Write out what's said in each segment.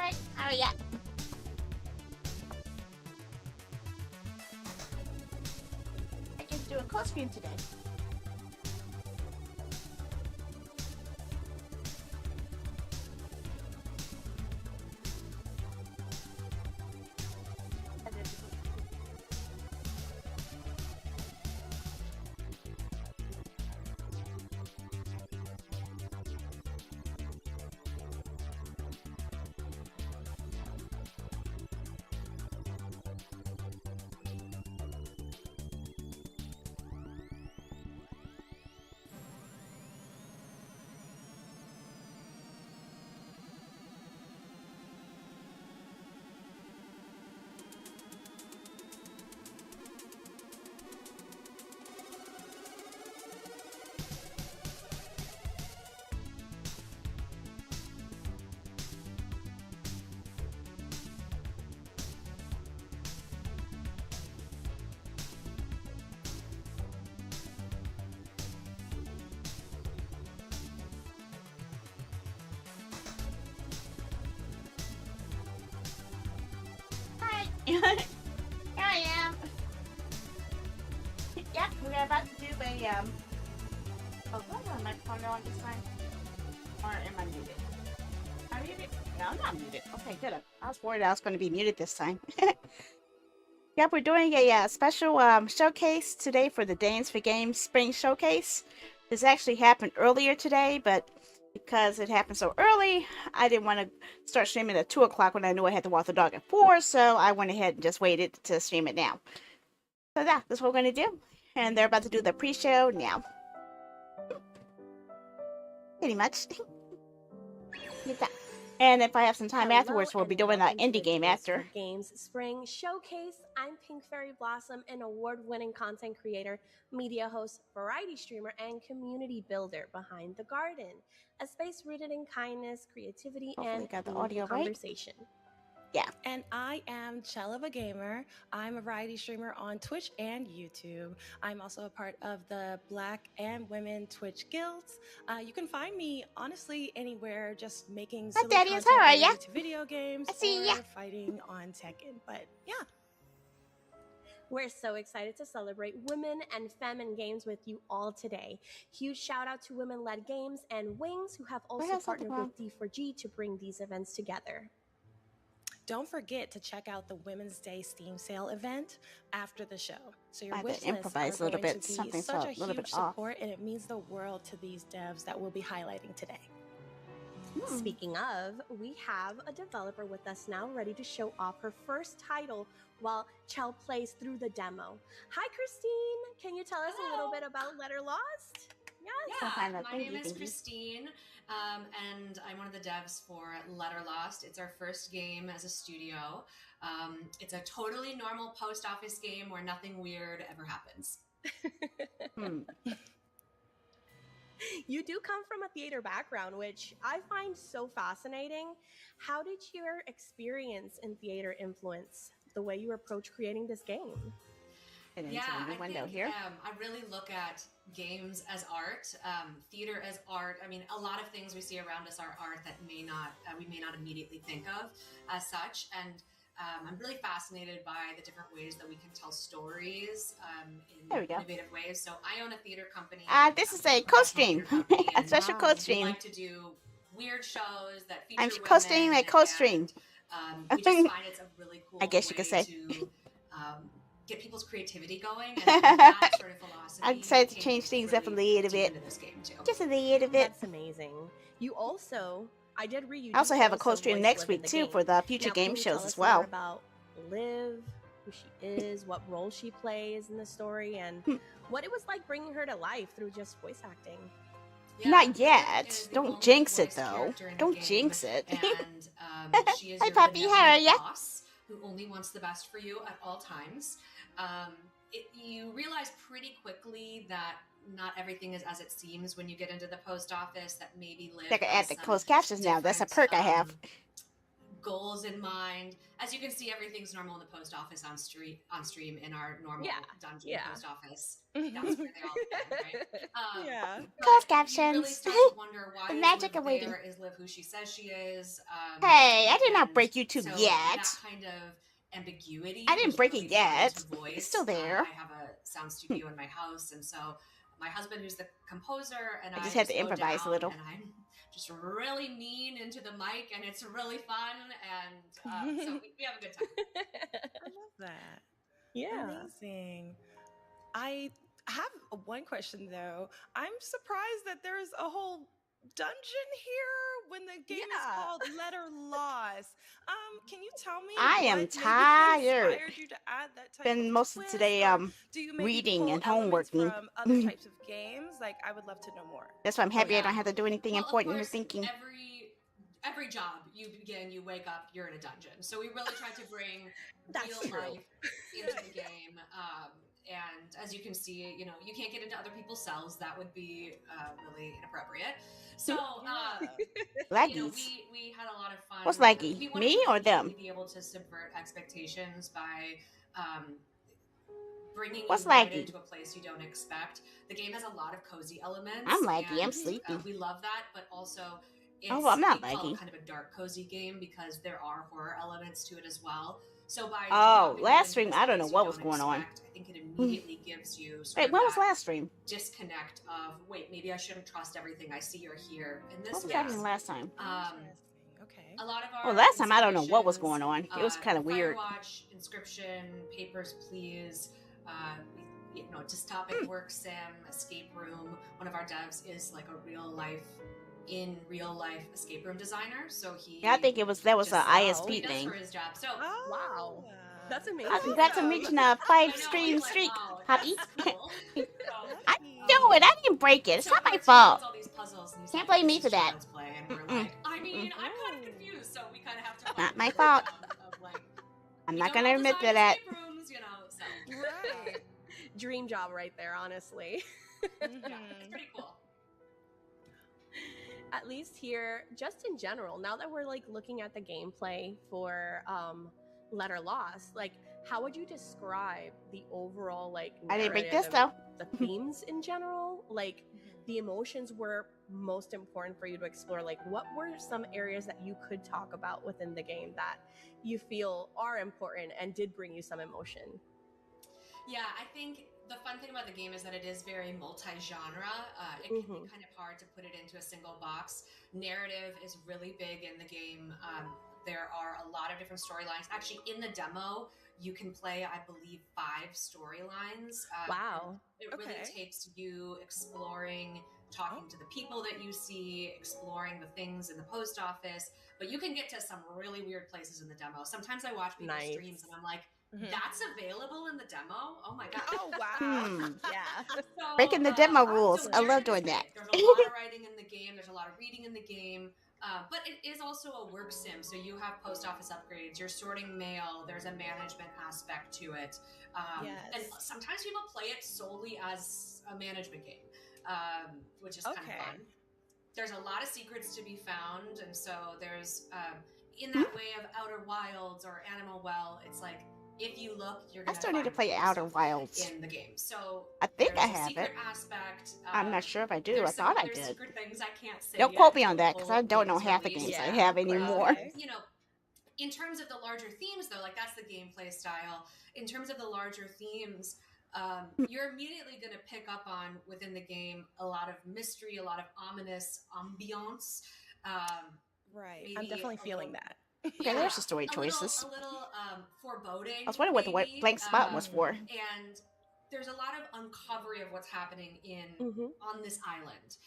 Hi, how are ya? I get to do a co-stream today. Hi. Here I am. Yep, we're about to do a oh, what am I microphone on this time? Or am I muted? Are you muted? No, I'm not muted. Okay, good. I was worried I was going to be muted this time. Yep, we're doing a special showcase today for the Danes for Games Spring Showcase. This actually happened earlier today, but because it happened so early, I didn't want to start streaming at 2 o'clock when I knew I had to walk the dog at 4, so I went ahead and just waited to stream it now. So yeah, that's what we're going to do. And they're about to do the pre-show now. Pretty much. Get that. And if I have some time afterwards, we'll be doing an indie game after. Games Spring Showcase. I'm Pink Fairy Blossom, an award-winning content creator, media host, variety streamer, and community builder behind The Garden, a space rooted in kindness, creativity, Hopefully and got the audio conversation. Right? Yeah. And I am Chelava Gamer. I'm a variety streamer on Twitch and YouTube. I'm also a part of the Black and Women Twitch Guilds. You can find me, honestly, anywhere, just making silly content related to video games or fighting on Tekken. But yeah. We're so excited to celebrate women and femme in games with you all today. Huge shout out to Women-Led Games and Wings, who have also partnered with D4G to bring these events together. Don't forget to check out the Women's Day Steam Sale event after the show. So your wish lists are going to be such a huge support, and it means the world to these devs that we'll be highlighting today. Speaking of, we have a developer with us now ready to show off her first title while Chell plays through the demo. Hi, Christine. Can you tell us a little bit about Letter Lost? Yes. Yeah, my name is Christine, and I'm one of the devs for Letter Lost. It's our first game as a studio. It's a totally normal post office game where nothing weird ever happens. You do come from a theater background, which I find so fascinating. How did your experience in theater influence the way you approach creating this game? Yeah, I really look at games as art, theater as art. I mean, a lot of things we see around us are art that we may not immediately think of as such. And I'm really fascinated by the different ways that we can tell stories in innovative ways. So I own a theater company. This is a co-stream, a special co-stream. We like to do weird shows that feature I'm co-streaming a co-stream. We just find it's a really cool I guess you could say. To get people's creativity going. And that sort of philosophy. I decided to change things up a little bit. Just a little bit. That's amazing. You also... I also have a co-stream next week too for the future game shows as well. About Liv, who she is, what role she plays in the story, and what it was like bringing her to life through just voice acting. Yeah, not yet. Don't jinx it though. Don't jinx it. And she is Hi, Puppy. How are ya? Boss who only wants the best for you at all times. You realize pretty quickly that not everything is as it seems when you get into the post office. That maybe Liv. I can add the closed captions now. That's a perk I have. goals in mind. As you can see, everything's normal in the post office on stream in our normal dungeon post office. That's where they all begin, right? Yeah. Closed But you really captions. start to wonder, why The is magic Liv of waiting. there? Is Liv who she says she is? Hey, I did not and break YouTube so yet. that kind of ambiguity I didn't was break really it yet. fun to voice. It's still there. I have a sound studio in my house, and so my husband, who's the composer, and I just had to go improvise down, a little. and I'm just really mean into the mic, and it's really fun, and so we have a good time. I love that. Yeah. Amazing. I have one question though. I'm surprised that there's a whole dungeon here when the game is called Letter Loss. Can you tell me? I am what tired. maybe inspired you to add that type Been of most of twist, today or do you maybe reading pull and elements homeworking. from other types of games? Like, I would love to know more. That's why I'm happy I don't have to do anything important of or course, thinking. Every job you begin, you wake up, you're in a dungeon. So we really try to bring real life into the game. And as you can see, you can't get into other people's cells. That would be really inappropriate. So, Laggies. we had a lot of fun. What's laggy? We wanted Me to or them? really be able to subvert expectations by bringing What's you right laggy? into a place you don't expect. The game has a lot of cozy elements. I'm laggy. And, I'm sleepy. We love that, but also it's, Oh, well, I'm not we call laggy. it kind of a dark cozy game because there are horror elements to it as well. So by last stream, I don't know what was going on. I think it immediately gives you Wait, when was last stream? disconnect of, wait, maybe I shouldn't trust everything I see or hear in this. What was happening last time? Okay. A lot of our last time I don't know what was going on. It was kind of weird. Firewatch, Inscription, Papers, Please, dystopic work sim, escape room. One of our devs is like a real life escape room designer. So I think that was an ISP does thing. for his job. So Wow. That's amazing. Congrats on reaching a 5-stream streak, Poppy. Cool. I know it. I didn't break it. It's not my fault. Can't blame me for that. I'm kind of confused, so we kind of have to. Not my fault. I'm not gonna admit to that. Right. Dream job right there, honestly. Yeah, it's pretty cool. At least here, just in general, now that we're like looking at the gameplay for Letter Loss, like how would you describe the overall like I didn't break narrative this though. and the themes in general? Like the emotions were most important for you to explore. Like what were some areas that you could talk about within the game that you feel are important and did bring you some emotion? Yeah, I think the fun thing about the game is that it is very multi-genre. It can be kind of hard to put it into a single box. Narrative is really big in the game. There are a lot of different storylines. Actually, in the demo, you can play, I believe, 5 storylines. Wow. It really takes you exploring, talking to the people that you see, exploring the things in the post office. But you can get to some really weird places in the demo. Sometimes I watch people's streams and I'm like, that's available in the demo? Oh my god. Oh wow. Yeah. So, Breaking the demo rules. I love doing that. There's a lot of writing in the game. There's a lot of reading in the game. But it is also a work sim. So you have post office upgrades. You're sorting mail. There's a management aspect to it. And sometimes people play it solely as a management game, which is kind of fun. There's a lot of secrets to be found. And so there's, in that way of Outer Wilds or Animal Well, it's like, if you look, you're going to I still need to play Outer Wilds in the game. So I think I have it. I'm not sure if I do. I thought I did. Secret things I can't say Don't yet quote me on until that because I don't know half the released. games I have anymore. In terms of the larger themes, though, like that's the gameplay style. In terms of the larger themes, you're immediately going to pick up on within the game a lot of mystery, a lot of ominous ambiance. Right. I'm definitely feeling that. Okay, there's the story choices. A little foreboding. I was wondering what the blank spot was for. And there's a lot of uncovery of what's happening on this island.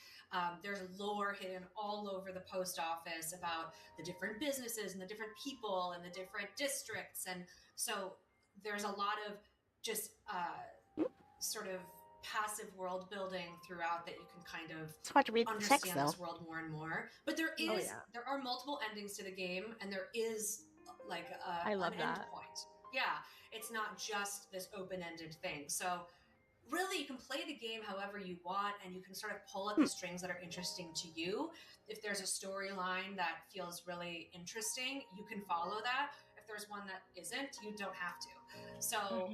There's lore hidden all over the post office about the different businesses and the different people and the different districts. And so there's a lot of just sort of passive world building throughout that you can kind of It's hard to read the understand text though. this world more and more. But there are multiple endings to the game, and there is like an end point. Yeah, it's not just this open-ended thing. So really, you can play the game however you want, and you can sort of pull at the strings that are interesting to you. If there's a storyline that feels really interesting, you can follow that. If there's one that isn't, you don't have to. So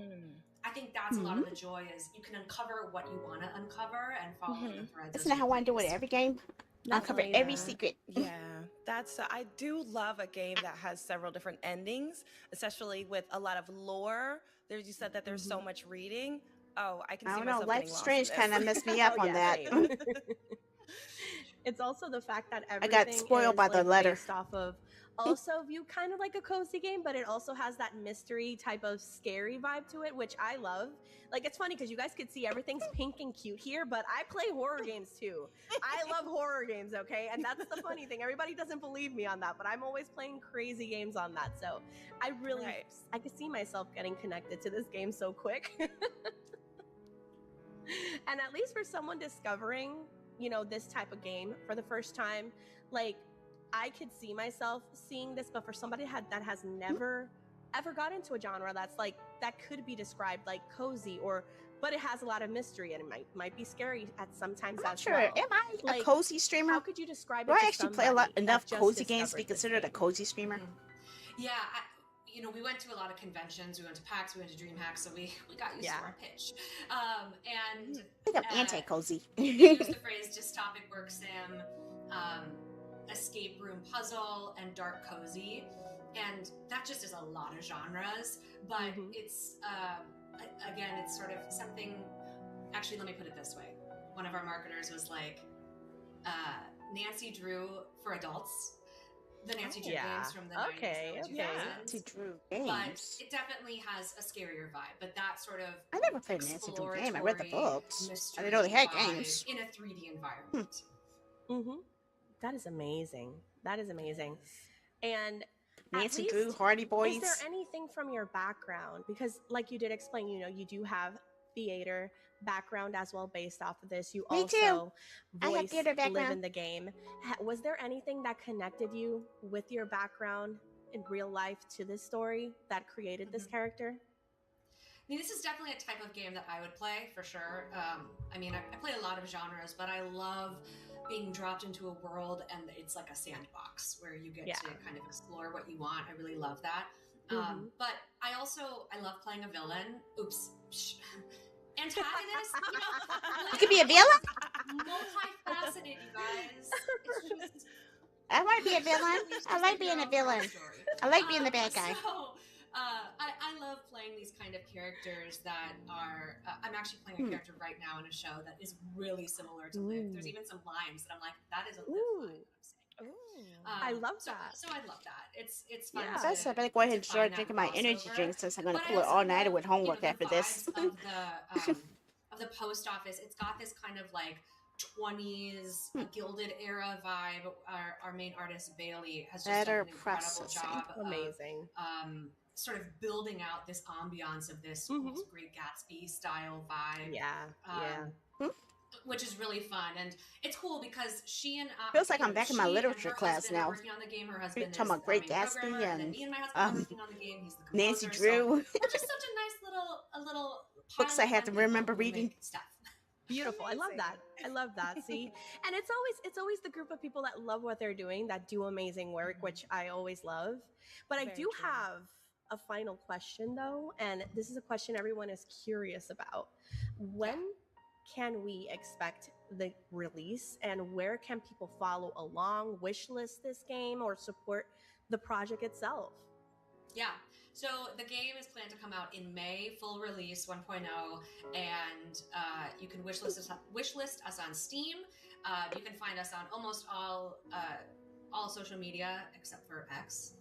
I think that's a lot of the joy, is you can uncover what you want to uncover and follow the threads. Isn't that how I do it every game? Uncover every secret. Yeah, that's. I do love a game that has several different endings, especially with a lot of lore. You said that there's so much reading. Oh, I can see myself getting Life is lost Strange in kind of this. messed me up on that. It's also the fact that I everything got spoiled is, by the like, letter. based off of also view kind of like a cozy game, but it also has that mystery type of scary vibe to it, which I love. Like, it's funny because you guys could see everything's pink and cute here, but I play horror games too. I love horror games, okay? And that's the funny thing. Everybody doesn't believe me on that, but I'm always playing crazy games on that. So I really, I could see myself getting connected to this game so quick. And at least for someone discovering, you know, this type of game for the first time, like, I could see myself seeing this, but for somebody that has never ever got into a genre that's like, that could be described like cozy, but it has a lot of mystery and it might be scary at sometimes I'm not as sure. well. Am I Like, a cozy streamer? How could you describe it? Do I to actually play somebody enough that just cozy games to be discovered this considered a game? cozy streamer? Yeah, you know, we went to a lot of conventions. We went to PAX, we went to DreamHack, so we got used to our pitch. And I think I'm anti-cozy. we use the phrase dystopic work sim, escape room puzzle, and dark cozy. And that just is a lot of genres, but it's, again, it's sort of something, actually, let me put it this way. One of our marketers was like, Nancy Drew for adults. The Nancy Drew games from the 90s. Nancy Drew games. But it definitely has a scarier vibe. But that sort of I never played a Nancy Drew game. I read the books. I didn't know they had games. In a 3D environment. That is amazing. That is amazing. And Nancy Drew, Hardy Boys. Is there anything from your background? Because, like you did explain, you know, you do have theater background as well based off of this. You also voice live in the game. Was there anything that connected you with your background in real life to this story that created this character? I mean, this is definitely a type of game that I would play for sure. I mean, I play a lot of genres, but I love being dropped into a world and it's like a sandbox where you get to kind of explore what you want. I really love that. But I love playing a villain. Oops. Antagonist. You know, you could be a villain? Multifaceted, you guys. It's just, I want to be a villain. I like being a villain. I like being the bad guy. So, I love playing these kind of characters that are. I'm actually playing a character right now in a show that is really similar to Liv. There's even some lines that I'm like, that is a Liv line. I love that. So I love that. It's fun. Yeah. I better go ahead and start drinking my energy drink since I'm going to pull it all nighter with homework after this. Of the post office, it's got this kind of like 20s Gilded Era vibe. Our main artist Bailey has just done an incredible job. Amazing. Sort of building out this ambiance of this Great Gatsby style vibe. Which is really fun, and it's cool because she and feels like I'm back in my literature class now. Working on the game. Her husband talking about Great Gatsby and me and my husband are working on the game. He's the composer, Nancy Drew. So it's just such a little books I have to remember reading. Stuff. Beautiful. I love that. I love that. See, and it's always the group of people that love what they're doing that do amazing work, which I always love. But I do have a final question though, and this is a question everyone is curious about. When can we expect the release, and where can people follow along, wishlist this game, or support the project itself? Yeah, so the game is planned to come out in May, full release 1.0, and you can wishlist us on Steam. You can find us on almost all social media except for X,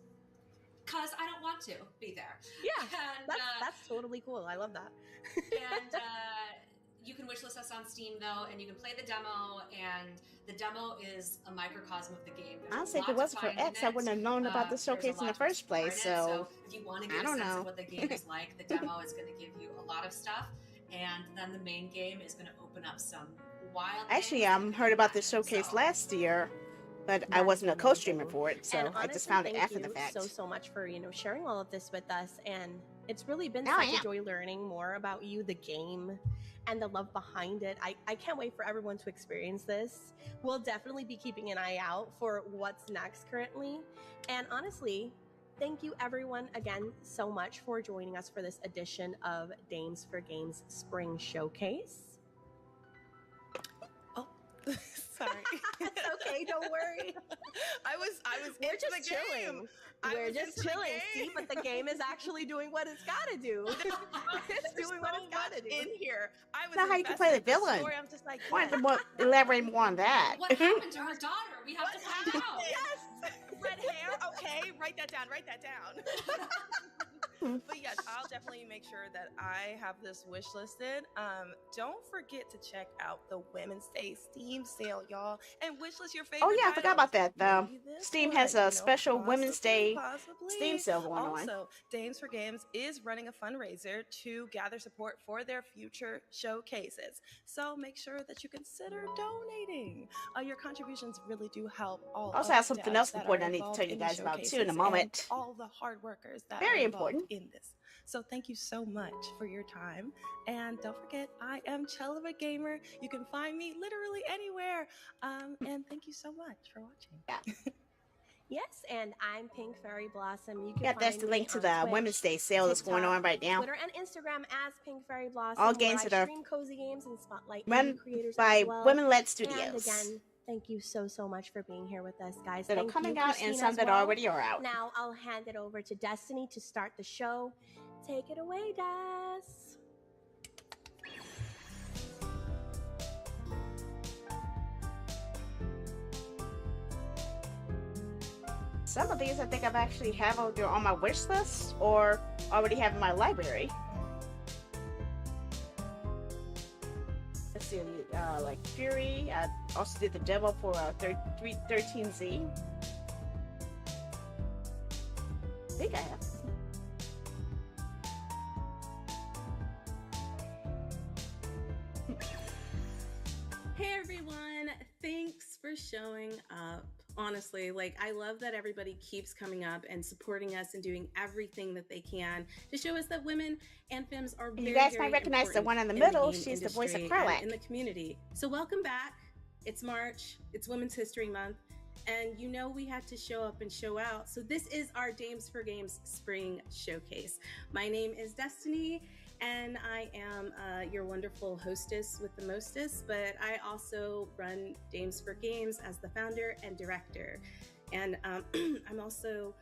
because I don't want to be there. Yeah, and, that's totally cool. I love that. And you can wishlist us on Steam though, and you can play the demo. And the demo is a microcosm of the game. Honestly, if it wasn't for X, I wouldn't have known about the showcase in the first place. So if you want to get a sense of what the game is like, the demo is going to give you a lot of stuff, and then the main game is going to open up some wild. Actually, I heard about the showcase last year, but I wasn't a co-streamer for it, so honestly, I just found it after the fact. Thank you so much for sharing all of this with us, and it's really been such a joy learning more about you, the game, and the love behind it. I can't wait for everyone to experience this. We'll definitely be keeping an eye out for what's next currently. And honestly, thank you everyone again so much for joining us for this edition of Dames for Games Spring Showcase. Oh, sorry. It's okay, don't worry. We're just chilling. We're just chilling. See, but the game is actually doing what it's got to do. It's doing what it's got to do. In here, I was That's how you can play the villain. Story. I'm just like, Why don't you elaborate more on that? What happened to her daughter? We have to find out. Yes, red hair. Okay, write that down. Write that down. But yes, I'll definitely make sure that I have this wish listed. Don't forget to check out the Women's Day Steam sale, y'all, and wish list your favorite. Oh yeah, I forgot about that. Maybe this Steam one, has a you know, special Women's Day possibly. Steam sale going on. Also, Dames for Games is running a fundraiser to gather support for their future showcases. So make sure that you consider donating. Your contributions really do help all. I also have something else important I need to tell you guys about too in a moment. All the hard workers that Very are involved important. in this. So thank you so much for your time. And don't forget, I am Chelva Gamer. You can find me literally anywhere. And thank you so much for watching. Yeah. Yes, and I'm Pink Fairy Blossom. You can Yeah, find that's the me link to on the Twitch, Women's Day sale that's going TikTok, on right now. Twitter and Instagram as Pink Fairy Blossom. All games where that I are stream cozy games and spotlight run indie creators by as well. women-led And studios again, thank you so much for being here with us, guys. that are Thank coming you, out Christine, and some as that well. already are out. Now I'll hand it over to Destiny to start the show. Take it away, Des. Some of these I think I've actually have either on my wish list or already have in my library. Let's see, like Fury. I also did the demo for 13Z. I think I have. Hey everyone, thanks for showing up. Honestly, like I love that everybody keeps coming up and supporting us and doing everything that they can to show us that women and femmes are very, You guys very might recognize the important one in the in middle. game She's the voice of industry and Kralak. in the community. So welcome back. It's March. It's Women's History Month. And you know we had to show up and show out. So this is our Dames for Games Spring Showcase. My name is Destiny, and I am your wonderful hostess with the mostest, but I also run Dames for Games as the founder and director. And I'm also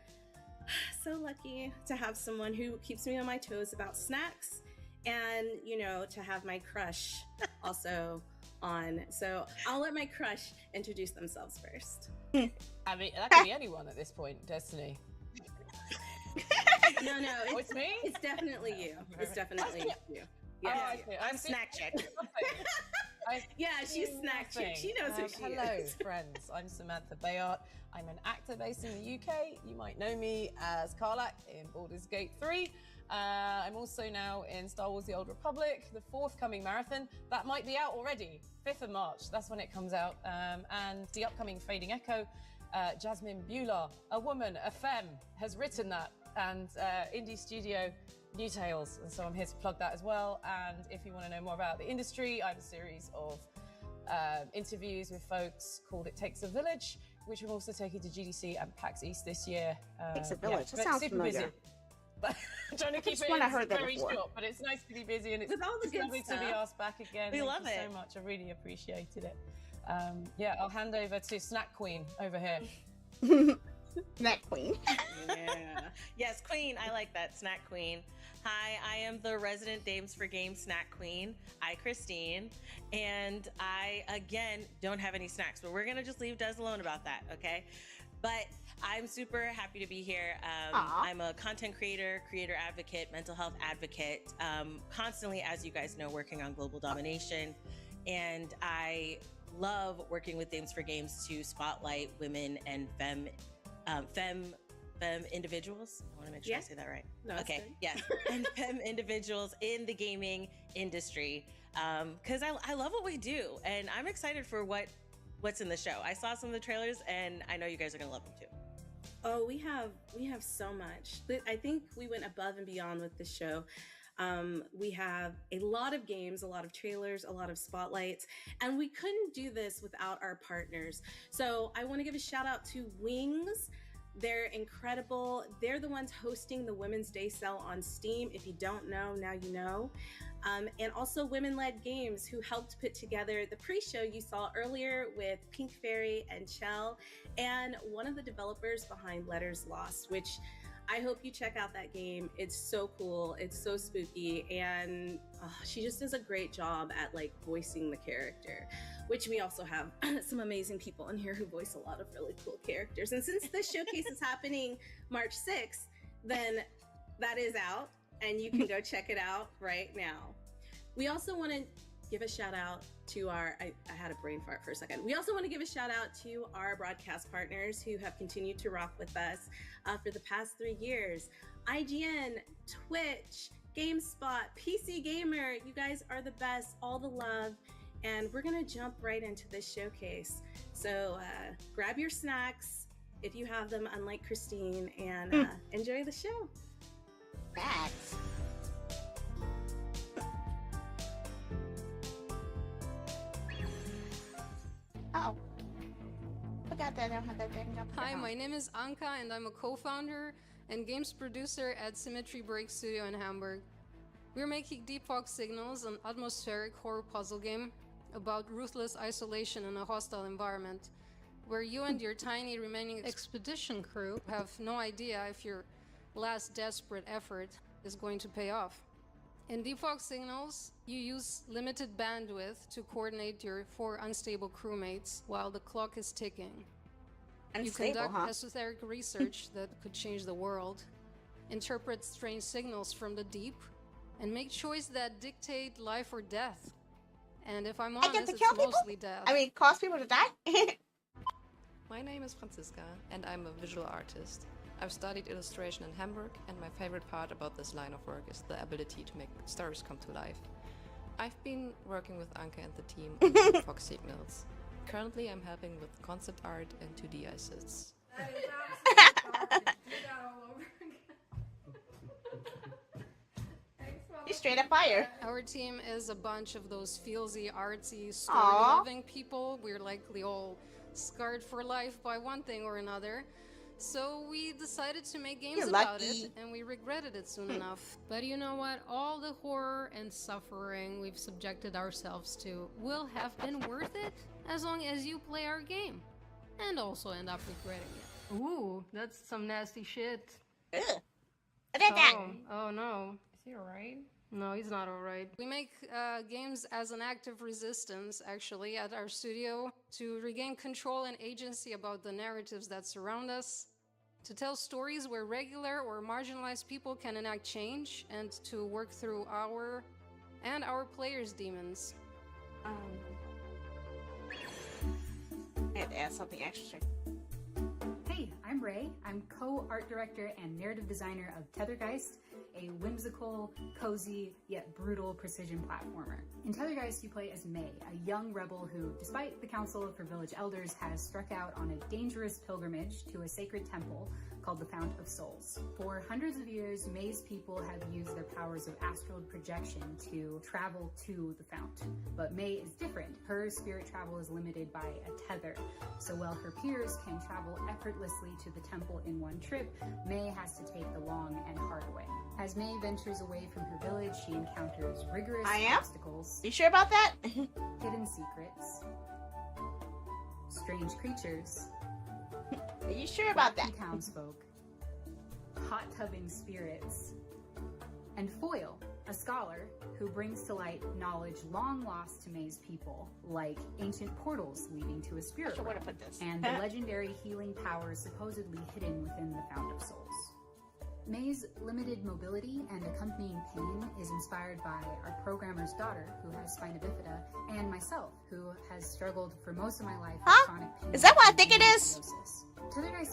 so lucky to have someone who keeps me on my toes about snacks and, you know, to have my crush also on. So I'll let my crush introduce themselves first. I mean, that could be anyone at this point, Destiny. No, It's me? It's definitely you. It's definitely you. Yeah. Yeah. Okay. I'm Snack Chick. Yeah, she's Snack Chick. She knows who she hello, is. friends. I'm Samantha Bayard. I'm an actor based in the UK. You might know me as Karlak in Baldur's Gate 3. I'm also now in Star Wars The Old Republic, the forthcoming marathon. That might be out already, 5th of March. That's when it comes out. And the upcoming Fading Echo, Jasmine Beulah, a woman, a femme, has written that. And indie studio New Tales. And so I'm here to plug that as well. And if you want to know more about the industry, I have a series of interviews with folks called It Takes a Village, which will also take you to GDC and PAX East this year. Takes a Village. That but sounds super familiar. busy. But I'm trying to keep just it when I heard that very before. short, but it's nice to be busy and it's With all the good lovely to be stuff. asked back again. We Thank love you it. so much. I really appreciated it. Yeah, I'll hand over to Snack Queen over here. Snack Queen. Yeah. Yes, Queen. I like that. Snack Queen. Hi, I am the resident Dames for Games Snack Queen. Hi, Christine. And I, again, don't have any snacks, but we're going to just leave Des alone about that, okay? But I'm super happy to be here. Aw. I'm a content creator, creator advocate, mental health advocate, constantly, as you guys know, working on global domination. And I love working with Dames for Games to spotlight women and femme individuals. I want to make sure I Yeah. say that right. No, it's Okay, good. yes, and femme individuals in the gaming industry, because I love what we do, and I'm excited for what's in the show. I saw some of the trailers, and I know you guys are gonna love them too. Oh, we have so much. I think we went above and beyond with the show. We have a lot of games, a lot of trailers, a lot of spotlights, and we couldn't do this without our partners. So I want to give a shout out to Wings. They're incredible. They're the ones hosting the Women's Day sale on Steam. If you don't know, now you know. And also Women Led Games, who helped put together the pre-show you saw earlier with Pink Fairy and Chell, and one of the developers behind Letters Lost, which I hope you check out that game. It's so cool. It's so spooky. And she just does a great job at like voicing the character, which we also have some amazing people in here who voice a lot of really cool characters. And since this showcase is happening March 6th, then that is out and you can go check it out right now. We also want to give a shout out to our, I had a brain fart for a second. We also want to give a shout out to our broadcast partners who have continued to rock with us for the past 3 years. IGN, Twitch, GameSpot, PC Gamer, you guys are the best, all the love. And we're gonna jump right into this showcase. So grab your snacks if you have them, unlike Christine, and enjoy the show. Facts. Oh, forgot that I don't have that thing up here. Hi, my name is Anka, and I'm a co-founder and games producer at Symmetry Break Studio in Hamburg. We're making Deep Fog Signals, an atmospheric horror puzzle game about ruthless isolation in a hostile environment, where you and your tiny remaining expedition crew have no idea if your last desperate effort is going to pay off. In Deep Fog Signals, you use limited bandwidth to coordinate your 4 unstable crewmates while the clock is ticking. Unstable, you conduct huh? esoteric research that could change the world, interpret strange signals from the deep, and make choices that dictate life or death. And if I'm I honest, get to it's kill people? mostly death. I mean, cause people to die? My name is Franziska, and I'm a visual artist. I've studied illustration in Hamburg, and my favorite part about this line of work is the ability to make stories come to life. I've been working with Anka and the team on Deep Fog Signals. Currently, I'm helping with concept art and 2D assets. He's straight up fire. Our team is a bunch of those feelsy, artsy, story-loving people. We're likely all scarred for life by one thing or another. So we decided to make games about it, and we regretted it soon enough. But you know what? All the horror and suffering we've subjected ourselves to will have been worth it as long as you play our game. And also end up regretting it. Ooh, that's some nasty shit. Ugh. Oh no. Is he alright? No, he's not alright. We make games as an act of resistance, actually, at our studio, to regain control and agency about the narratives that surround us, to tell stories where regular or marginalized people can enact change, and to work through our and our players' demons. I had to add something extra. Hey, I'm Ray. I'm co-art director and narrative designer of Tethergeist, a whimsical, cozy, yet brutal precision platformer. In Tethergeist, you play as May, a young rebel who, despite the counsel of her village elders, has struck out on a dangerous pilgrimage to a sacred temple called the Fount of Souls. For hundreds of years, May's people have used their powers of astral projection to travel to the fount. But May is different. Her spirit travel is limited by a tether. So while her peers can travel effortlessly to the temple in one trip, May has to take the long and hard way. As May ventures away from her village, she encounters rigorous obstacles. You sure about that? Hidden secrets. Strange creatures. Are you sure about that? Townsfolk. Hot tubbing spirits. And Foyle, a scholar who brings to light knowledge long lost to May's people, like ancient portals leading to a spirit realm, and the legendary healing powers supposedly hidden within the Fount of Souls. May's limited mobility and accompanying pain is inspired by our programmer's daughter, who has spina bifida, and myself, who has struggled for most of my life with chronic pain. Is that what I think it is?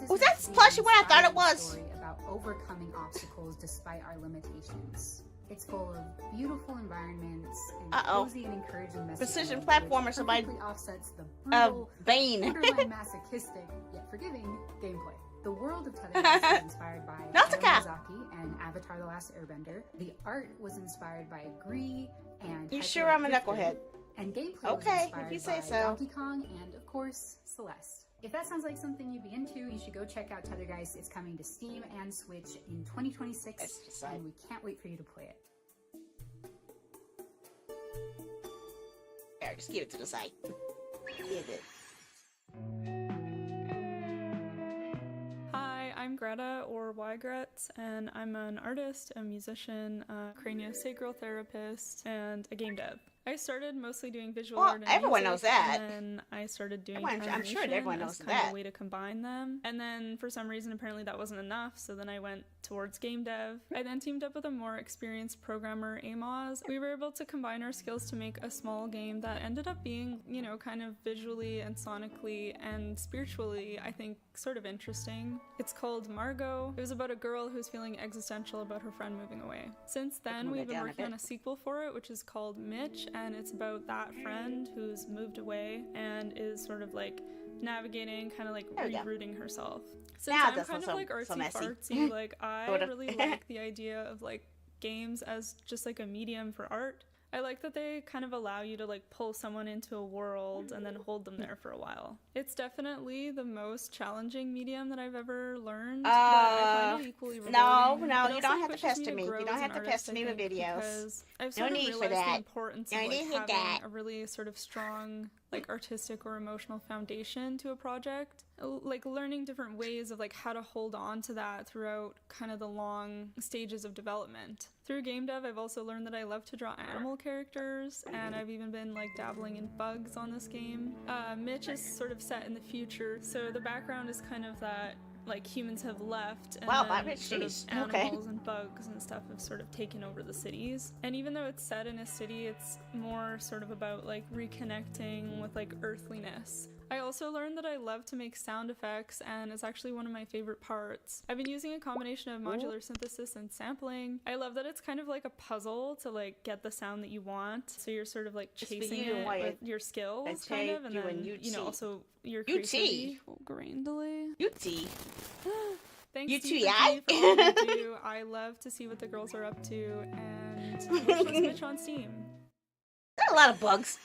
Was that plushie what I thought it was? Story about overcoming obstacles despite our limitations. It's full of beautiful environments and Uh-oh. cozy and encouraging messages. Precision which platformer, somebody- perfectly offsets the brutal, Bane. borderline masochistic, yet forgiving gameplay. The world of Tether is inspired by Nausicaa. Miyazaki and Avatar: The Last Airbender. The art was inspired by Gree and You Hyper sure I'm a Light Drifter. knucklehead? And gameplay Okay, was if inspired you say by so. Donkey Kong and, of course, Celeste. If that sounds like something you'd be into, you should go check out Tethergeist. It's coming to Steam and Switch in 2026, That's just right. and we can't wait for you to play it. There, just give it to the side. Give it. Hi, I'm Greta, or Ygret, and I'm an artist, a musician, a craniosacral therapist, and a game dev. I started mostly doing visual Well, art and everyone music, knows that. and then I started doing I'm sure animation everyone as knows kind of that. a way to combine them. And then for some reason, apparently that wasn't enough, so then I went towards game dev. I then teamed up with a more experienced programmer, Amos. We were able to combine our skills to make a small game that ended up being, you know, kind of visually and sonically and spiritually, I think, sort of interesting. It's called Margot. It was about a girl who's feeling existential about her friend moving away. Since then, Move it we've been down a working on bit. a sequel for it, which is called Mitch, and it's about that friend who's moved away and is sort of like navigating, kind of like There we go. rerouting herself. Since Now it I'm doesn't kind of sound like so artsy messy. fartsy, like I Sort of. really like the idea of like games as just like a medium for art. I like that they kind of allow you to like pull someone into a world and then hold them there for a while. It's definitely the most challenging medium that I've ever learned, but I find it equally rewarding. No, It you also don't have to pushes pester me. grow You don't as have an to artist, pester I me with think, videos. because I've No sort of need for realized the that. importance No of like need for having that. a really sort of strong like artistic or emotional foundation to a project. Like learning different ways of like how to hold on to that throughout kind of the long stages of development. Through game dev, I've also learned that I love to draw animal characters, and I've even been like dabbling in bugs on this game. Mitch is sort of set in the future, so the background is kind of that like humans have left, and Wow, then that sort of jeez. animals Okay. and bugs and stuff have sort of taken over the cities. And even though it's set in a city, it's more sort of about like reconnecting with like earthliness. I also learned that I love to make sound effects, and it's actually one of my favorite parts. I've been using a combination of modular synthesis and sampling. I love that it's kind of like a puzzle to like get the sound that you want, so you're sort of like Just for chasing you, it Wyatt. with your skills, Let's kind take of, and you then and you know UT. also your UT. creativity. Oh, grain delay. UT. Thanks UT, Steve and yeah? G for all you do. I love to see what the girls are up to, and watch this bitch on Steam. There are a lot of bugs.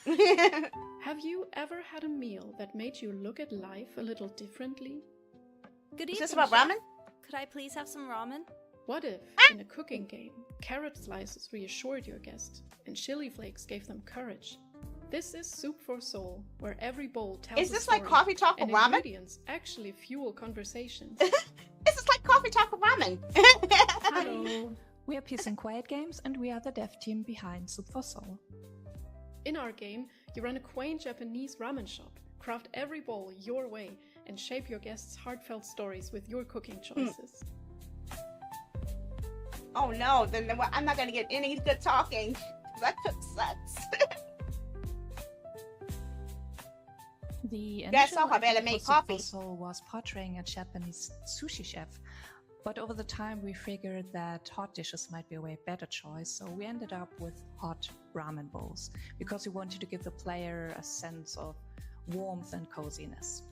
Have you ever had a meal that made you look at life a little differently? Good Is evening, this about chef. ramen? Could I please have some ramen? What if, in a cooking game, carrot slices reassured your guest and chili flakes gave them courage? This is Soup for Soul, where every bowl tells Is a this like story, coffee talk and with ramen? ingredients actually fuel conversations. This is like coffee talk with ramen. Hello. We are Peace and Quiet Games, and we are the dev team behind Soup for Soul. In our game, you run a quaint Japanese ramen shop, craft every bowl your way, and shape your guests' heartfelt stories with your cooking choices. Oh no, then I'm not gonna get any good talking. That cook sucks. The That's initial all I better idea make for Soup coffee. for Soul was portraying a Japanese sushi chef, but over the time we figured that hot dishes might be a way better choice, so we ended up with hot ramen bowls, because we wanted to give the player a sense of warmth and coziness.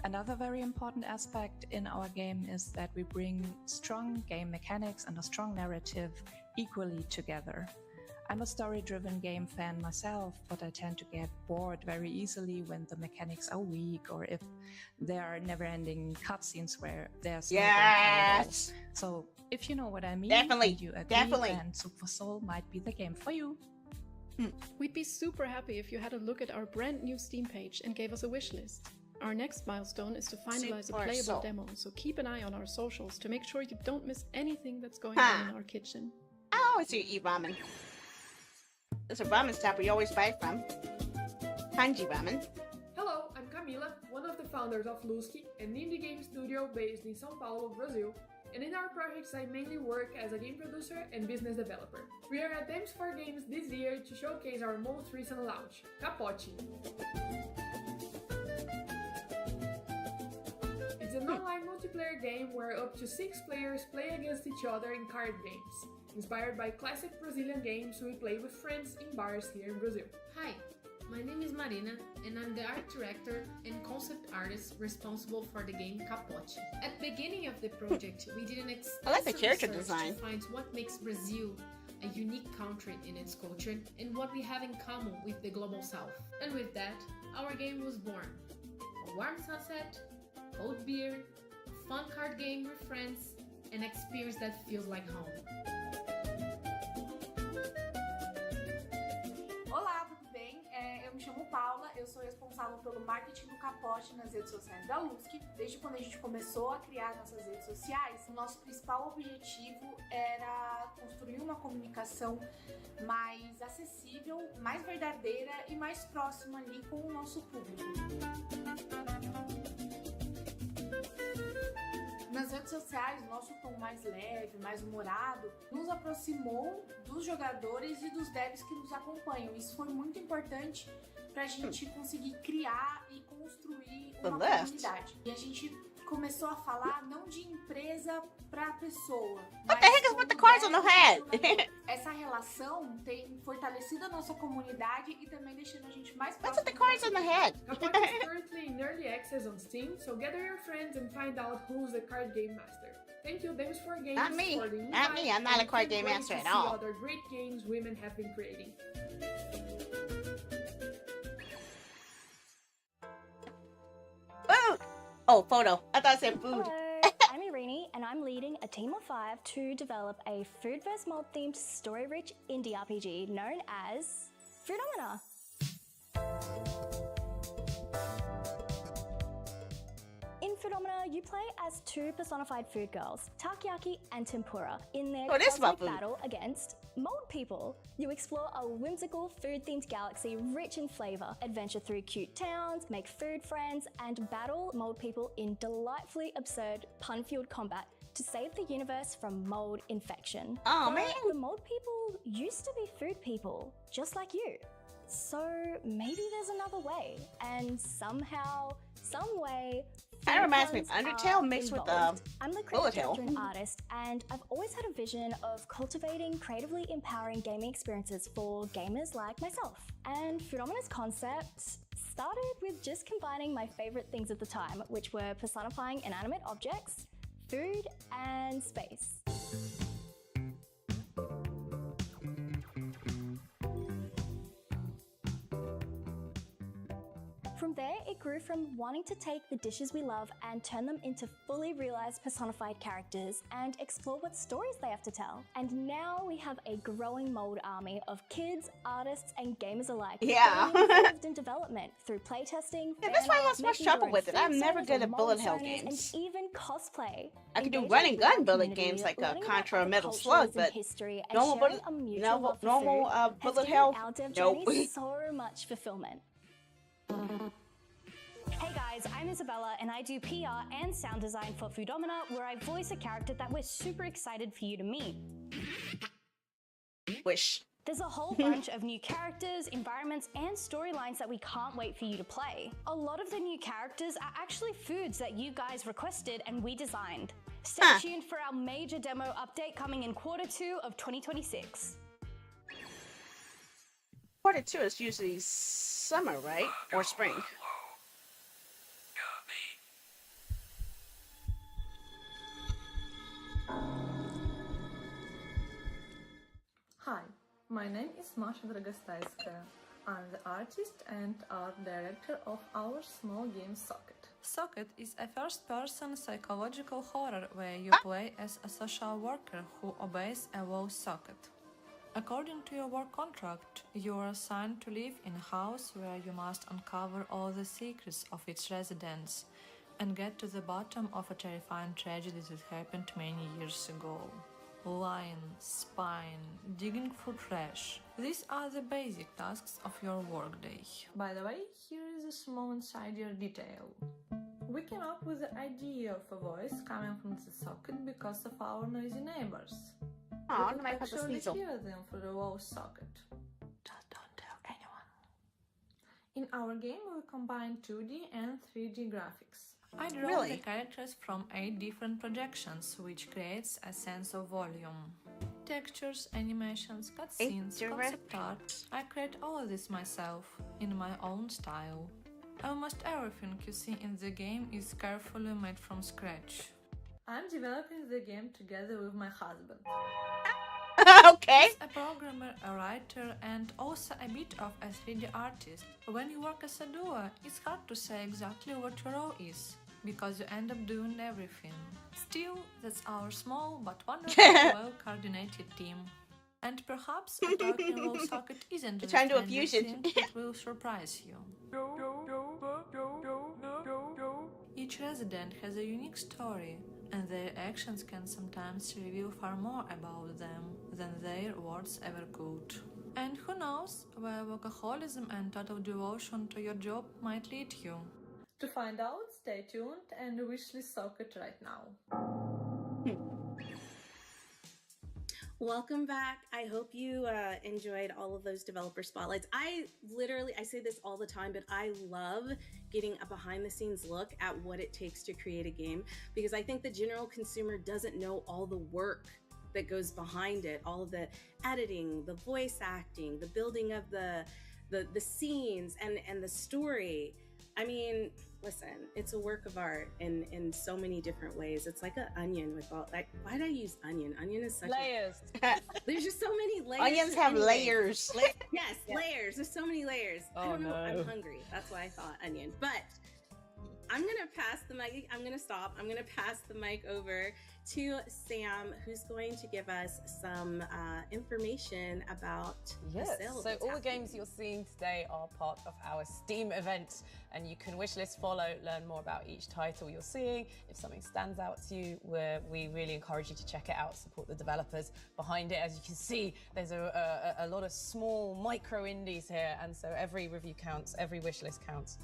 Another very important aspect in our game is that we bring strong game mechanics and a strong narrative equally together. I'm a story-driven game fan myself, but I tend to get bored very easily when the mechanics are weak, or if there are never-ending cutscenes where there's no gameplay at all. Yes. So if you know what I mean, Definitely, and you agree, definitely. then Soup for Soul might be the game for you. We'd be super happy if you had a look at our brand new Steam page and gave us a wish list. Our next milestone is to finalize Soup a for playable Soul. demo, so keep an eye on our socials to make sure you don't miss anything that's going Huh. on in our kitchen. I always eat ramen. There's a ramen stop we always buy from. Kanji ramen. Hello, I'm Camila, one of the founders of Lusky, an indie game studio based in São Paulo, Brazil. And in our projects, I mainly work as a game producer and business developer. We are at Games for Games this year to showcase our most recent launch, Capote. It's an online multiplayer game where up to 6 players play against each other in card games. Inspired by classic Brazilian games we play with friends in bars here in Brazil. Hi, my name is Marina, and I'm the art director and concept artist responsible for the game Capote. At the beginning of the project, we did an extensive I like the character research design. to find what makes Brazil a unique country in its culture and what we have in common with the global south. And with that, our game was born. A warm sunset, cold beer, a fun card game with friends, an experience that feels like home. Olá, tudo bem? Eu me chamo Paula, eu sou responsável pelo marketing do Capote nas redes sociais da Lusky. Desde quando a gente começou a criar nossas redes sociais, o nosso principal objetivo era construir uma comunicação mais acessível, mais verdadeira e mais próxima ali com o nosso público. Nas redes sociais, o nosso tom mais leve, mais humorado, nos aproximou dos jogadores e dos devs que nos acompanham. Isso foi muito importante para a gente conseguir criar e construir uma comunidade. E a gente começou a falar não de empresa para pessoa. What the heck is with the cards on the head? Essa relação tem fortalecido a nossa comunidade e também deixando a gente mais próximo. What's with the cards on the head? Capote is currently in early access on Steam, so gather your friends and find out who's the card game master. Thank you, Dames for Games. Not me. For the Not me. I'm not a card game master at all. Other great games women have been creating. Food! Oh, photo. I thought it said food. Hello, I'm Irini, and I'm leading a team of 5 to develop a food vs. mold themed story-rich indie RPG known as Foodmina. In Foodmina, you play as 2 personified food girls, Takoyaki and Tempura, in their cosmic battle against mold people. You explore a whimsical food-themed galaxy rich in flavor, adventure through cute towns, make food friends, and battle mold people in delightfully absurd, pun-fueled combat to save the universe from mold infection. Oh, But man. the mold people used to be food people, just like you. So maybe there's another way, and somehow, some way, Kinda reminds me of food puns Undertale are mixed with, involved. I'm the Bullet creative Hell. director and artist, and I've always had a vision of cultivating creatively empowering gaming experiences for gamers like myself. And Foodmina's concept started with just combining my favorite things at the time, which were personifying inanimate objects, food, and space. From there, it grew from wanting to take the dishes we love and turn them into fully realized personified characters and explore what stories they have to tell. And now we have a growing mold army of kids, artists, and gamers alike. Yeah. getting involved in development through playtesting. Yeah, that's why I have so much making their trouble own with it. I'm food never service good or at bullet mold hell zoners, games. And even cosplay. I can do Engaging run and with gun our bullet community, games like learning Contra or about Metal other Slug, cultures and but history, and normal sharing bullet, a mutual love for normal food has bullet given hell, our dev nope. journey so much fulfillment. Hey guys, I'm Isabella and I do PR and sound design for Foodmina, where I voice a character that we're super excited for you to meet. Wish. There's a whole bunch of new characters, environments, and storylines that we can't wait for you to play. A lot of the new characters are actually foods that you guys requested and we designed. Stay tuned for our major demo update coming in Q2 of 2026. Q2 is usually summer, right? Or spring. Hi, my name is Masha Dragostayskaya. I'm the artist and art director of our small game Socket. Socket is a first-person psychological horror where you play as a social worker who obeys a law socket. According to your work contract, you are assigned to live in a house where you must uncover all the secrets of its residents and get to the bottom of a terrifying tragedy that happened many years ago. Lying, spying, digging for trash. These are the basic tasks of your workday. By the way, here is a small insider detail. We came up with the idea of a voice coming from the socket because of our noisy neighbors. Oh, We could I put the actually sneasel. hear them through the wall socket. Just don't tell anyone. In our game, we combine 2D and 3D graphics. I draw Really? the characters from 8 different projections, which creates a sense of volume. Textures, animations, cutscenes, concept art. I create all of this myself, in my own style. Almost everything you see in the game is carefully made from scratch. I'm developing the game together with my husband. Okay. He's a programmer, a writer, and also a bit of a 3D artist. When you work as a duo, it's hard to say exactly what your role is, because you end up doing everything. Still, that's our small but wonderfully well-coordinated team. And perhaps a talking roll socket isn't the Trying to do a trendy fusion. thing that will surprise you. Each resident has a unique story, and their actions can sometimes reveal far more about them than their words ever could. And who knows where workaholism and total devotion to your job might lead you. To find out, stay tuned and wishlist socket right now. Welcome back. I hope you enjoyed all of those developer spotlights. I say this all the time, but I love getting a behind the scenes look at what it takes to create a game, because I think the general consumer doesn't know all the work that goes behind it, all of the editing, the voice acting, the building of the scenes and the story. I mean, listen, it's a work of art in so many different ways. It's like an onion with all, like, why did I use onion? Onion is such Layers. There's just so many layers. Onions have anyway. layers. Yes, layers. There's so many layers. I Oh, don't know. no. I'm hungry. That's why I thought onion. But I'm going to pass the mic. I'm going to stop. I'm going to pass the mic over to Sam, who's going to give us some information about the sale. So all the games you're seeing today are part of our Steam event, and you can wishlist, follow, learn more about each title you're seeing. If something stands out to you, we really encourage you to check it out, support the developers behind it. As you can see, there's a lot of small micro indies here, and so every review counts, every wishlist counts.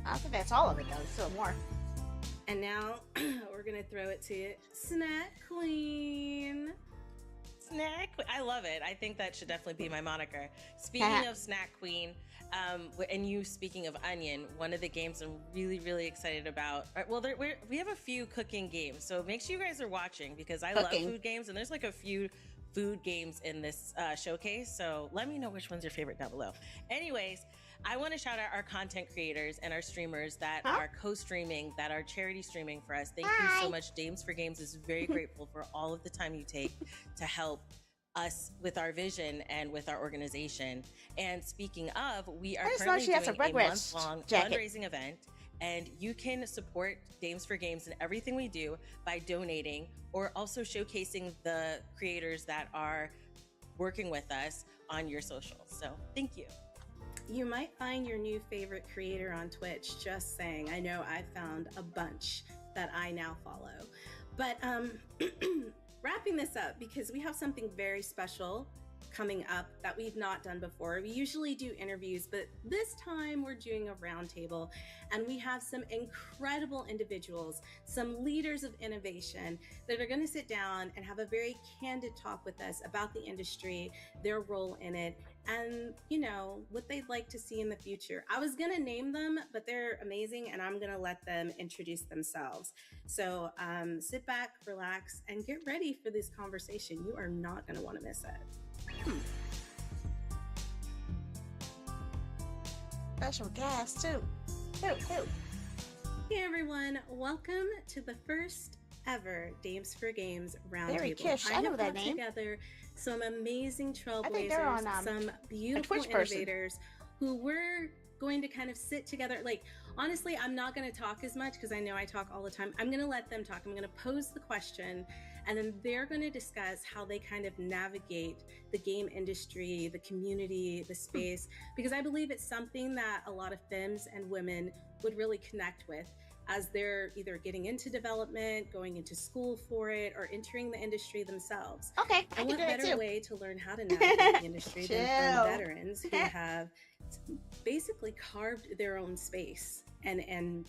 I think that's all of it, though. There's still more. And now we're going to throw it to Snack Queen. Snack Queen. I love it. I think that should definitely be my moniker. Speaking of Snack Queen, and you speaking of Onion, one of the games I'm really, really excited about. Well, we have a few cooking games, so make sure you guys are watching, because I love food games, and there's like a few food games in this showcase. So let me know which one's your favorite down below. Anyways, I want to shout out our content creators and our streamers that are co-streaming, that are charity streaming for us. Thank you so much. Dames for Games is very grateful for all of the time you take to help us with our vision and with our organization. And speaking of, we are currently doing a month-long fundraising event, and you can support Dames for Games and everything we do by donating, or also showcasing the creators that are working with us on your socials. So thank you. You might find your new favorite creator on Twitch, just saying. I know I found a bunch that I now follow. But wrapping this up, because we have something very special coming up that we've not done before. We usually do interviews, but this time we're doing a roundtable, and we have some incredible individuals, some leaders of innovation that are going to sit down and have a very candid talk with us about the industry, their role in it, and, you know, what they'd like to see in the future. I was going to name them, but they're amazing, and I'm going to let them introduce themselves. So sit back, relax, and get ready for this conversation. You are not going to want to miss it. Special guest, too. Hey, everyone. Welcome to the first ever Dames for Games roundtable. Very Kish. I know that name. Together some amazing trailblazers, I think they're on, some beautiful innovators who we're going to kind of sit together. Like, honestly, I'm not going to talk as much because I know I talk all the time. I'm going to let them talk. I'm going to pose the question, and then they're going to discuss how they kind of navigate the game industry, the community, the space, because I believe it's something that a lot of femmes and women would really connect with as they're either getting into development, going into school for it, or entering the industry themselves. Okay, and what better way to learn how to navigate the industry than from veterans who have basically carved their own space and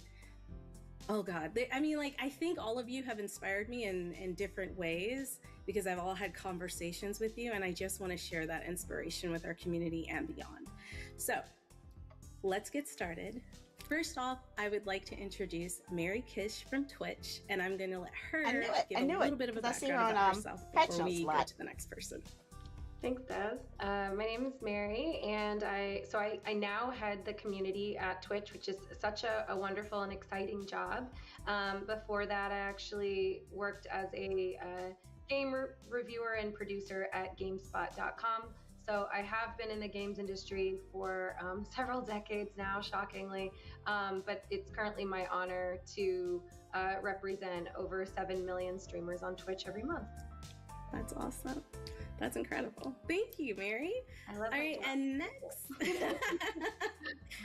Oh God. I mean, like, I think all of you have inspired me in different ways because I've all had conversations with you, and I just want to share that inspiration with our community and beyond. So let's get started. First off, I would like to introduce Mary Kish from Twitch, and I'm going to let her give a little bit of a background about herself before we go to the next person. Thanks, Des. My name is Mary, and I now head the community at Twitch, which is such a wonderful and exciting job. Before that, I actually worked as a game reviewer and producer at GameSpot.com. So I have been in the games industry for several decades now, shockingly, but it's currently my honor to represent over 7 million streamers on Twitch every month. That's awesome. That's incredible. Thank you, Mary. I love All right, and next,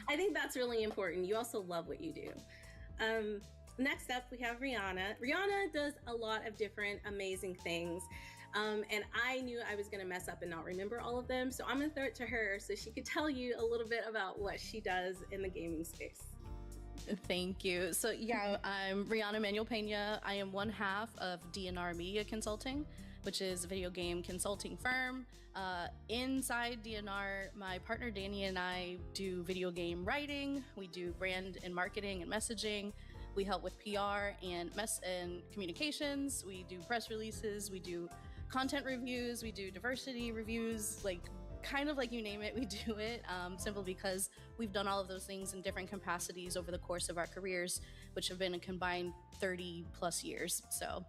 I think that's really important. You also love what you do. Next up, we have Rihanna. Rihanna does a lot of different amazing things. And I knew I was going to mess up and not remember all of them. So I'm going to throw it to her so she could tell you a little bit about what she does in the gaming space. Thank you. So yeah, I'm Rihanna Manuel Pena. I am one half of DNR Media Consulting, which is a video game consulting firm. Inside DNR, my partner Danny and I do video game writing. We do brand and marketing and messaging. We help with PR and communications. We do press releases. We do content reviews. We do diversity reviews. Like, kind of like you name it, we do it. Simply because we've done all of those things in different capacities over the course of our careers, which have been a combined 30 plus years. So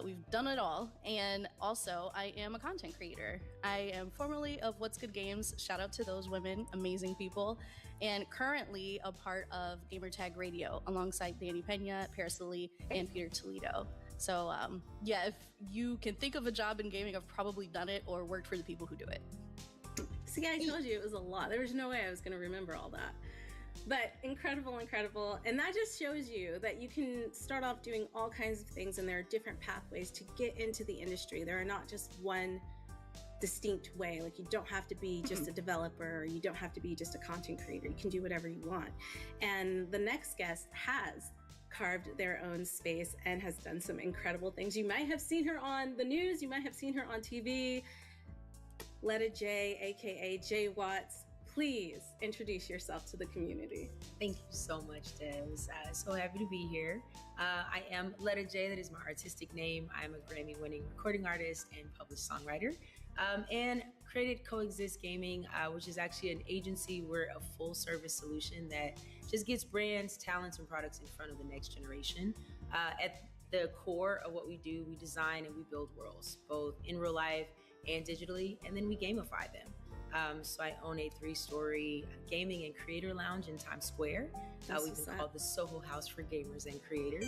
we've done it all. And also, I am a content creator. I am formerly of What's Good Games. Shout out to those women, amazing people. And currently a part of Gamertag Radio alongside Danny Pena, Paris Lilly, and Peter Toledo. So yeah, if you can think of a job in gaming, I've probably done it or worked for the people who do it. See, I told you it was a lot. There was no way I was going to remember all that. But incredible, incredible. And that just shows you that you can start off doing all kinds of things, and there are different pathways to get into the industry. There are not just one distinct way. Like, you don't have to be just a developer, or you don't have to be just a content creator. You can do whatever you want. And the next guest has carved their own space and has done some incredible things. You might have seen her on the news. You might have seen her on TV. Letta J, aka J Watts, please introduce yourself to the community. Thank you so much, Des. So happy to be here. I am Letta J, that is my artistic name. I'm a Grammy-winning recording artist and published songwriter, and created Coexist Gaming, which is actually an agency. We're a full-service solution that just gets brands, talents, and products in front of the next generation. At the core of what we do, we design and we build worlds, both in real life and digitally, and then we gamify them. So I own a 3-story gaming and creator lounge in Times Square. We've been called the Soho House for gamers and creators.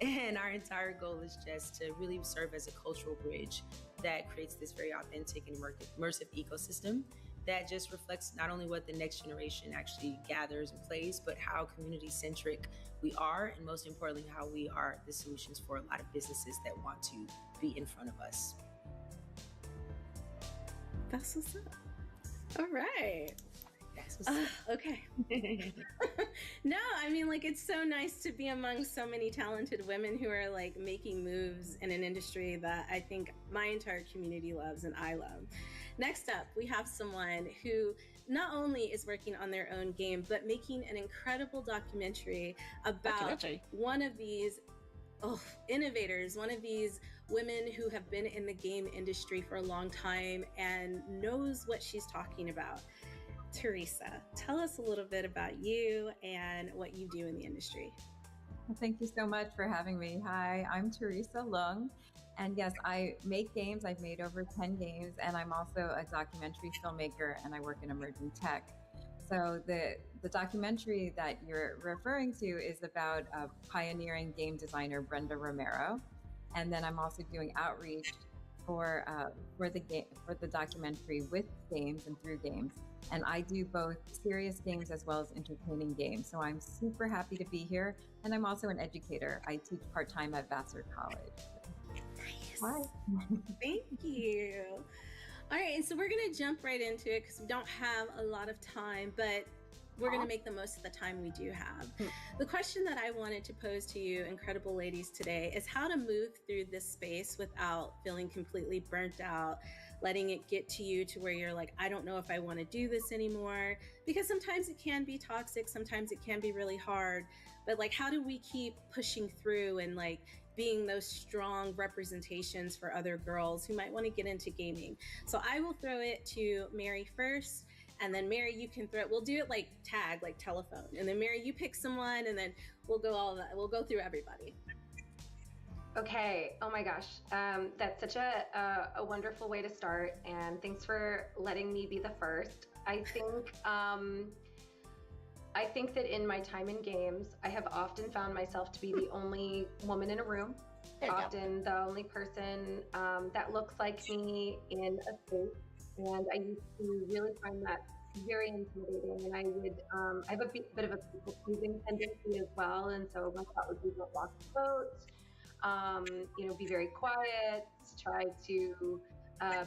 And our entire goal is just to really serve as a cultural bridge that creates this very authentic and immersive ecosystem that just reflects not only what the next generation actually gathers and plays, but how community-centric we are, and most importantly, how we are the solutions for a lot of businesses that want to be in front of us. That's what's up. All right. That's what's up. Okay. No, I mean, like, it's so nice to be among so many talented women who are like making moves in an industry that I think my entire community loves and I love. Next up, we have someone who not only is working on their own game, but making an incredible documentary about one of these innovators, one of these women who have been in the game industry for a long time and knows what she's talking about. Teresa, tell us a little bit about you and what you do in the industry. Well, thank you so much for having me. Hi, I'm Teresa Lung. And yes, I make games. I've made over 10 games, and I'm also a documentary filmmaker, and I work in emerging tech. So the documentary that you're referring to is about pioneering game designer Brenda Romero. And then I'm also doing outreach for the documentary with games and through games. And I do both serious games as well as entertaining games. So I'm super happy to be here. And I'm also an educator. I teach part-time at Vassar College. Nice. Hi. Thank you. All right, and so we're gonna jump right into it because we don't have a lot of time, but we're going to make the most of the time we do have. The question that I wanted to pose to you, incredible ladies, today is how to move through this space without feeling completely burnt out, letting it get to you to where you're like, I don't know if I want to do this anymore, because sometimes it can be toxic, sometimes it can be really hard, but like, how do we keep pushing through and like being those strong representations for other girls who might want to get into gaming? So I will throw it to Mary first, and then Mary, you can throw it. We'll do it like tag, like telephone, and then Mary, you pick someone, and then we'll go all that. We'll go through everybody. Okay. Oh my gosh. That's such a wonderful way to start. And thanks for letting me be the first. I think that in my time in games, I have often found myself to be the only woman in a room, often the only person that looks like me in a space. And I used to really find that very intimidating. And I would, I have a bit of a people pleasing tendency as well. And so my thought would be don't rock the boat, you know, be very quiet, try to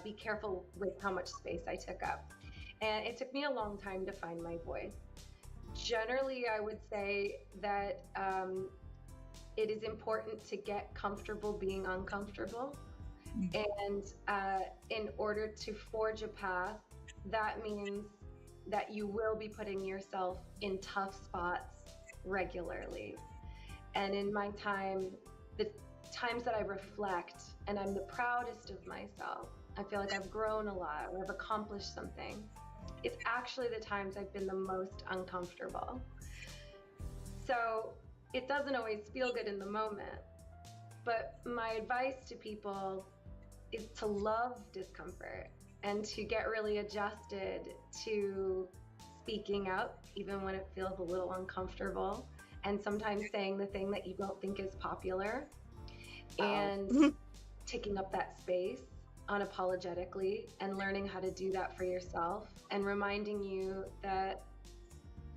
be careful with how much space I took up. And it took me a long time to find my voice. Generally, I would say that it is important to get comfortable being uncomfortable. And in order to forge a path, that means that you will be putting yourself in tough spots regularly. And in my time, the times that I reflect and I'm the proudest of myself, I feel like I've grown a lot or I've accomplished something, it's actually the times I've been the most uncomfortable. So it doesn't always feel good in the moment, but my advice to people is to love discomfort and to get really adjusted to speaking up, even when it feels a little uncomfortable, and sometimes saying the thing that you don't think is popular, and taking up that space unapologetically and learning how to do that for yourself, and reminding you that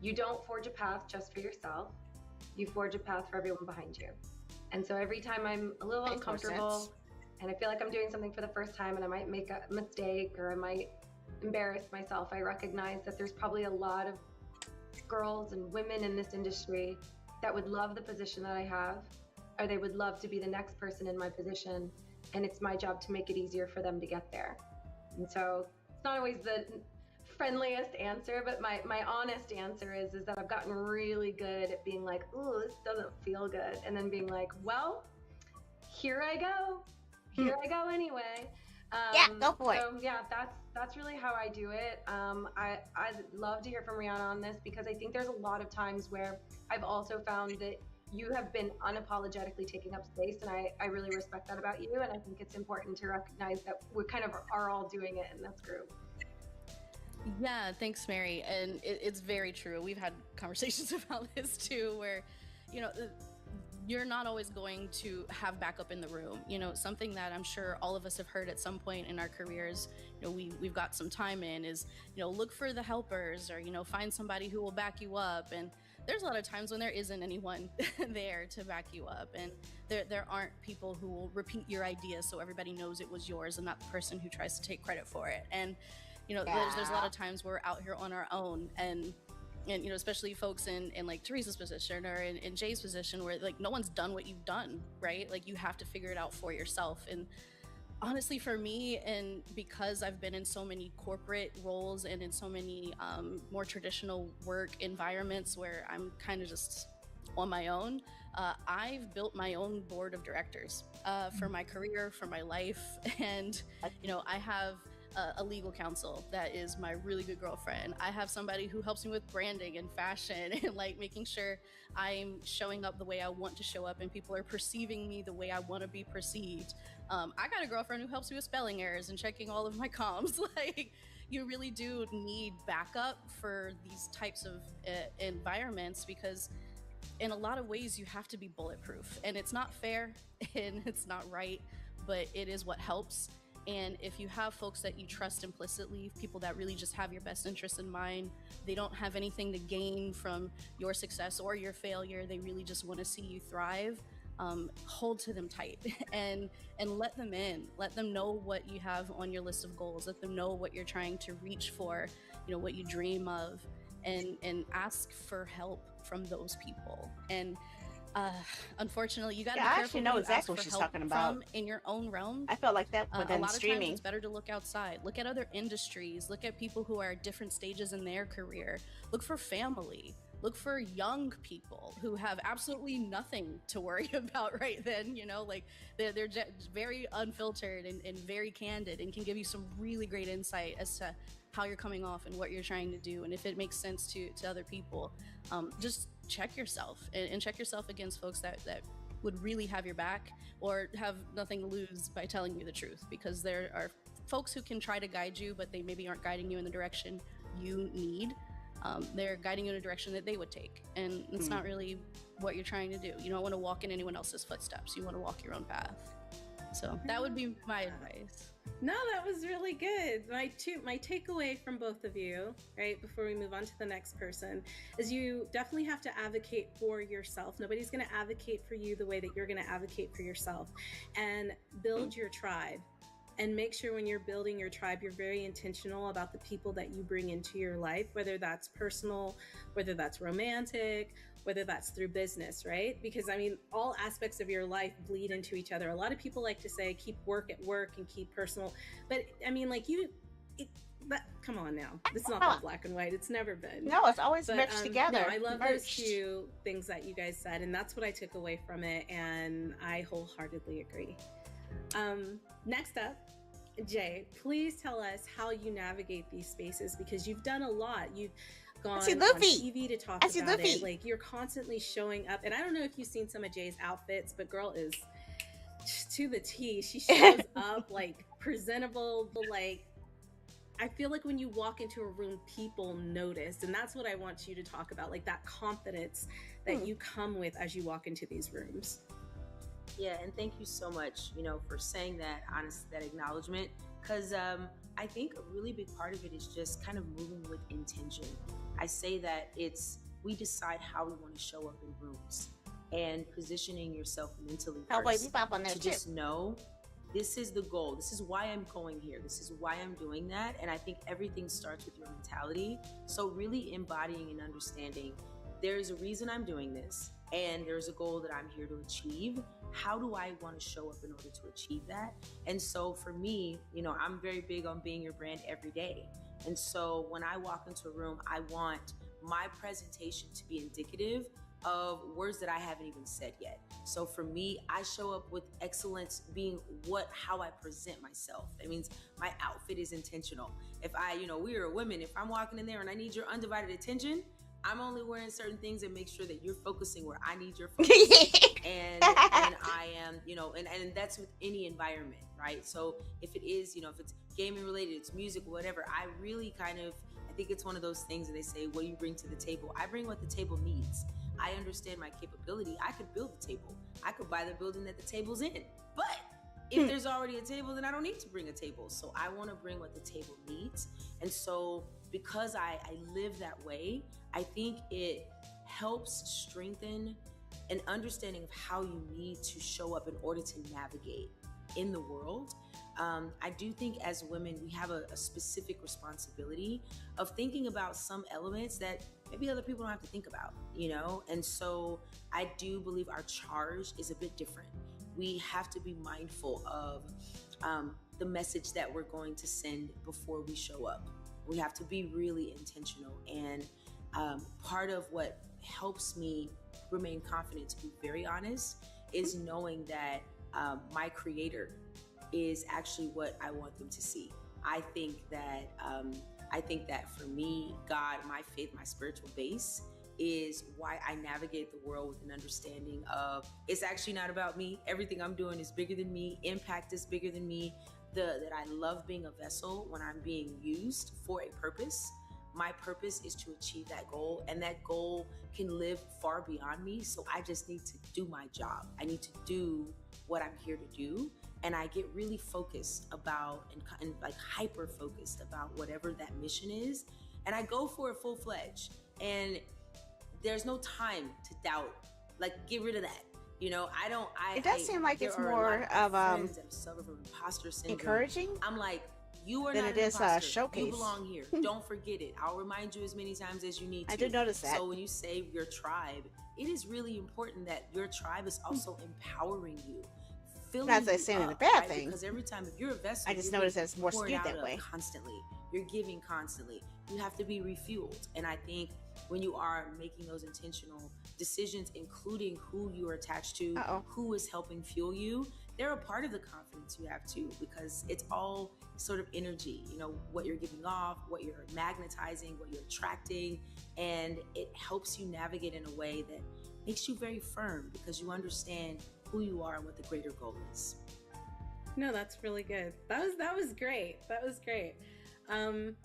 you don't forge a path just for yourself, you forge a path for everyone behind you. And so every time I'm a little uncomfortable and I feel like I'm doing something for the first time and I might make a mistake or I might embarrass myself, I recognize that there's probably a lot of girls and women in this industry that would love the position that I have, or they would love to be the next person in my position, and it's my job to make it easier for them to get there. And so it's not always the friendliest answer, but my honest answer is that I've gotten really good at being like, ooh, this doesn't feel good, and then being like, well, here I go anyway. Yeah, go for it. So yeah, that's really how I do it. I'd love to hear from Rihanna on this, because I think there's a lot of times where I've also found that you have been unapologetically taking up space, and I really respect that about you, and I think it's important to recognize that we kind of are all doing it in this group. Yeah, thanks, Mary. And it's very true. We've had conversations about this too, where, you know, you're not always going to have backup in the room. You know, something that I'm sure all of us have heard at some point in our careers, you know, we've got some time in, is, you know, look for the helpers, or, you know, find somebody who will back you up. And there's a lot of times when there isn't anyone there to back you up, and there aren't people who will repeat your ideas so everybody knows it was yours and not the person who tries to take credit for it. And, you know, there's a lot of times we're out here on our own, and you know, especially folks in like Teresa's position or in Jay's position, where like no one's done what you've done, right? Like you have to figure it out for yourself. And honestly, for me, and because I've been in so many corporate roles and in so many more traditional work environments where I'm kind of just on my own, I've built my own board of directors for my career, for my life. And, you know, I have a legal counsel that is my really good girlfriend. I have somebody who helps me with branding and fashion and like making sure I'm showing up the way I want to show up and people are perceiving me the way I want to be perceived. I got a girlfriend who helps me with spelling errors and checking all of my comms. Like, you really do need backup for these types of environments, because in a lot of ways you have to be bulletproof, and it's not fair and it's not right, but it is what helps. And if you have folks that you trust implicitly, people that really just have your best interests in mind, they don't have anything to gain from your success or your failure, they really just want to see you thrive, hold to them tight and let them in. Let them know what you have on your list of goals. Let them know what you're trying to reach for, you know, what you dream of. and ask for help from those people. And unfortunately, you got to Yeah, be I careful actually who know you exactly ask what for she's help talking about. from in your own realm. I felt like that A within lot of streaming. times it's better to look outside. Look at other industries. Look at people who are at different stages in their career. Look for family. Look for young people who have absolutely nothing to worry about right then. You know, like they're very unfiltered and very candid, and can give you some really great insight as to how you're coming off and what you're trying to do, and if it makes sense to other people. Just check yourself and check yourself against folks that would really have your back or have nothing to lose by telling you the truth, because there are folks who can try to guide you, but they maybe aren't guiding you in the direction you need. They're guiding you in a direction that they would take, and it's not really what you're trying to do. You don't want to walk in anyone else's footsteps. You want to walk your own path. So that would be my advice. No, that was really good. My takeaway from both of you, right, before we move on to the next person, is you definitely have to advocate for yourself. Nobody's going to advocate for you the way that you're going to advocate for yourself. And build your tribe. And make sure when you're building your tribe, you're very intentional about the people that you bring into your life, whether that's personal, whether that's romantic, whether that's through business, right? Because I mean, all aspects of your life bleed into each other. A lot of people like to say, keep work at work and keep personal. But I mean, like come on now. It's not that black and white. It's never been. No, it's always mixed together. No, I love those two things that you guys said, and that's what I took away from it. And I wholeheartedly agree. Next up, Jay, please tell us how you navigate these spaces, because you've done a lot. You've gone on TV to talk about it. Like, you're constantly showing up. And I don't know if you've seen some of Jay's outfits, but girl is to the T. She shows up like presentable, like I feel like when you walk into a room, people notice. And that's what I want you to talk about, like that confidence that you come with as you walk into these rooms. Yeah, and thank you so much, for saying that, that acknowledgement, because I think a really big part of it is just kind of moving with intention. I say that we decide how we want to show up in rooms, and positioning yourself mentally first to just know this is the goal. This is why I'm going here. This is why I'm doing that. And I think everything starts with your mentality. So really embodying and understanding there's a reason I'm doing this, and there's a goal that I'm here to achieve. How do I want to show up in order to achieve that? And so for me, I'm very big on being your brand every day. And so when I walk into a room, I want my presentation to be indicative of words that I haven't even said yet. So for me, I show up with excellence being how I present myself. That means my outfit is intentional. If we are women, if I'm walking in there and I need your undivided attention, I'm only wearing certain things that make sure that you're focusing where I need your focus. and I am, and that's with any environment, right? So if it is, if it's gaming related, it's music, whatever, I really I think it's one of those things that they say, what do you bring to the table? I bring what the table needs. I understand my capability. I could build the table. I could buy the building that the table's in. But if there's already a table, then I don't need to bring a table. So I want to bring what the table needs. And so because I live that way, I think it helps strengthen an understanding of how you need to show up in order to navigate in the world. I do think as women, we have a specific responsibility of thinking about some elements that maybe other people don't have to think about, And so I do believe our charge is a bit different. We have to be mindful of the message that we're going to send before we show up. We have to be really intentional. And part of what helps me remain confident, to be very honest, is knowing that my creator is actually what I want them to see. I think that for me, God, my faith, my spiritual base is why I navigate the world with an understanding of it's actually not about me. Everything I'm doing is bigger than me. Impact is bigger than me. That I love being a vessel when I'm being used for a purpose. My purpose is to achieve that goal, and that goal can live far beyond me. So I just need to do my job. I need to do what I'm here to do. And I get really focused about and like hyper focused about whatever that mission is. And I go for it full fledged. And there's no time to doubt. Like, get rid of that. It does seem like it's more of friends that suffer from imposter syndrome. encouraging. I'm like, You are than not it an is a imposter. showcase. You belong here. Don't forget it. I'll remind you as many times as you need to. I did notice that. So when you say your tribe, it is really important that your tribe is also empowering you. Not that I'm saying it a bad thing. Because every time, if you're a vessel, I just you're noticed that it's more poured skewed out that of way. constantly. You're giving constantly. You have to be refueled. And I think when you are making those intentional decisions, including who you are attached to, who is helping fuel you, they're a part of the confidence you have too, because it's all sort of energy, you know, what you're giving off, what you're magnetizing, what you're attracting, and it helps you navigate in a way that makes you very firm because you understand who you are and what the greater goal is. No, that's really good. That was great. That was great. And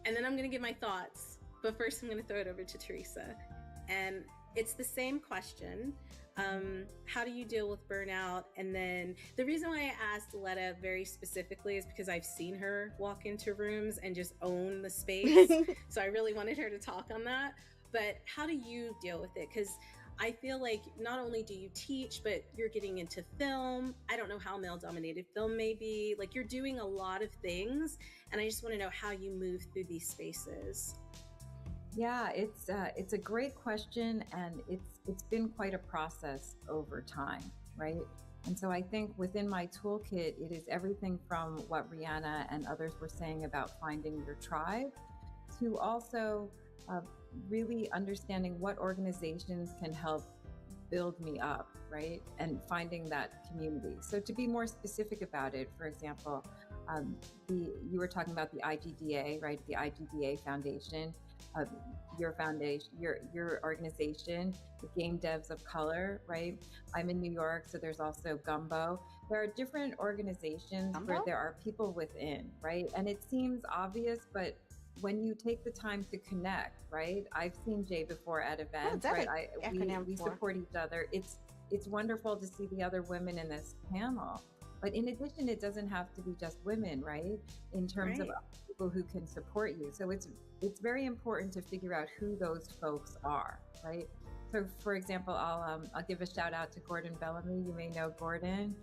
then I'm gonna give my thoughts, but first I'm gonna throw it over to Teresa. And it's the same question. How do you deal with burnout? And then the reason why I asked Letta very specifically is because I've seen her walk into rooms and just own the space. So I really wanted her to talk on that. But how do you deal with it? Because I feel like not only do you teach, but you're getting into film. I don't know how male-dominated film may be. Like, you're doing a lot of things, and I just want to know how you move through these spaces. Yeah, it's a great question, and it's been quite a process over time, right? And so I think within my toolkit, it is everything from what Rihanna and others were saying about finding your tribe, to also really understanding what organizations can help build me up, right? And finding that community. So to be more specific about it, for example, you were talking about the IGDA, right? The IGDA Foundation. Your foundation, your organization, the Game Devs of Color, right? I'm in New York, so there's also Gumbo. There are different organizations where there are people within, right? And it seems obvious, but when you take the time to connect, right? I've seen Jay before at events, right? We support each other. It's wonderful to see the other women in this panel. But in addition, it doesn't have to be just women, right? In terms of people who can support you. So it's very important to figure out who those folks are, right? So, for example, I'll give a shout out to Gordon Bellamy. You may know Gordon,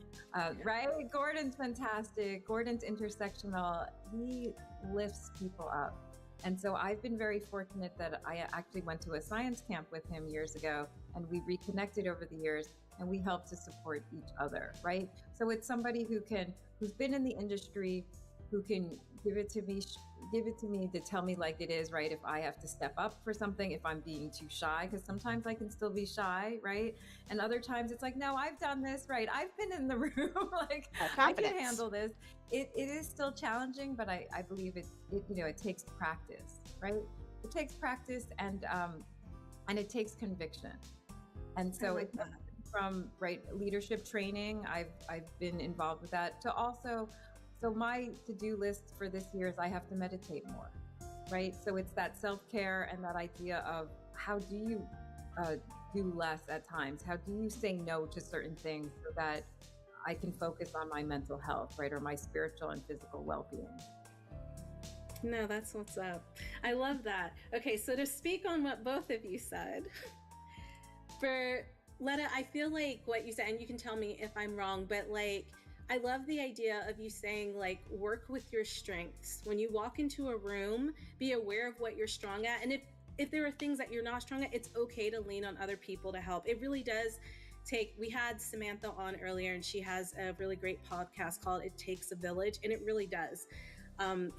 right? Gordon's fantastic. Gordon's intersectional. He lifts people up. And so I've been very fortunate that I actually went to a science camp with him years ago, and we reconnected over the years, and we help to support each other, right? So it's somebody who's been in the industry, who can give it to me to tell me like it is, right? If I have to step up for something, if I'm being too shy, because sometimes I can still be shy, right? And other times it's like, no, I've done this, right? I've been in the room, like I can handle this. It is still challenging, but I believe it takes practice, right? It takes practice and it takes conviction. And so it's from leadership training. I've been involved with that to also. So my to-do list for this year is I have to meditate more, right? So it's that self-care and that idea of how do you do less at times? How do you say no to certain things so that I can focus on my mental health, right? Or my spiritual and physical well-being. No, that's what's up. I love that. Okay, so to speak on what both of you said, for Letta, I feel like what you said, and you can tell me if I'm wrong, but like, I love the idea of you saying, like, work with your strengths. When you walk into a room, be aware of what you're strong at. And if there are things that you're not strong at, it's okay to lean on other people to help. It really does we had Samantha on earlier, and she has a really great podcast called It Takes a Village, and it really does.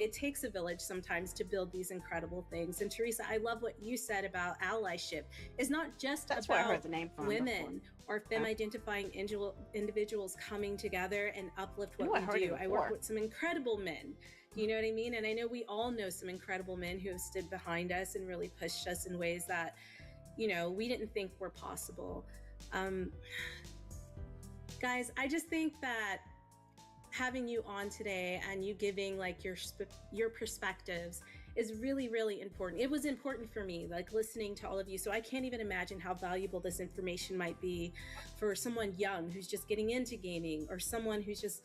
It takes a village sometimes to build these incredible things. And Teresa, I love what you said about allyship. It's not just about where I heard the name from women or femme-identifying individuals coming together and uplift what we do. I work with some incredible men. You know what I mean? And I know we all know some incredible men who have stood behind us and really pushed us in ways that, we didn't think were possible. Guys, I just think that having you on today and you giving like your perspectives is really, really important. It was important for me, like listening to all of you. So I can't even imagine how valuable this information might be for someone young who's just getting into gaming, or someone who's just,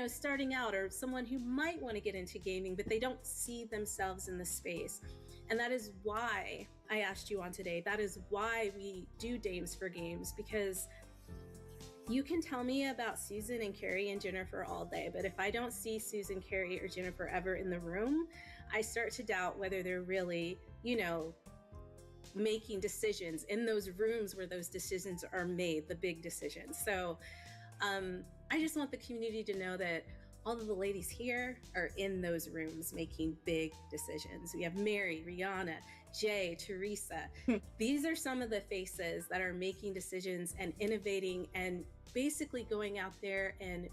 starting out, or someone who might want to get into gaming, but they don't see themselves in the space. And that is why I asked you on today. That is why we do Dames for Games, because you can tell me about Susan and Carrie and Jennifer all day, but if I don't see Susan, Carrie, or Jennifer ever in the room, I start to doubt whether they're really, you know, making decisions in those rooms where those decisions are made, the big decisions. So I just want the community to know that all of the ladies here are in those rooms making big decisions. We have Mary, Rihanna, Jay, Teresa. These are some of the faces that are making decisions and innovating and basically going out there and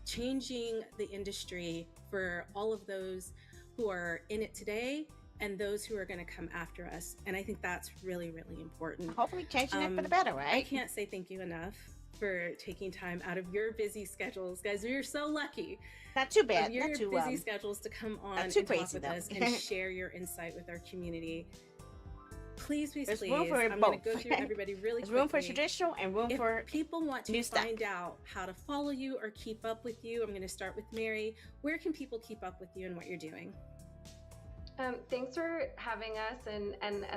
changing the industry for all of those who are in it today and those who are going to come after us. And I think that's really, really important. Hopefully changing it for the better, right? I can't say thank you enough for taking time out of your busy schedules. Guys, you're so lucky. Not too bad. Your Not too busy schedules to come on and too talk crazy, with though. us and share your insight with our community. Please, please, There's please. room for I'm going both. to go through everybody really There's quickly. room for traditional and room If for people want to new stuff. find out how to follow you or keep up with you, I'm going to start with Mary. Where can people keep up with you and what you're doing? Thanks for having us and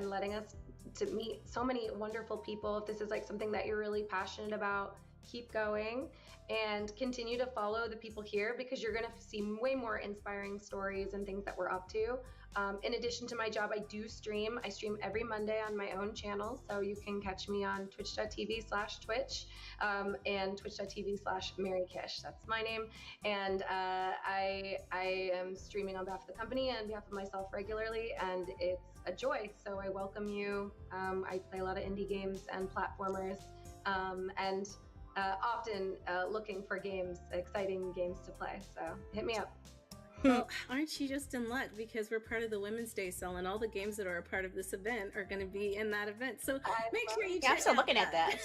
letting us to meet so many wonderful people. If this is like something that you're really passionate about, keep going and continue to follow the people here, because you're going to see way more inspiring stories and things that we're up to. In addition to my job, I do stream. I stream every Monday on my own channel, so you can catch me on twitch.tv/twitch and twitch.tv/MaryKish. That's my name. And I am streaming on behalf of the company and on behalf of myself regularly, and it's a joy. So I welcome you. I play a lot of indie games and platformers, and often looking for games, exciting games to play. So hit me up. Well, aren't you just in luck, because we're part of the Women's Day sale and all the games that are a part of this event are going to be in that event. So make sure you check I'm still out looking at that.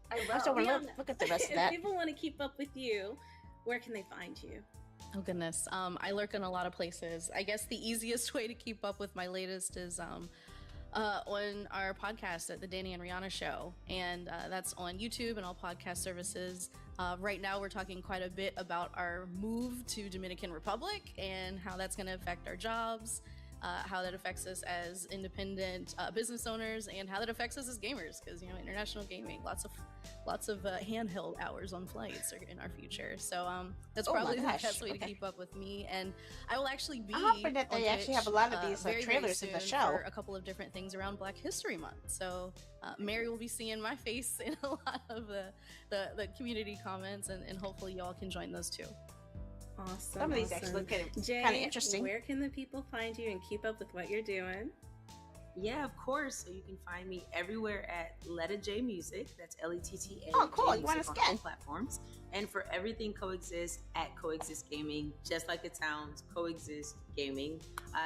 I still want to look at the rest of If that. people want to keep up with you, where can they find you? Oh goodness, I lurk in a lot of places. I guess the easiest way to keep up with my latest is on our podcast at the Danny and Rihanna Show, and that's on YouTube and all podcast services. Right now we're talking quite a bit about our move to Dominican Republic and how that's going to affect our jobs, how that affects us as independent business owners, and how that affects us as gamers, because you know, international gaming, lots of handheld hours on flights are in our future. So that's probably the best way to keep up with me. And I will actually be I'm hoping that they actually have a lot of these very, trailers very in the soon show. for a couple of different things around Black History Month. So Mary will be seeing my face in a lot of the community comments, and hopefully y'all can join those too. Awesome. Some of these actually look kind of Jay, interesting. Where can the people find you and keep up with what you're doing? Yeah, of course. So you can find me everywhere at Letta J Music. That's LETTA. Oh, cool. J You want Music to on all scan? platforms. And for everything Coexist at Coexist Gaming, just like it sounds, Coexist Gaming.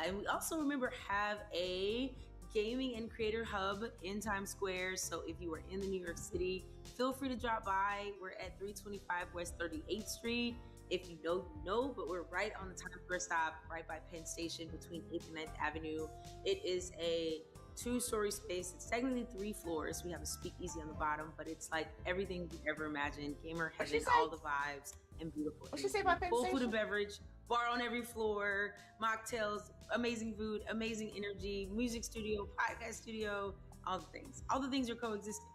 And we also, remember, have a gaming and creator hub in Times Square. So if you are in the New York City, feel free to drop by. We're at 325 West 38th Street. If you know, you know, but we're right on the Times Square stop, right by Penn Station, between 8th and 9th Avenue. It is a 2-story space. It's technically 3 floors. We have a speakeasy on the bottom, but it's like everything you ever imagined. Gamer heaven, all the vibes, and beautiful. What'd she say about Penn Full food Station? and beverage, bar on every floor, mocktails, amazing food, amazing energy, music studio, podcast studio, all the things. All the things are coexisting.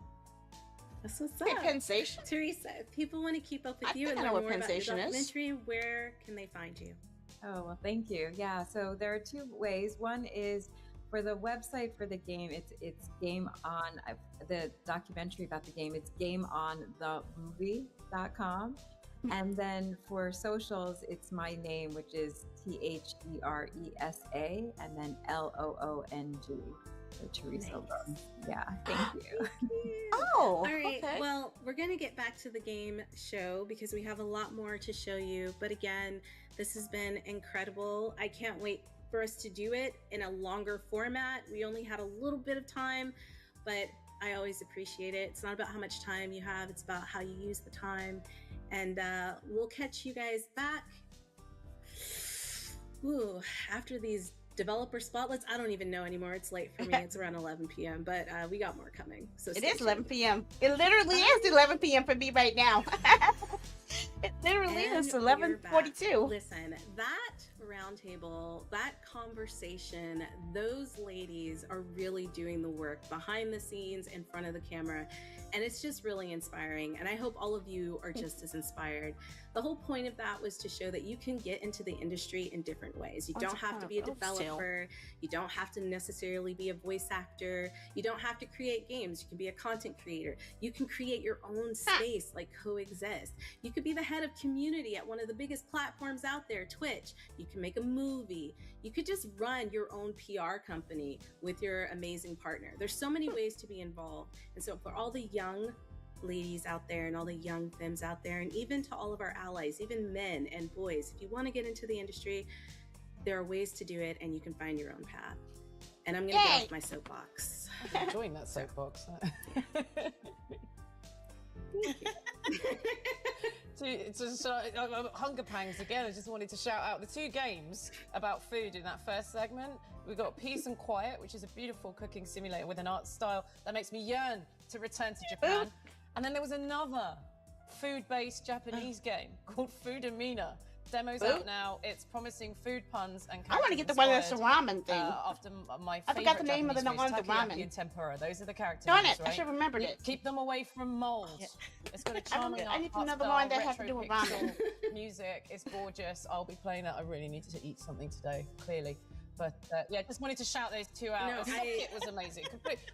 That's what's Hey, up. Penn Station? Teresa, if people want to keep up with I you think and I know learn what more Penn about your Station is. documentary, where can they find you? Oh, well, thank you. Yeah, so there are 2 ways. One is for the website for the game. It's Game On, the documentary about the game. It's GameOnTheMovie.com. And then for socials, it's my name, which is THERESA, and then LOONG. So Teresa Lung. Yeah, thank you. Oh, all right. okay. Well, we're going to get back to the game show because we have a lot more to show you. But again, this has been incredible. I can't wait for us to do it in a longer format. We only had a little bit of time, but I always appreciate it. It's not about how much time you have, it's about how you use the time. And we'll catch you guys back after these developer spotlights. I don't even know anymore. It's late for me. It's around 11 p.m., but we got more coming. So It stay is 11 tuned. p.m. It literally is 11 p.m. for me right now. It literally And is we're 11:42. back. Listen, that roundtable, that conversation, those ladies are really doing the work behind the scenes, in front of the camera, and it's just really inspiring. And I hope all of you are just as inspired. The whole point of that was to show that you can get into the industry in different ways. You don't have to be a developer. You don't have to necessarily be a voice actor. You don't have to create games. You can be a content creator. You can create your own space like Coexist. You could be the head of community at one of the biggest platforms out there, Twitch. You can make a movie. You could just run your own PR company with your amazing partner. There's so many ways to be involved. And so for all the young ladies out there and all the young femmes out there, and even to all of our allies, even men and boys, if you want to get into the industry, there are ways to do it, and you can find your own path. And I'm going to get off my soapbox. Join that soapbox. Hunger pangs again. I just wanted to shout out the two games about food in that first segment. We've got Peace and Quiet, which is a beautiful cooking simulator with an art style that makes me yearn to return to Japan. And then there was another food-based Japanese game called Food Amina. Demo's out now. It's promising food puns and I want to get the one that's a ramen thing. After my I favorite forgot the name of the Japanese one foods, with the takoyaki ramen. and tempura. Those are the characters. Darn it, right? I should have remembered it. Keep them away from mold. Yeah. It's got a charming I need art another style, one that has to retro do with pixel ramen. music. It's gorgeous. I'll be playing it. I really need to eat something today, clearly. But yeah, just wanted to shout those two out. No, Socket was amazing.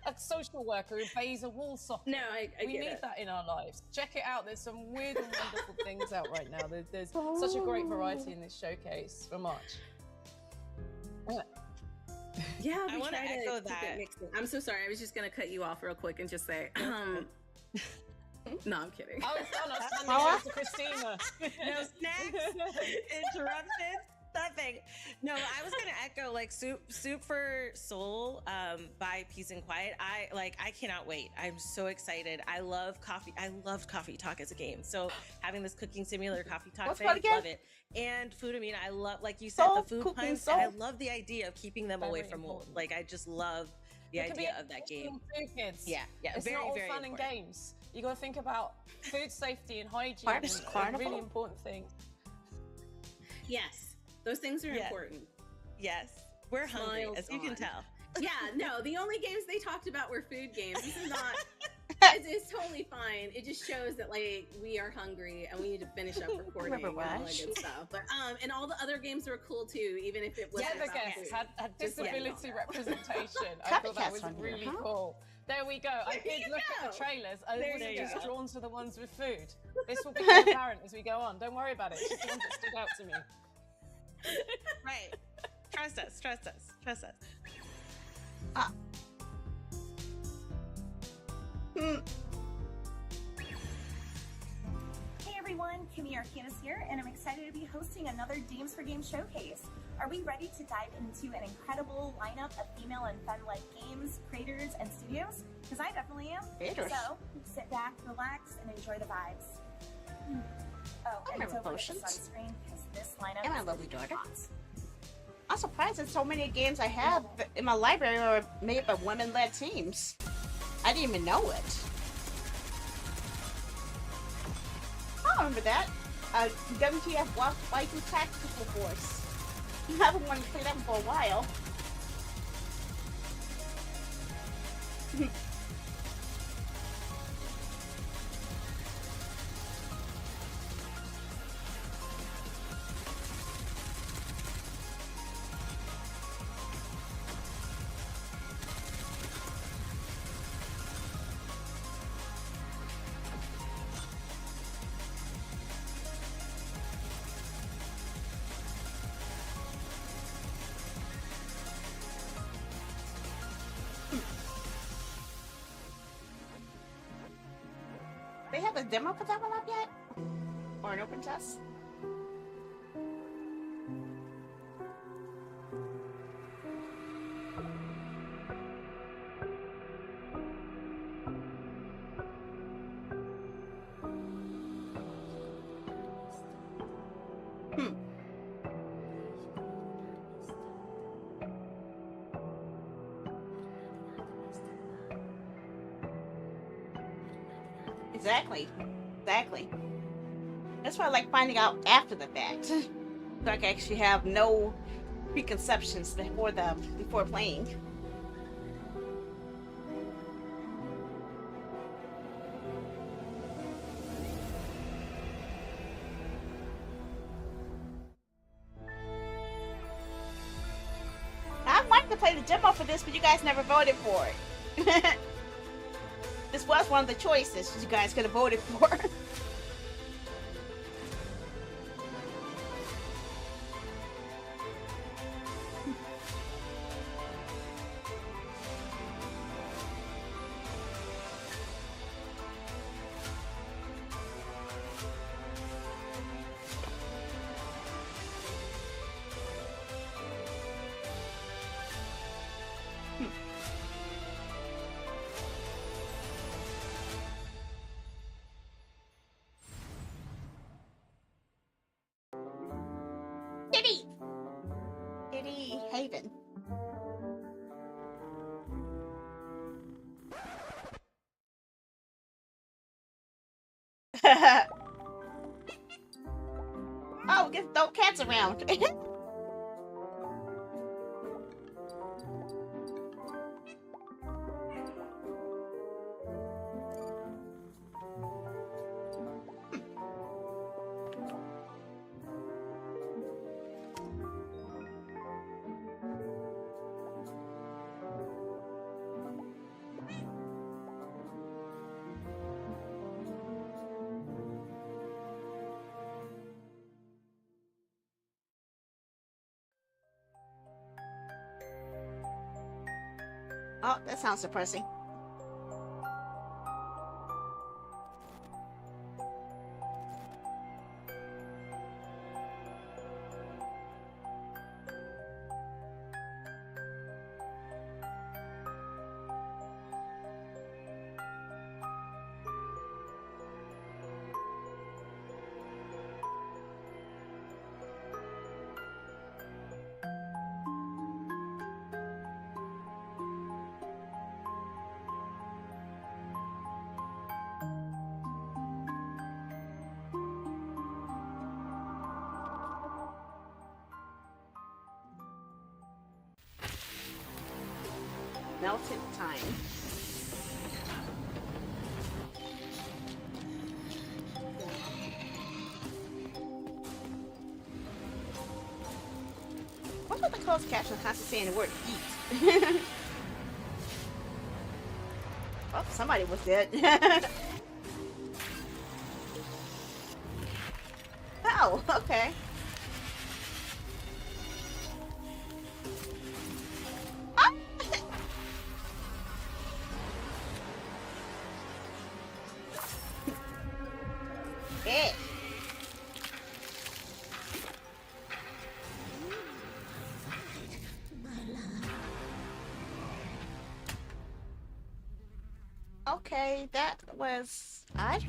A social worker who bays a wall socket. No, I we get need it. that in our lives. Check it out. There's some weird and wonderful things out right now. There's such a great variety in this showcase for March. Yeah, I we wanna try to echo keep that. it mixed in. I'm so sorry. I was just going to cut you off real quick and just say, no, I'm kidding. Oh, no, standing next to Christina. No snacks, interruptions, nothing. No, I was gonna echo like Soup for Soul by Peace and Quiet. I cannot wait. I'm so excited. I love coffee. I loved Coffee Talk as a game. So having this cooking simulator Coffee Talk What's thing, it called again? love it. And Food Amina, I love, like you said, Soul, the food cooking puns. soul. And I love the idea of keeping them away Very from mold. important. Like I just love the It can be idea of that game. Too, kids. Yeah, It's very, not all very fun important. and games. You got to think about food safety and hygiene. Artist and Carnival? really important things. Yes, those things are Yeah. important. Yes, we're hungry, Smiles as you can on. tell. Yeah, no, the only games they talked about were food games. This is not. It's totally fine. It just shows that like we are hungry and we need to finish up recording and all that Rush. good stuff. But and all the other games were cool too, even if it wasn't Yeah, the about guests food. had Just letting you disability know. representation. I thought that was Copycats on here, really huh? cool. There we go. I There did you look at go. the trailers. I There wasn't you just go. drawn to the ones with food. This will become apparent as we go on. Don't worry about it. It's just the ones that stood out to me. Right. Trust us, trust us, trust us. Hey everyone, Kimmy Arcanis here, and I'm excited to be hosting another Dames for Games showcase. Are we ready to dive into an incredible lineup of female and femme-led games, creators, and studios? Because I definitely am. Creators. So, sit back, relax, and enjoy the vibes. Oh, I and remember don't forget the potions. sunscreen, because this lineup And my is lovely gonna be daughter. hot. I'm surprised that so many games I have in my library are made by women-led teams. I didn't even know it. I remember that. WTF Waifu Tactical Force. I haven't wanted to play that for a while. They have a demo for that one up yet? Or an open test? Exactly. Exactly. That's why I like finding out after the fact. So I can actually have no preconceptions before playing. I wanted to play the demo for this, but you guys never voted for it. This was one of the choices you guys could have voted for. Kitty Haven. Oh, we can throw cats around. Oh, that sounds depressing. Melted time. What's with the closed caption constantly saying the word eat? Oh, somebody was dead. Oh, okay. Yeah. Okay, that was odd.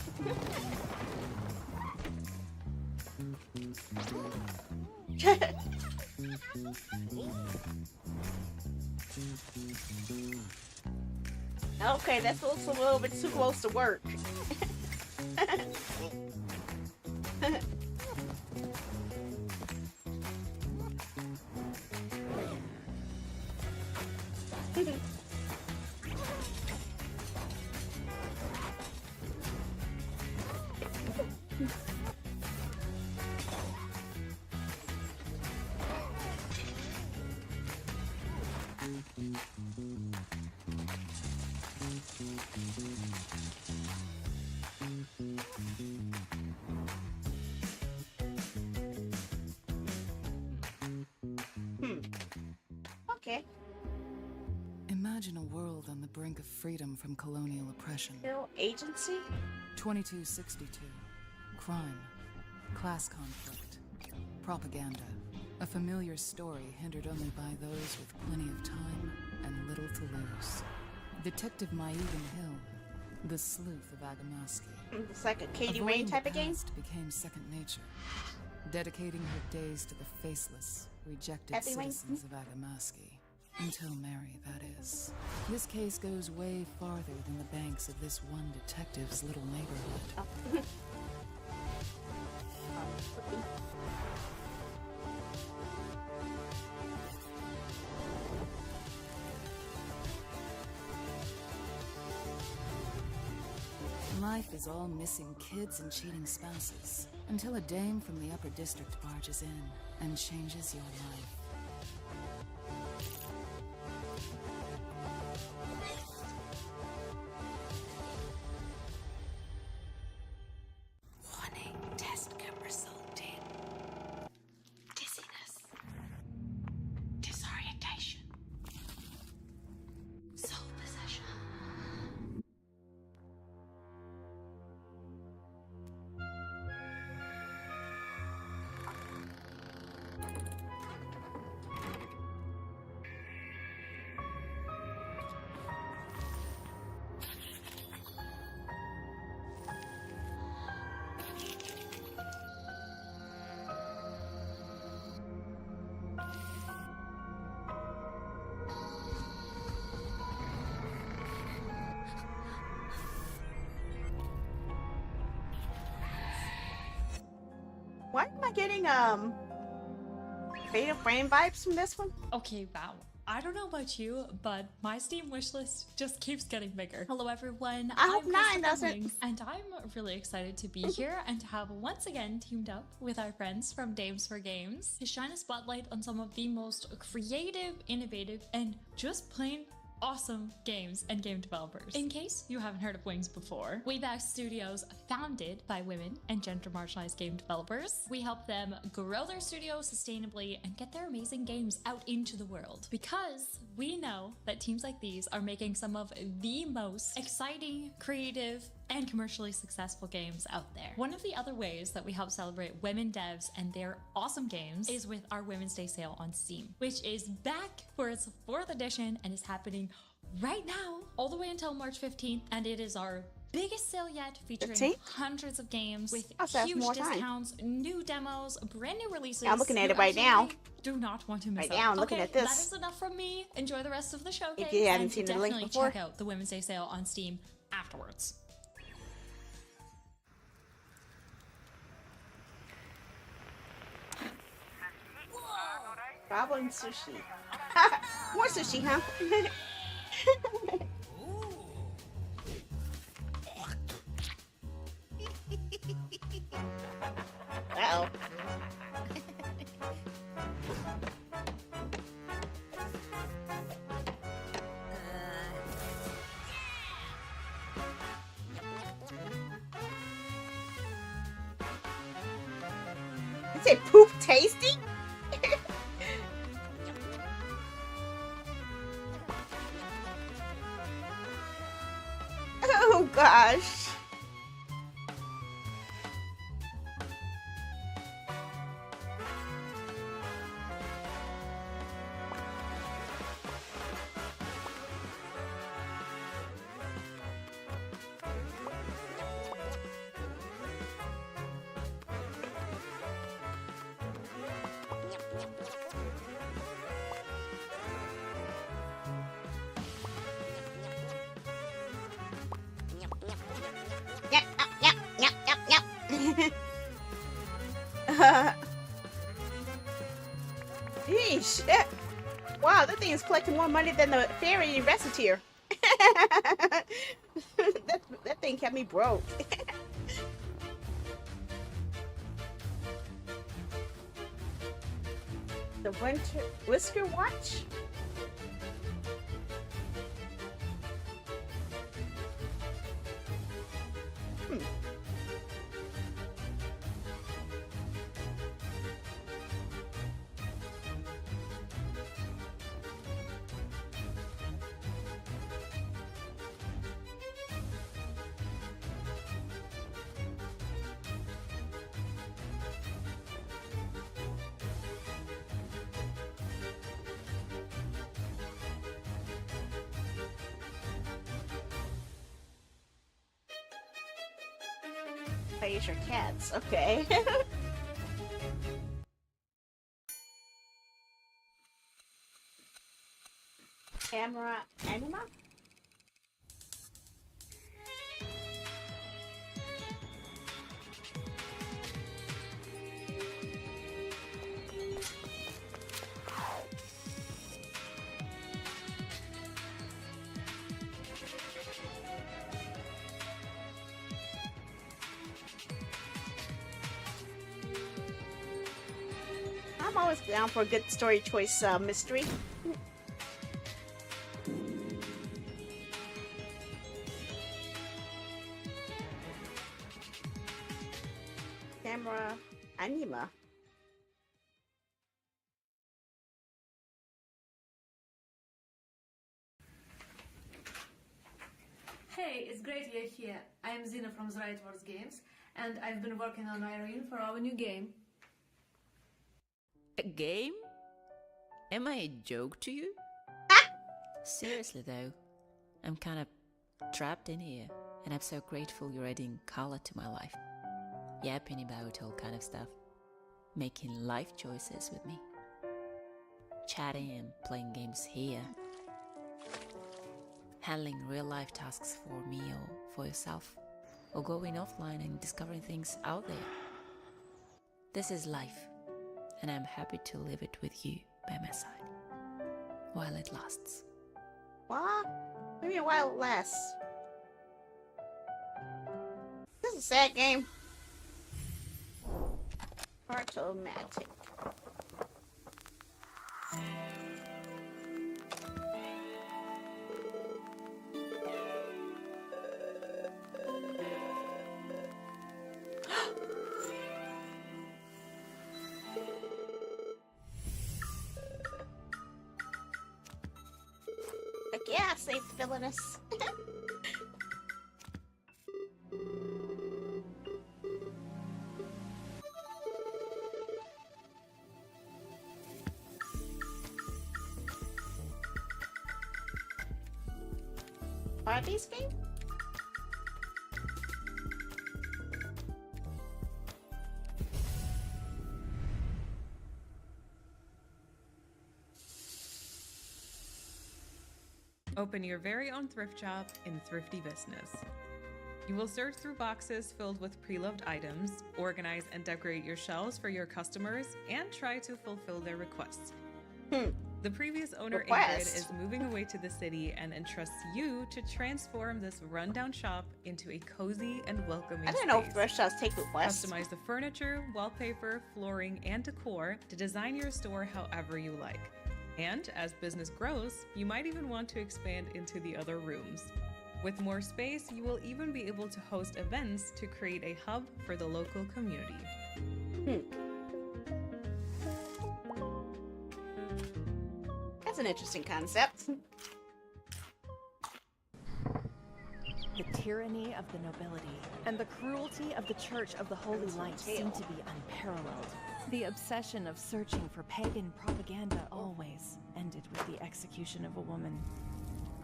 Okay, that looks a little bit too close to work. Okay. Imagine a world on the brink of freedom from colonial oppression. Kill agency? 2262. Crime. Class conflict. Propaganda. A familiar story hindered only by those with plenty of time and little to lose. Detective Maigan Hill, the sleuth of Agamaski. It's like a Katie Rain type of game? Became second nature, dedicating her days to the faceless, rejected Kathy Rain? citizens of Agamaski. Until Mary, that is. This case goes way farther than the banks of this one detective's little neighborhood. Life is all missing kids and cheating spouses, until a dame from the upper district barges in and changes your life. Warning, test came resulted. Dizziness. Disorientation. Soul possession. Why am I getting Fatal Frame vibes from this one? Okay, wow. I don't know about you, but my Steam wishlist just keeps getting bigger. Hello everyone, I hope I'm 9 Krista doesn't. Cummings, and I'm really excited to be here and to have once again teamed up with our friends from Dames for Games to shine a spotlight on some of the most creative, innovative, and just plain awesome games and game developers. In case you haven't heard of Wings before, Wayback Studios, founded by women and gender marginalized game developers, we help them grow their studio sustainably and get their amazing games out into the world. Because we know that teams like these are making some of the most exciting, creative, and commercially successful games out there. One of the other ways that we help celebrate women devs and their awesome games is with our Women's Day sale on Steam, which is back for its 4th edition and is happening right now all the way until March 15th, and it is our biggest sale yet, featuring 15th? hundreds of games with Also have huge more time. discounts, new demos, brand new releases. Yeah, I'm looking at You it right now. absolutely do not want to miss Right out. now, I'm looking Okay, at this. that is enough from me. Enjoy the rest of the showcase. If you haven't and seen the link definitely before. check out the Women's Day sale on Steam afterwards. Goblin sushi. More sushi, huh? Uh-oh. You say poop tasty? Oh gosh. Yep, yep, yep, yep, yep. Yeesh. Wow, that thing is collecting more money than the fairy in Reciteer. that thing kept me broke. The Winter Whisker Watch? Plays your cats, okay. Camera anima? always down for a good story choice mystery. Camera Anima. Hey, it's great you're here. I am Zina from Wars Games, and I've been working on Irene for our new game. A game? Am I a joke to you? Seriously though, I'm kind of trapped in here, and I'm so grateful you're adding color to my life. Yapping about all kind of stuff. Making life choices with me. Chatting and playing games here. Handling real life tasks for me or for yourself. Or going offline and discovering things out there. This is life, and I'm happy to live it with you by my side. While it lasts. What? Maybe a while it lasts. This is a sad game. Cartomatic. Like, yeah, safe villainous. Are these games? Open your very own thrift shop in Thrifty Business. You will search through boxes filled with pre-loved items, organize and decorate your shelves for your customers, and try to fulfill their requests. The previous owner, Ingrid, is moving away to the city and entrusts you to transform this rundown shop into a cozy and welcoming I didn't know space. thrift shops take requests. Customize the furniture, wallpaper, flooring, and decor to design your store however you like. And as business grows, you might even want to expand into the other rooms. With more space, you will even be able to host events to create a hub for the local community. That's an interesting concept. The tyranny of the nobility and the cruelty of the Church of the Holy Light seem to be unparalleled. The obsession of searching for pagan propaganda always ended with the execution of a woman.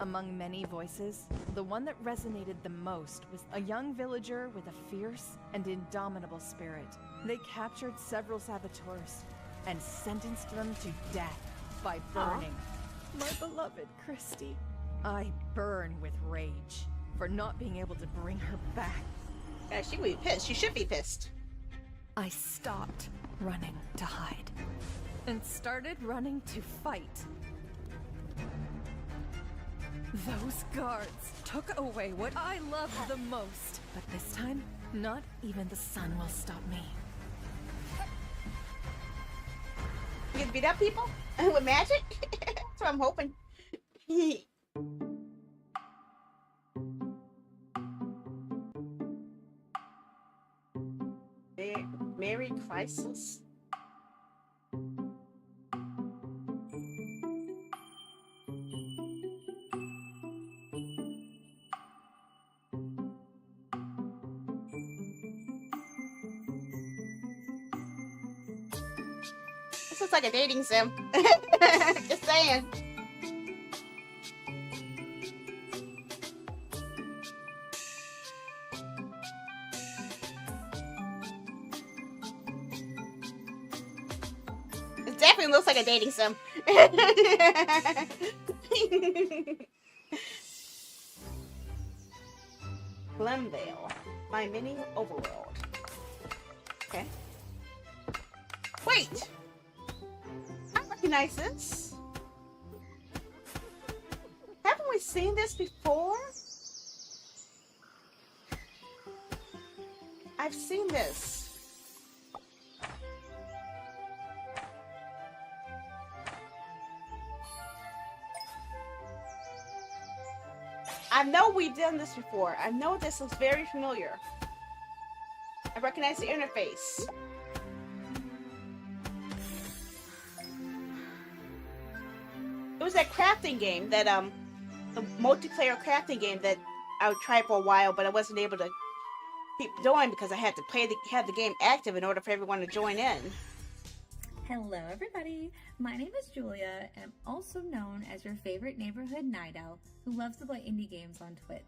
Among many voices, the one that resonated the most was a young villager with a fierce and indomitable spirit. They captured several saboteurs and sentenced them to death by burning. My beloved Christy. I burn with rage for not being able to bring her back. Yeah, she would be pissed. She should be pissed. I stopped running to hide and started running to fight. Those guards took away what I loved the most. But this time, not even the sun will stop me. You can beat up people with magic? That's what I'm hoping. Mary Crisis? This looks like a dating sim. Just saying. It definitely looks like a dating sim. Glenvale, my mini overworld. Okay. Wait! I recognize this. Haven't we seen this before? I've seen this. I know we've done this before. I know this is very familiar. I recognize the interface. It was that crafting game that the multiplayer crafting game that I would try for a while, but I wasn't able to keep doing because I had to have the game active in order for everyone to join in. Hello everybody, my name is Julia and I'm also known as your favorite neighborhood night owl who loves to play indie games on Twitch.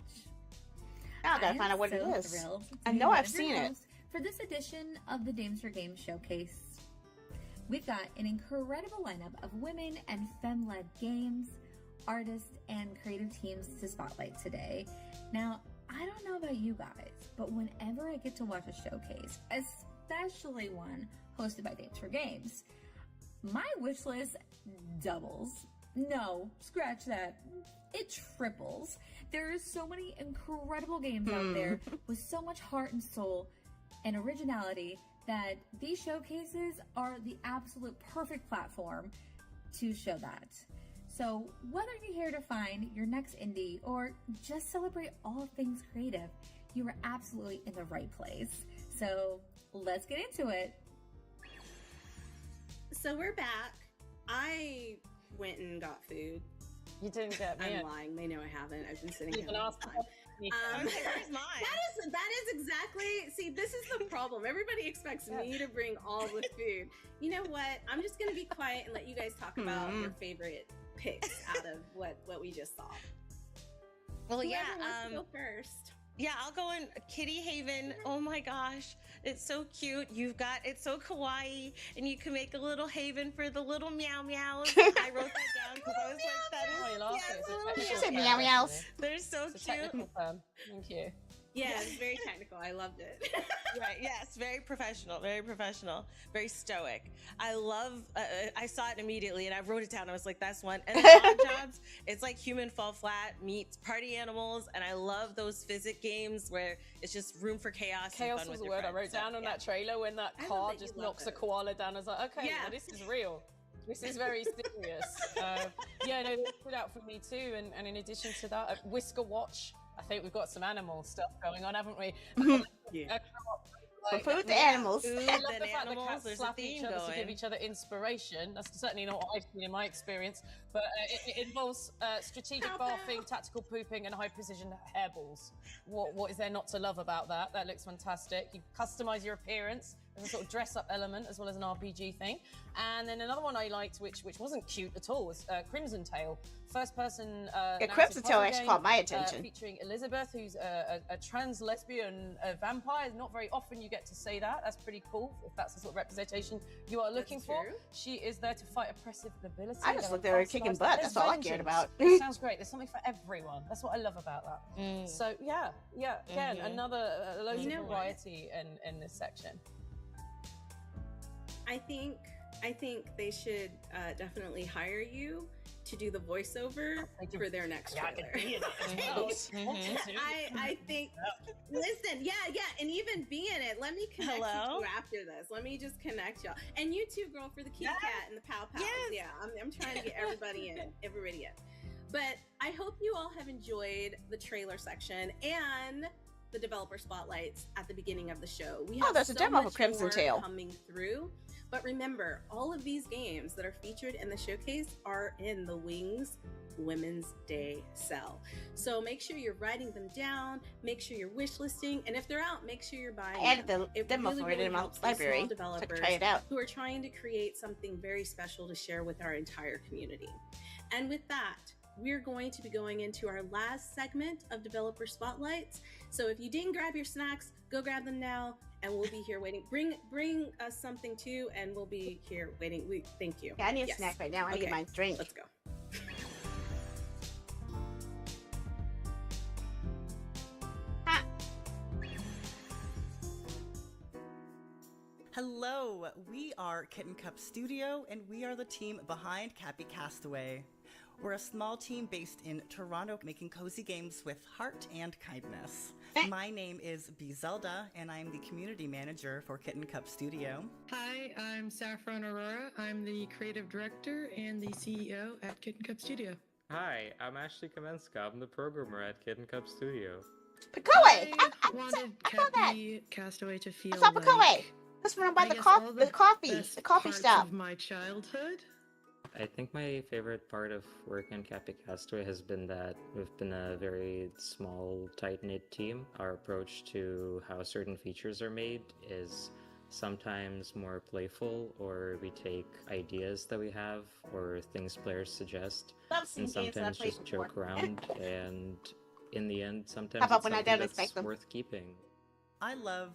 Now I gotta find out what it is. I know I've seen it. For this edition of the Dames for Games showcase, we've got an incredible lineup of women and femme-led games, artists, and creative teams to spotlight today. Now, I don't know about you guys, but whenever I get to watch a showcase, especially one hosted by Dames for Games, my wish list doubles. No, scratch that. It triples. There are so many incredible games out there with so much heart and soul and originality that these showcases are the absolute perfect platform to show that. So whether you're here to find your next indie or just celebrate all things creative, you are absolutely in the right place. So let's get into it. So we're back. I went and got food. You didn't get me. I'm lying. They know I haven't. I've been sitting You here can all ask the time. Where's mine? That is exactly. See, this is the problem. Everybody expects me to bring all the food. You know what? I'm just gonna be quiet and let you guys talk about your favorite picks out of what we just saw. Well, Whoever yeah. wants to go first. Yeah, I'll go in Kitty Haven. Oh my gosh, it's so cute. It's so kawaii, and you can make a little haven for the little meow meows. I wrote that down because I was like, She said meow meows. They're so It's a cute. technical term. Thank you. Yeah, it's very technical. I loved it. Right, yes, very professional, very stoic. I love, I saw it immediately and I wrote it down. I was like, that's one. And then Odd Jobs, it's like Human Fall Flat meets Party Animals. And I love those physic games where it's just room for chaos. Chaos and fun was with the your word I friends. wrote down on that trailer when that car just knocks a koala down. I was like, okay, well, this is real. This is very serious. Yeah, no, they put out for me too. And in addition to that, Whisker Watch. I think we've got some animal stuff going on, haven't we? For food to animals. I love the fact that animals, cats there's a slap each theme other to going. give each other inspiration. That's certainly not what I've seen in my experience. But it involves strategic barfing, tactical pooping, and high-precision hairballs. What is there not to love about that? That looks fantastic. You customize your appearance. There's a sort of dress-up element as well as an RPG thing. And then another one I liked, which wasn't cute at all, was Crimson Tale. First-person Crimson Tale actually caught my attention. Featuring Elizabeth, who's a trans lesbian vampire. Not very often you get to say that. That's pretty cool, if that's the sort of representation you are looking for. She is there to fight oppressive nobility. I just looked at her kicking butt. That's all I cared about. It sounds great. There's something for everyone. That's what I love about that. So yeah. Again, another loads of variety in this section. I think they should definitely hire you to do the voiceover for their next trailer. I think. Listen, yeah, and even be in it. Let me connect you two after this. Let me just connect y'all, and you too, girl, for the kitty cat and the pow pows. Yeah, I'm trying to get everybody in. But I hope you all have enjoyed the trailer section and the developer spotlights at the beginning of the show. We have there's a demo for Crimson Tale coming through. But remember, all of these games that are featured in the showcase are in the Wings Women's Day sale. So make sure you're writing them down, make sure you're wish listing, and if they're out, make sure you're buying I added them. the demo for it in my library. So try it out. Who are trying to create something very special to share with our entire community. And with that, we're going to be going into our last segment of developer spotlights. So if you didn't grab your snacks, go grab them now, and we'll be here waiting. Bring us something too, and we'll be here waiting. Thank you. Yeah, I need a snack right now. I need to get my drink. Let's go. Hello, we are Kitten Cup Studio, and we are the team behind Cappy Castaway. We're a small team based in Toronto, making cozy games with heart and kindness. My name is B. Zelda, and I'm the community manager for Kitten Cup Studio. Hi, I'm Saffron Aurora. I'm the creative director and the CEO at Kitten Cup Studio. Hi, I'm Ashley Kamenska. I'm the programmer at Kitten Cup Studio. Pekoe! I wanted Cappy Castaway to feel I saw Pekoe. like That's when I buy I the, guess all the coffee parts stop. of my childhood. I think my favorite part of working on Cappy Castaway has been that we've been a very small, tight-knit team. Our approach to how certain features are made is sometimes more playful, or we take ideas that we have or things players suggest I've seen and games that I sometimes played just before. joke around, and in the end, sometimes How about it's when I something don't that's expect them? worth keeping. I love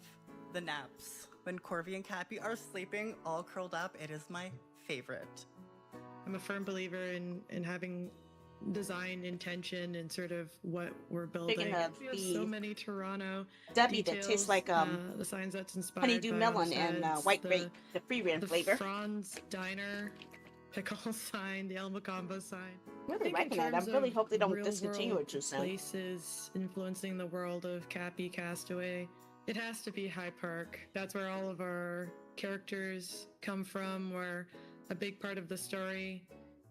the naps. When Corby and Cappy are sleeping all curled up, it is my favorite. I'm a firm believer in having design intention and sort of what we're building. Speaking of We have the so many Toronto Debbie that details, tastes like the signs that's inspired honeydew by melon and Homesteads, white grape, the free range the flavor. Franz Diner pickle sign, the El Macombo sign. Really I think liking in that. I terms really of hope they don't real discontinue world it too soon. Places influencing the world of Cappy Castaway. It has to be High Park. That's where all of our characters come from, where a big part of the story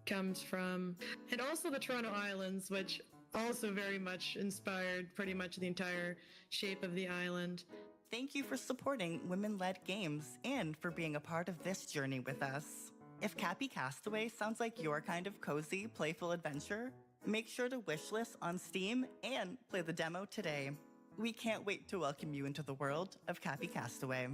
comes from. And also the Toronto Islands, which also very much inspired pretty much the entire shape of the island. Thank you for supporting women-led games and for being a part of this journey with us. If Cappy Castaway sounds like your kind of cozy, playful adventure, make sure to wishlist on Steam and play the demo today. We can't wait to welcome you into the world of Cappy Castaway.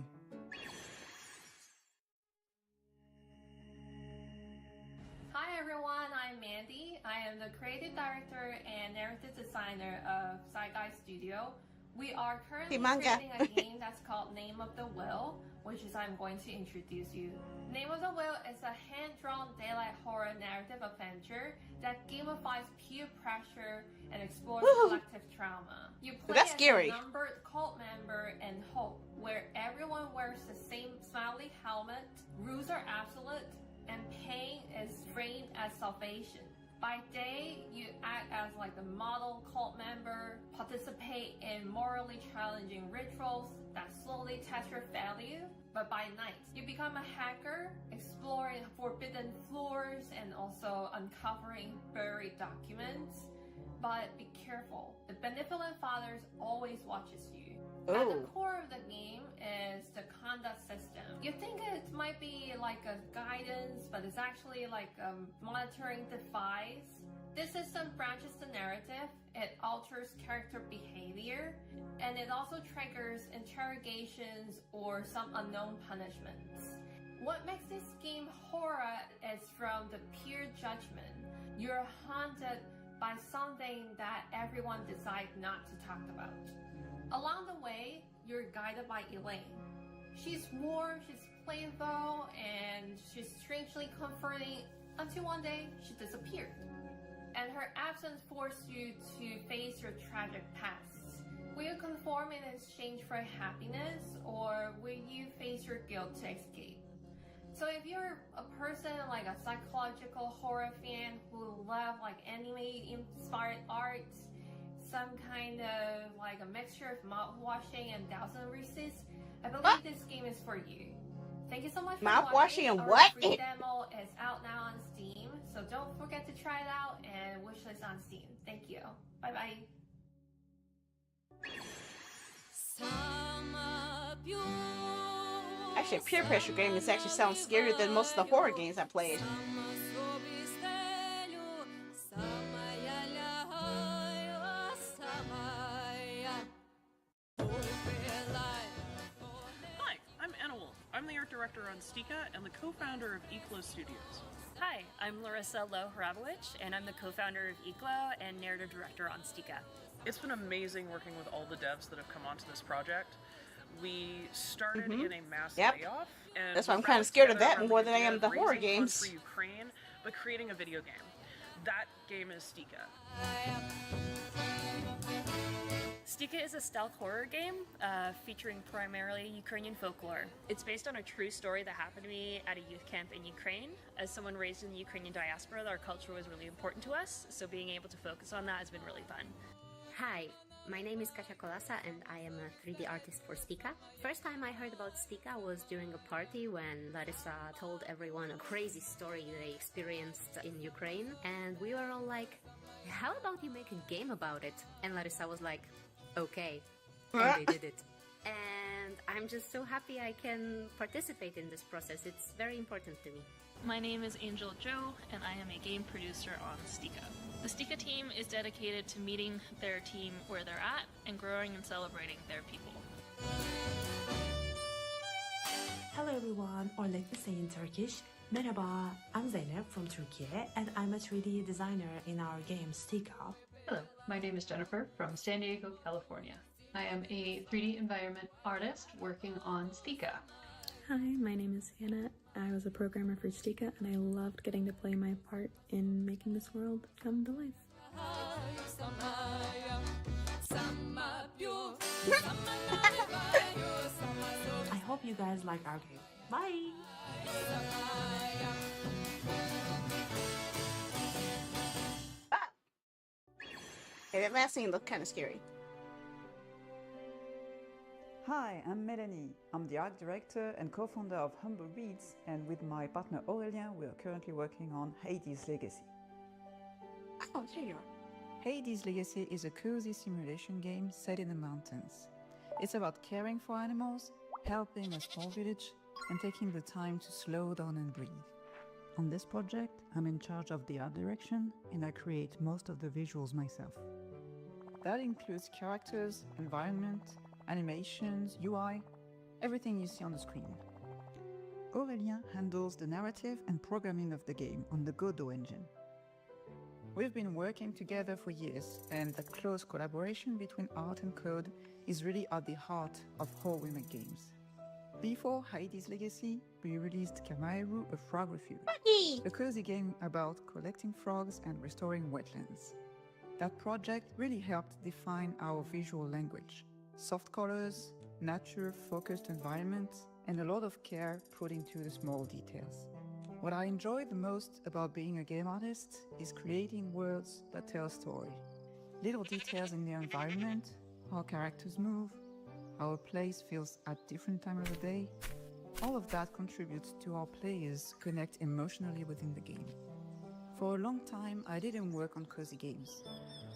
Hi everyone, I'm Mandy. I am the creative director and narrative designer of Saigai Studio. We are currently creating a game that's called Name of the Wheel, which is I'm going to introduce you. Name of the Wheel is a hand-drawn daylight horror narrative adventure that gamifies peer pressure and explores collective trauma. You play That's as scary. a numbered cult member in Hope, where everyone wears the same smiley helmet, rules are absolute, and pain is framed as salvation. By day, you act as like a model cult member, participate in morally challenging rituals that slowly test your value. But by night, you become a hacker, exploring forbidden floors and also uncovering buried documents. But be careful, the benevolent fathers always watches you. At the core of the game is the conduct system. You think it might be like a guidance, but it's actually like a monitoring device. This system branches the narrative, it alters character behavior, and it also triggers interrogations or some unknown punishments. What makes this game horror is from the peer judgment. You're haunted by something that everyone decides not to talk about. Along the way, you're guided by Elaine. She's warm, she's playful, and she's strangely comforting until one day she disappeared. And her absence forced you to face your tragic past. Will you conform in exchange for happiness, or will you face your guilt to escape? So if you're a person like a psychological horror fan who love like anime-inspired art, some kind of like a mixture of mouthwashing and thousand Reese's, I believe this game is for you. Thank you so much for Mouthwashing watching. and Our what? free demo is out now on Steam, so don't forget to try it out and wishlist on Steam. Thank you. Bye bye. Actually, a peer pressure game is actually sounds scarier than most of the horror games I played. Hi, I'm Anna Wolf. I'm the art director on Stika and the co-founder of Eclo Studios. Hi, I'm Larissa Lowe-Hrabowicz, and I'm the co-founder of Eclo and narrative director on Stika. It's been amazing working with all the devs that have come onto this project. We started in a mass layoff, and That's why I'm we kind of rallied scared of together that on more the than I idea am of the horror raising funds games. for Ukraine, but creating a video game. That game is Stika. Stika is a stealth horror game featuring primarily Ukrainian folklore. It's based on a true story that happened to me at a youth camp in Ukraine. As someone raised in the Ukrainian diaspora, our culture was really important to us, so being able to focus on that has been really fun. Hi, My name is Kasia Kolasa and I am a 3D artist for Stika. First time I heard about Stika was during a party when Larissa told everyone a crazy story they experienced in Ukraine, and we were all like, how about you make a game about it? And Larissa was like, okay. And they did it. And I'm just so happy I can participate in this process. It's very important to me. My name is Angel Joe, and I am a game producer on Stika. The Stika team is dedicated to meeting their team where they're at and growing and celebrating their people. Hello everyone, or like we say in Turkish, Merhaba, I'm Zeynep from Turkey, and I'm a 3D designer in our game Stika. Hello, my name is Jennifer from San Diego, California. I am a 3D environment artist working on Stika. Hi, my name is Hannah. I was a programmer for Stika, and I loved getting to play my part in making this world come to life. I hope you guys like our game. Bye! Okay, that last scene looked kind of scary. Hi, I'm Melanie. I'm the art director and co-founder of Humble Reads, and with my partner Aurélien, we are currently working on Hades Legacy. Oh, there you are. Hades Legacy is a cozy simulation game set in the mountains. It's about caring for animals, helping a small village, and taking the time to slow down and breathe. On this project, I'm in charge of the art direction, and I create most of the visuals myself. That includes characters, environment, animations, UI, everything you see on the screen. Aurélien handles the narrative and programming of the game on the Godot engine. We've been working together for years, and the close collaboration between art and code is really at the heart of how we make games. Before Hades Legacy, we released Kamairu, a frog refuge, a cozy game about collecting frogs and restoring wetlands. That project really helped define our visual language. Soft colors, nature-focused environments, and a lot of care put into the small details. What I enjoy the most about being a game artist is creating worlds that tell a story. Little details in the environment, how characters move, how a place feels at different times of the day, all of that contributes to how players connect emotionally within the game. For a long time, I didn't work on cozy games.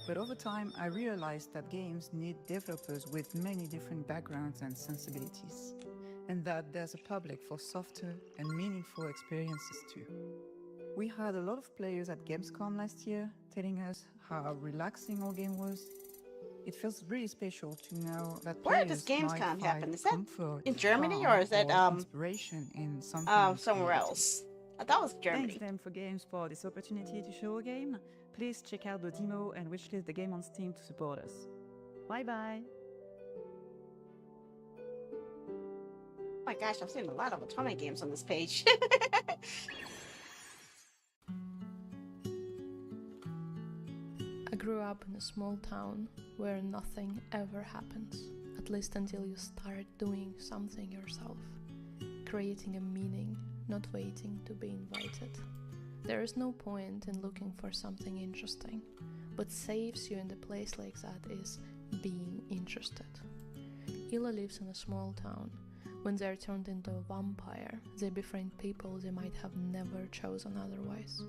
But over time, I realized that games need developers with many different backgrounds and sensibilities, and that there's a public for softer and meaningful experiences too. We had a lot of players at Gamescom last year telling us how relaxing our game was. It feels really special to know that Where does players might Gamescom find happen? Is that comfort, in Germany calm, or is that inspiration in something somewhere else? I thought it was Germany. Thanks them for Games for this opportunity to show a game. Please check out the demo and wishlist the game on Steam to support us. Bye bye! Oh my gosh, I've seen a lot of Otome games on this page. I grew up in a small town where nothing ever happens, at least until you start doing something yourself, creating a meaning, not waiting to be invited. There is no point in looking for something interesting. What saves you in a place like that is being interested. Ila lives in a small town. When they're turned into a vampire, they befriend people they might have never chosen otherwise.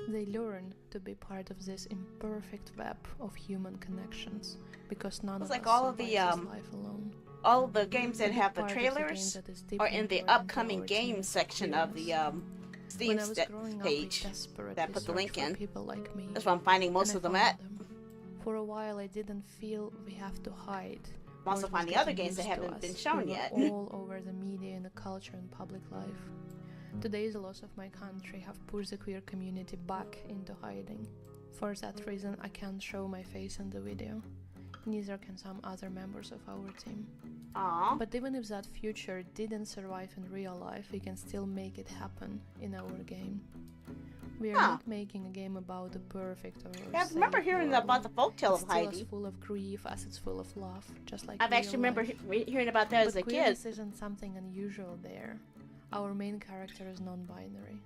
They learn to be part of this imperfect web of human connections, because none It's of like us all of survives the this life alone. all the games that have the Part of the game trailers that is are deeply in the important to upcoming our games team section of the Steam When I was growing up, we page desperately that I put the link searched for in. people like me, That's where I'm finding most and I of them found at. them. For a while, I didn't feel we have to hide. I'm also or it was finding other getting games that used to haven't been us. shown We were yet. all over the media and the culture and public life. Today, the loss of my country have pushed the queer community back into hiding. For that reason, I can't show my face in the video. Neither can some other members of our team. Aww. But even if that future didn't survive in real life, we can still make it happen in our game. We are not making a game about the perfect or Yeah, I remember safe hearing world. about the folktale It's of still Heidi. as full of grief as it's full of love, just like I've actually real remember life. hearing about that as But a kid. queerness isn't something unusual there. Our main character is non-binary.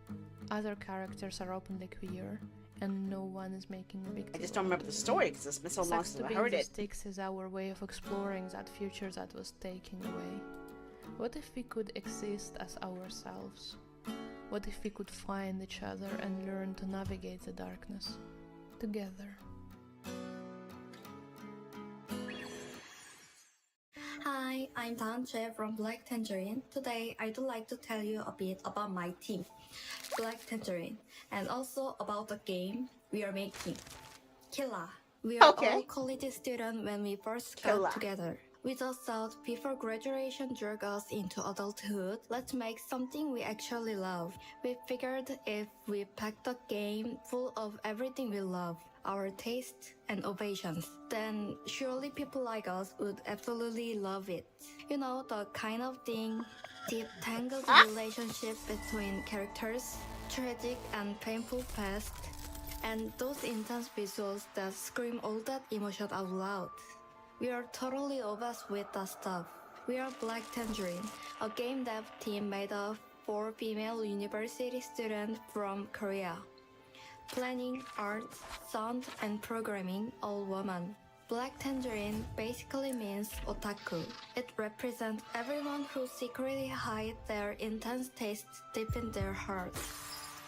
Other characters are openly queer, and no one is making a big deal. I just don't remember the story because it's been so long since I heard it. Sticks is our way of exploring that future that was taken away. What if we could exist as ourselves? What if we could find each other and learn to navigate the darkness together? Hi, I'm Danche from Black Tangerine. Today, I'd like to tell you a bit about my team, Black Tangerine, and also about the game we are making, Killa. We are all college students when we first got together. We just thought before graduation drug us into adulthood, let's make something we actually love. We figured if we packed a game full of everything we love, our tastes and ovations, then surely people like us would absolutely love it. You know, the kind of thing, deep tangled relationship between characters, tragic and painful past, and those intense visuals that scream all that emotion out loud. We are totally obsessed with that stuff. We are Black Tangerine, a game dev team made of 4 female university students from Korea. Planning, art, sound, and programming, all women. Black Tangerine basically means otaku. It represents everyone who secretly hide their intense tastes deep in their hearts.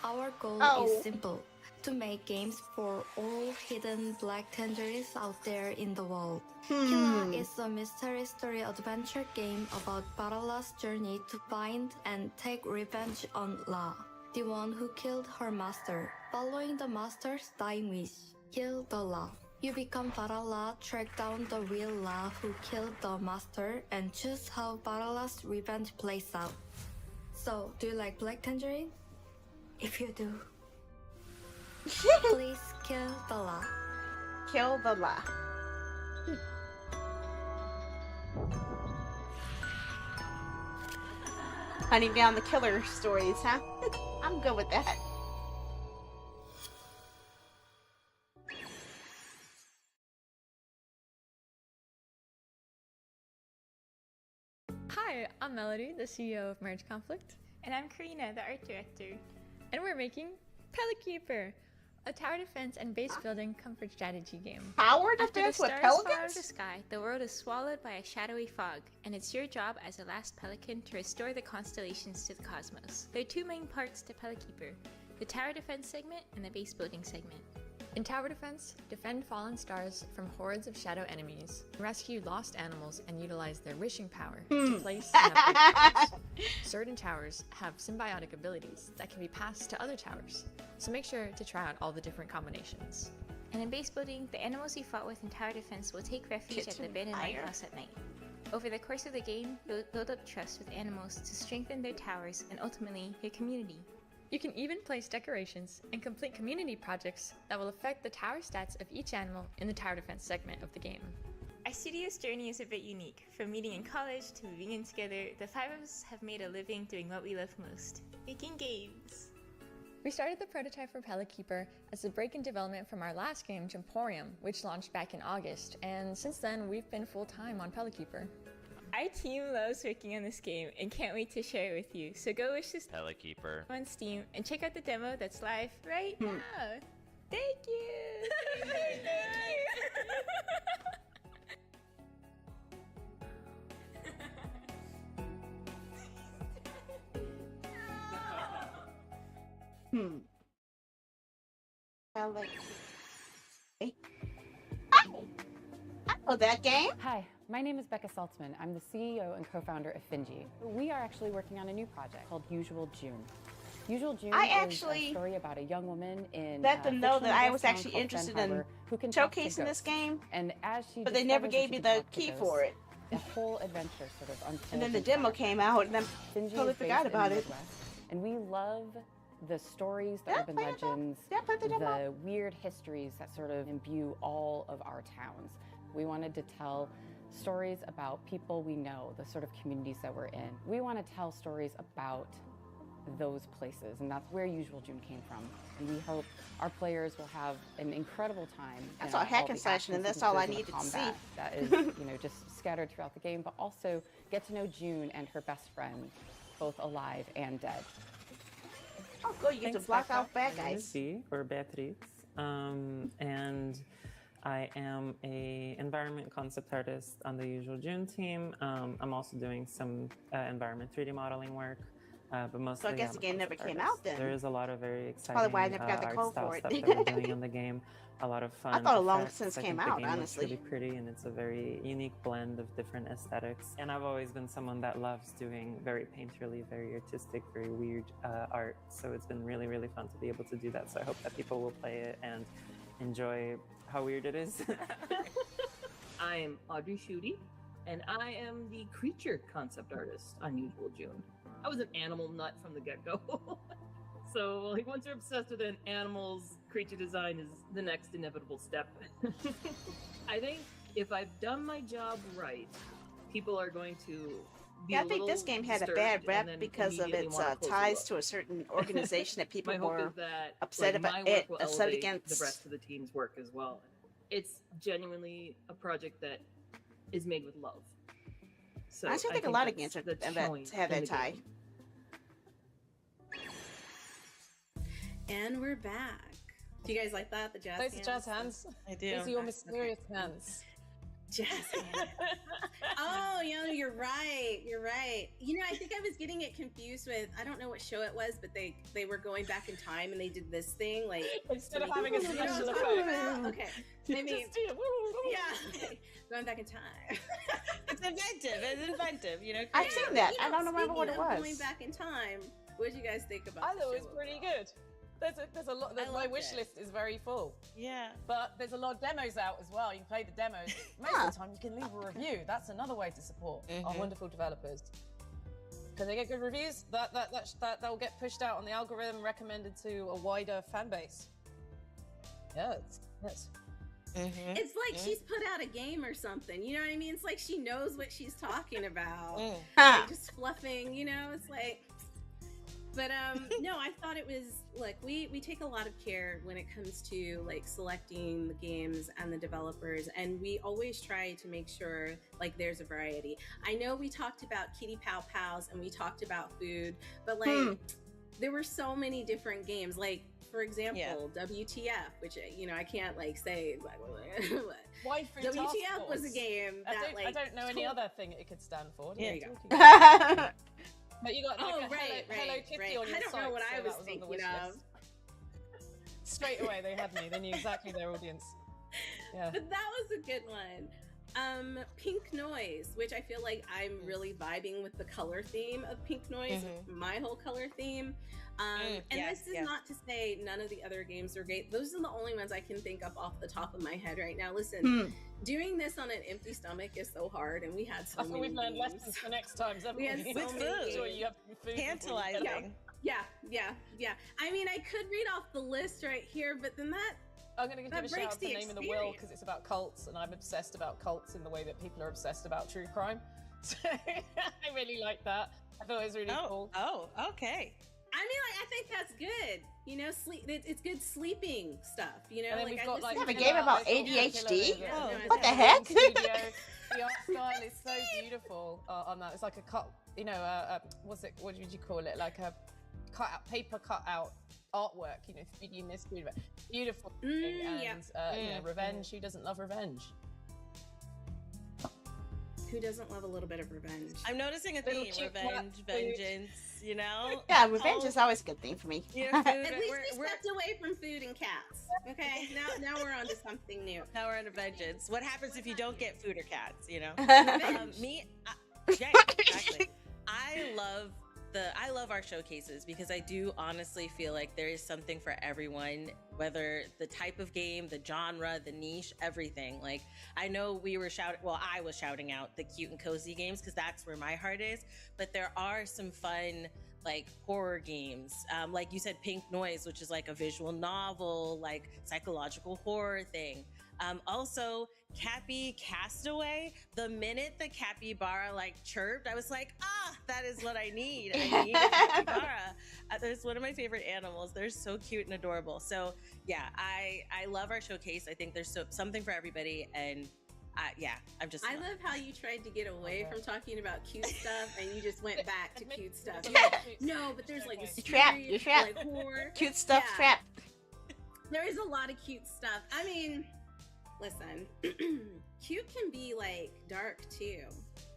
Our goal is simple, to make games for all hidden Black Tangerines out there in the world. Killa is a mystery story adventure game about Barala's journey to find and take revenge on La, the one who killed her master. Following the master's dying wish, kill the La. You become Barala, track down the real La who killed the master, and choose how Barala's revenge plays out. So, do you like Black Tangerine? If you do, please kill the La. Kill the La. Hunting down the killer stories, huh? I'm good with that. Hi, I'm Melody, the CEO of Marriage Conflict. And I'm Karina, the art director. And we're making Pelikeeper, a tower defense and base building comfort strategy game. Tower After defense the with stars pelicans? fall out of the sky, the world is swallowed by a shadowy fog, and it's your job as the last pelican to restore the constellations to the cosmos. There are 2 main parts to Pelikeeper, the tower defense segment and the base building segment. In tower defense, defend fallen stars from hordes of shadow enemies, rescue lost animals, and utilize their wishing power to place and upgrade towers. Certain towers have symbiotic abilities that can be passed to other towers, so make sure to try out all the different combinations. And in base building, the animals you fought with in tower defense will take refuge at the abandoned lighthouse at night. Over the course of the game, you'll build up trust with animals to strengthen their towers and ultimately your community. You can even place decorations and complete community projects that will affect the tower stats of each animal in the tower defense segment of the game. Our studio's journey is a bit unique. From meeting in college to moving in together, the 5 of us have made a living doing what we love most, making games. We started the prototype for Pelikeeper as a break in development from our last game, Jumporium, which launched back in August, and since then we've been full-time on Pelikeeper. Our team loves working on this game and can't wait to share it with you, so go wish this Pelikeeper on Steam and check out the demo that's live right now. Thank you! Thank you! I like. I know that game. Hi, my name is Becca Saltzman. I'm the CEO and co-founder of Finji. We are actually working on a new project called Usual June. Usual June is a story about a young woman in let them know that I was actually interested in showcasing this game, and as she but they never gave me the key for it. The whole adventure sort of unfolds. And then the demo came out, and then Finji totally is forgot based about in the it. Midwest, and we love the stories, the urban legends, the weird histories that sort of imbue all of our towns. We wanted to tell stories about people we know, the sort of communities that we're in. We want to tell stories about those places, and that's where Usual June came from. And we hope our players will have an incredible time. I saw hack and slash, and that's all I needed to see. That is, just scattered throughout the game, but also get to know June and her best friend, both alive and dead. Oh, good. You get to block out bad guys. C for Beatrix, and I am a environment concept artist on the Usual June team. I'm also doing some environment 3D modeling work, but mostly So I guess I'm the a game never concept came artist. out then. There is a lot of very That's probably exciting why I never got the art code style for it. stuff that we're doing in the game. A lot of fun. I thought a long effects. since I came think the out, game honestly. looks really pretty, and it's a very unique blend of different aesthetics. And I've always been someone that loves doing very painterly, very artistic, very weird art. So it's been really, really fun to be able to do that. So I hope that people will play it and enjoy how weird it is. I am Audrey Schutte, and I am the creature concept artist on Usual June. I was an animal nut from the get-go. So, like, once you're obsessed with an animal's creature design is the next inevitable step. I think if I've done my job right, people are going to be Yeah, I think this game had a bad rep because of its ties to a certain organization that people my hope were is that, upset like, about my work it, will upset elevate against. the rest of the team's work as well. It's genuinely a project that is made with love. So I still think a lot of games that's have showing that in the tie. game. And we're back. Do you guys like that? The jazz Those hands? are jazz hands. I do. Those are your mysterious hands. Jazz hands. Oh, you're right. You're right. I think I was getting it confused with, I don't know what show it was, but they were going back in time and they did this thing, like instead of having a special effect. Okay. I mean, yeah. Going back in time. It's inventive. I've seen that. I don't remember what it Speaking of was. Going back in time. What did you guys think about? I the thought it was show pretty overall? good. There's a lot. My wish list is very full. Yeah. But there's a lot of demos out as well. You can play the demos. Most of the time, you can leave a review. That's another way to support our wonderful developers. Because they get good reviews, that will get pushed out on the algorithm, recommended to a wider fan base. Yes. It's like she's put out a game or something. You know what I mean? It's like she knows what she's talking about. Like, just fluffing. It's like. But no, I thought it was, look, we take a lot of care when it comes to like selecting the games and the developers, and we always try to make sure like there's a variety. I know we talked about Kitty Pow Pows and we talked about food, but like there were so many different games. Like for example, WTF, which I can't like say exactly what. Why Food Task WTF was a Force? game that I don't know any other thing it could stand for. There you go. But you got like Hello Kitty on your I don't site, know what so I was that on the thinking wish of. list. Straight away, they had me. They knew exactly their audience. Yeah. But that was a good one. Pink Noise, which I feel like I'm really vibing with the color theme of Pink Noise, my whole color theme. And this is not to say none of the other games are great. Those are the only ones I can think of off the top of my head right now. Listen, doing this on an empty stomach is so hard, and we had so many we've learned games. lessons for next time. We had so With many food. games. Sure you have food Tantalizing. Yeah. I mean, I could read off the list right here, but then I'm going to give a shout breaks out to the Name in the Will because it's about cults, and I'm obsessed about cults in the way that people are obsessed about true crime. So I really like that. I thought it was really cool. Oh, okay. I mean, like, I think that's good. Sleep. It's good sleeping stuff. And then we've got like have a game about ADHD? Oh, What the heck? The art style is so beautiful on that. It's like a cut. What would you call it? Like a paper cut out artwork. Feeding this beautiful thing. And revenge. Who doesn't love revenge? Who doesn't love a little bit of revenge? I'm noticing a theme: revenge, vengeance. Yeah, revenge is always a good thing for me. At least we stepped away from food and cats. Okay, now we're on to something new. Now we're on to vengeance. What happens if you don't get food or cats? Yeah, exactly. I love our showcases because I do honestly feel like there is something for everyone, whether the type of game, the genre, the niche, everything. Like I know I was shouting out the cute and cozy games because that's where my heart is, but there are some fun like horror games, like you said, Pink Noise, which is like a visual novel, like psychological horror thing. Also, Cappy Castaway, the minute the capybara like chirped, I was like, that is what I need. I need a capybara. There's one of my favorite animals. They're so cute and adorable. So yeah, I love our showcase. I think there's something for everybody, and I love how you tried to get away from talking about cute stuff and you just went back to cute stuff. No, but there's like a Trap. serious, You're trapped. like horror. Cute stuff trap. There is a lot of cute stuff. I mean, listen, cute can be like dark too.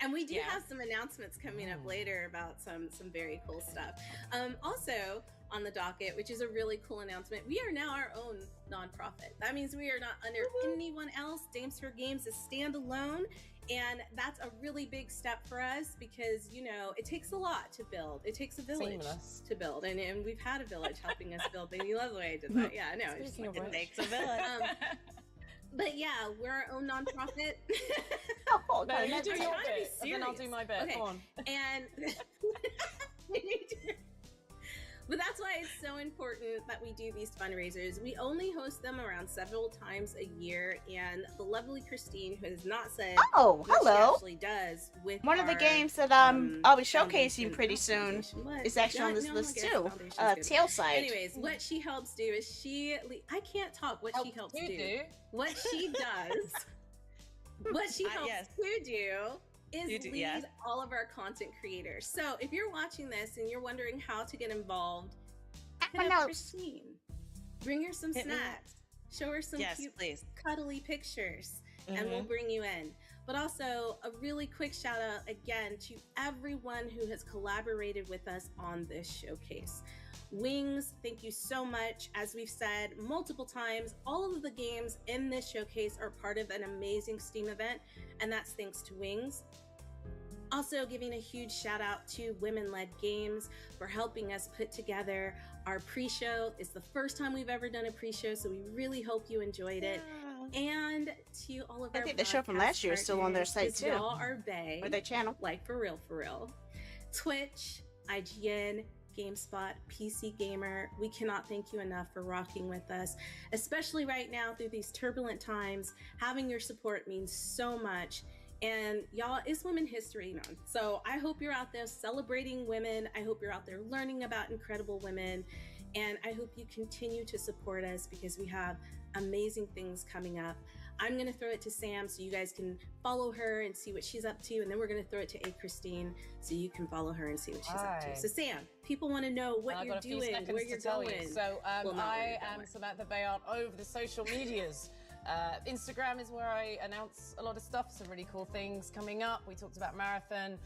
And we do have some announcements coming up later about some very cool stuff. Also on the docket, which is a really cool announcement, we are now our own nonprofit. That means we are not under anyone else. Dames for Games is standalone. And that's a really big step for us because, you know, it takes a lot to build. It takes a village to build. And we've had a village helping us build. And you love the way I did that. Yeah, I know. It takes a village. But yeah, we're our own nonprofit. No, you do your bit, and then I'll do my bit. Okay. Go on. And but that's why it's so important that we do these fundraisers. We only host them around several times a year, and the lovely Christine, who has not said what she actually does with one of the games that I'll be showcasing pretty soon is actually on this list too. Tailside. Anyways, what she helps do is I can't talk. What she helps do. What she does. What she helps to do is lead all of our content creators. So if you're watching this and you're wondering how to get involved, hit up Christine. Bring her some snacks. Show her some cute, cuddly pictures, and we'll bring you in. But also a really quick shout out again to everyone who has collaborated with us on this showcase. Wings, thank you so much. As we've said multiple times, all of the games in this showcase are part of an amazing Steam event, and that's thanks to Wings. Also giving a huge shout out to Women Led Games for helping us put together our pre-show. It's the first time we've ever done a pre-show, so we really hope you enjoyed it. And to all of our I think the show from last year is still on their site too. Y'all are bae. Or their channel. Like for real. Twitch, IGN, GameSpot, PC Gamer, we cannot thank you enough for rocking with us, especially right now through these turbulent times. Having your support means so much. And y'all, it's Women History Month. So I hope you're out there celebrating women. I hope you're out there learning about incredible women. And I hope you continue to support us because we have amazing things coming up. I'm going to throw it to Sam so you guys can follow her and see what she's up to. And then we're going to throw it to A. Christine so you can follow her and see what she's up to. So Sam, people want to know what you're doing, where you're going. So I am Samantha Bayard over the social medias. Instagram is where I announce a lot of stuff, some really cool things coming up. We talked about Marathon,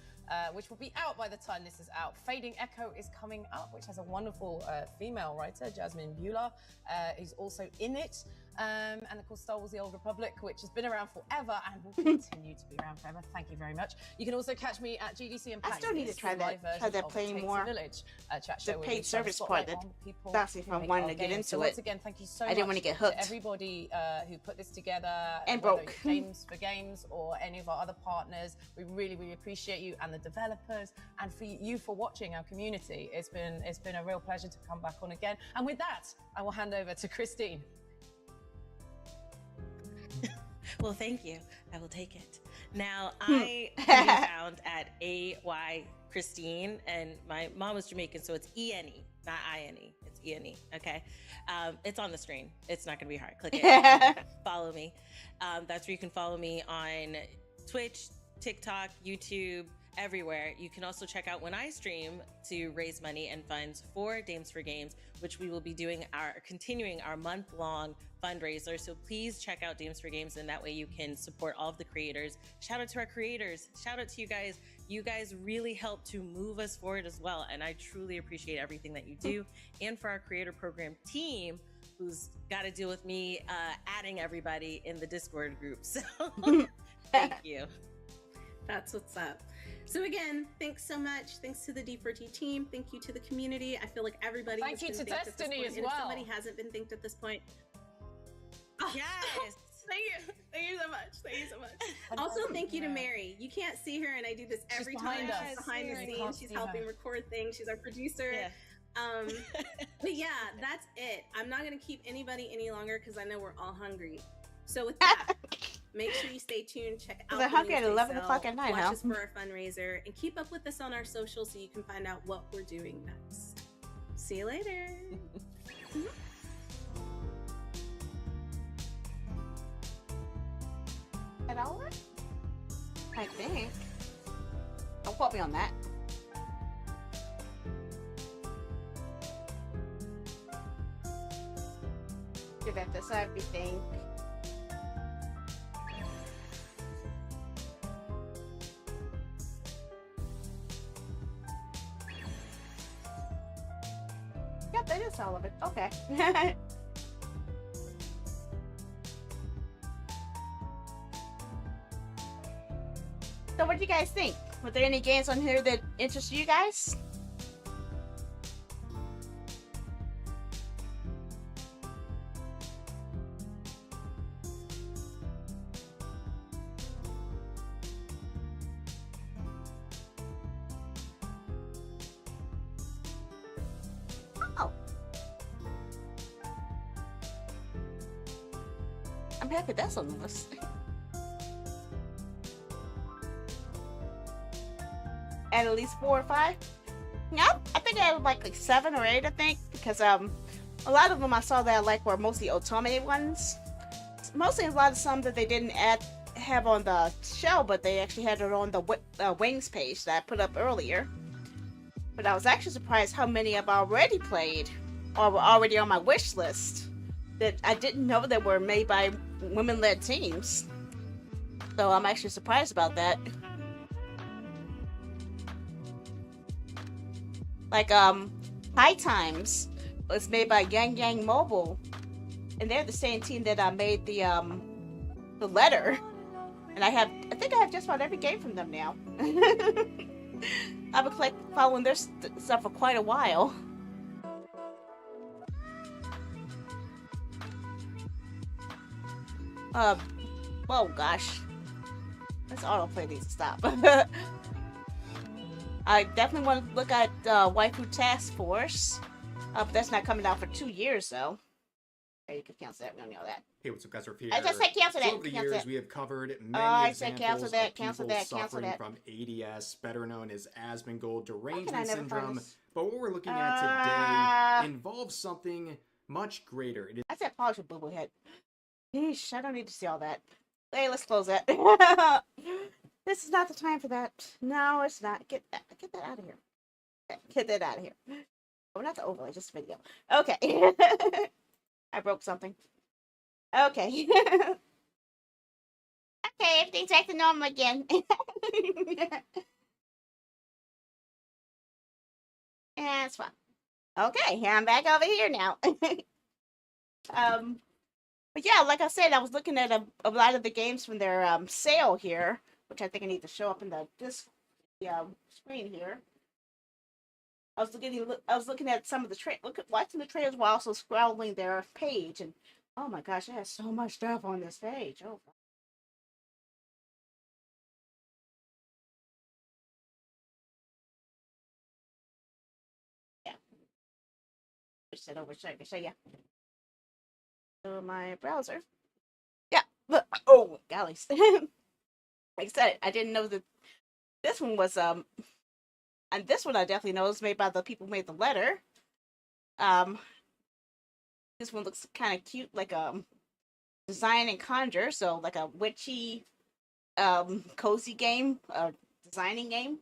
which will be out by the time this is out. Fading Echo is coming up, which has a wonderful female writer, Jasmine Bueller, who's also in it. And of course, Star Wars: The Old Republic, which has been around forever and will continue to be around forever. Thank you very much. You can also catch me at GDC and PAX. I still need to try that playing more. Chat show the paid service part. That's if I'm wanting to get into it. Once again, thank you so much. I didn't want to get hooked. To everybody who put this together and broke. Games for Games or any of our other partners, we really, really appreciate you, and the developers, and for you for watching our community. It's been a real pleasure to come back on again. And with that, I will hand over to Christine. Well, thank you. I will take it. Now, I can be found at AY Christine, and my mom was Jamaican, so it's E-N-E, not I-N-E. It's E-N-E, okay? It's on the screen. It's not going to be hard. Click it. Follow me. That's where you can follow me on Twitch, TikTok, YouTube, everywhere. You can also check out when I stream to raise money and funds for Dames for Games, which we will be doing continuing our month-long fundraiser. So please check out Dames for Games, and that way you can support all of the creators. Shout out to our creators. Shout out to you guys. You guys really help to move us forward as well, and I truly appreciate everything that you do. And for our creator program team, who's got to deal with me adding everybody in the Discord group. So thank you. That's what's up. So again, thanks so much. Thanks to the D4T team. Thank you to the community. I feel like everybody Thank you to Destiny as well. If somebody hasn't been thanked at this point. Oh, yes. Thank you. Thank you so much. Thank you so much. Also, thank you to Mary. You can't see her, and I do this every time. She's behind the scenes. She's helping record things. She's our producer. Yeah. But yeah, that's it. I'm not going to keep anybody any longer because I know we're all hungry. So with that, make sure you stay tuned. Check out the hungry at 11 o'clock at night. Watch us for our fundraiser, and keep up with us on our socials so you can find out what we're doing next. See you later. That all right? I think. Don't quote me on that. that that's everything. Yep, that is all of it. Okay. So what do you guys think? Were there any games on here that interest you guys? Oh. I'm happy that's on the list. At least 4 or 5. Yeah, I think I had like 7 or 8. I think because a lot of them I saw that I like were mostly automate ones. Mostly a lot of some that they didn't have on the show, but they actually had it on the Wings page that I put up earlier. But I was actually surprised how many I've already played or were already on my wish list that I didn't know that were made by women-led teams. So I'm actually surprised about that. Like, High Times was made by Yang Yang Mobile, and they're the same team that made the letter. And I think I have just about every game from them now. I've been following their stuff for quite a while. Oh gosh. Let's autoplay these to stop. I definitely want to look at Waifu Task Force. But that's not coming out for 2 years, though. Okay, you can cancel that. We don't know that. Hey, what's up, guys? We're here. I just said cancel that. So over the Cancel years, that. we have covered many I examples said cancel that. of Cancel people that. Cancel suffering that. from ADS, better known as Asmongold How derangement can I never find syndrome. this? But what we're looking at today involves something much greater. It is I said polish with boo boo head. Yeesh, I don't need to see all that. Hey, let's close that. This is not the time for that. No, it's not. Get that out of here. Get that out of here. Oh, not the overlay, just the video. Okay. I broke something. Okay. Okay, everything's back to normal again. Yeah, it's fine. Okay, I'm back over here now. But yeah, like I said, I was looking at a lot of the games from their sale here, which I think I need to show up in this screen here. I was looking at some of the watching the trailers while also scrolling their page, and oh my gosh, it has so much stuff on this page. Oh. Yeah. Switch that over so I can show you. So my browser. Yeah. Look. Oh, gollies. Like I said, I didn't know that this one was and this one I definitely know is made by the people who made the letter. This one looks kind of cute, like design and conjure, so like a witchy cozy game, designing game.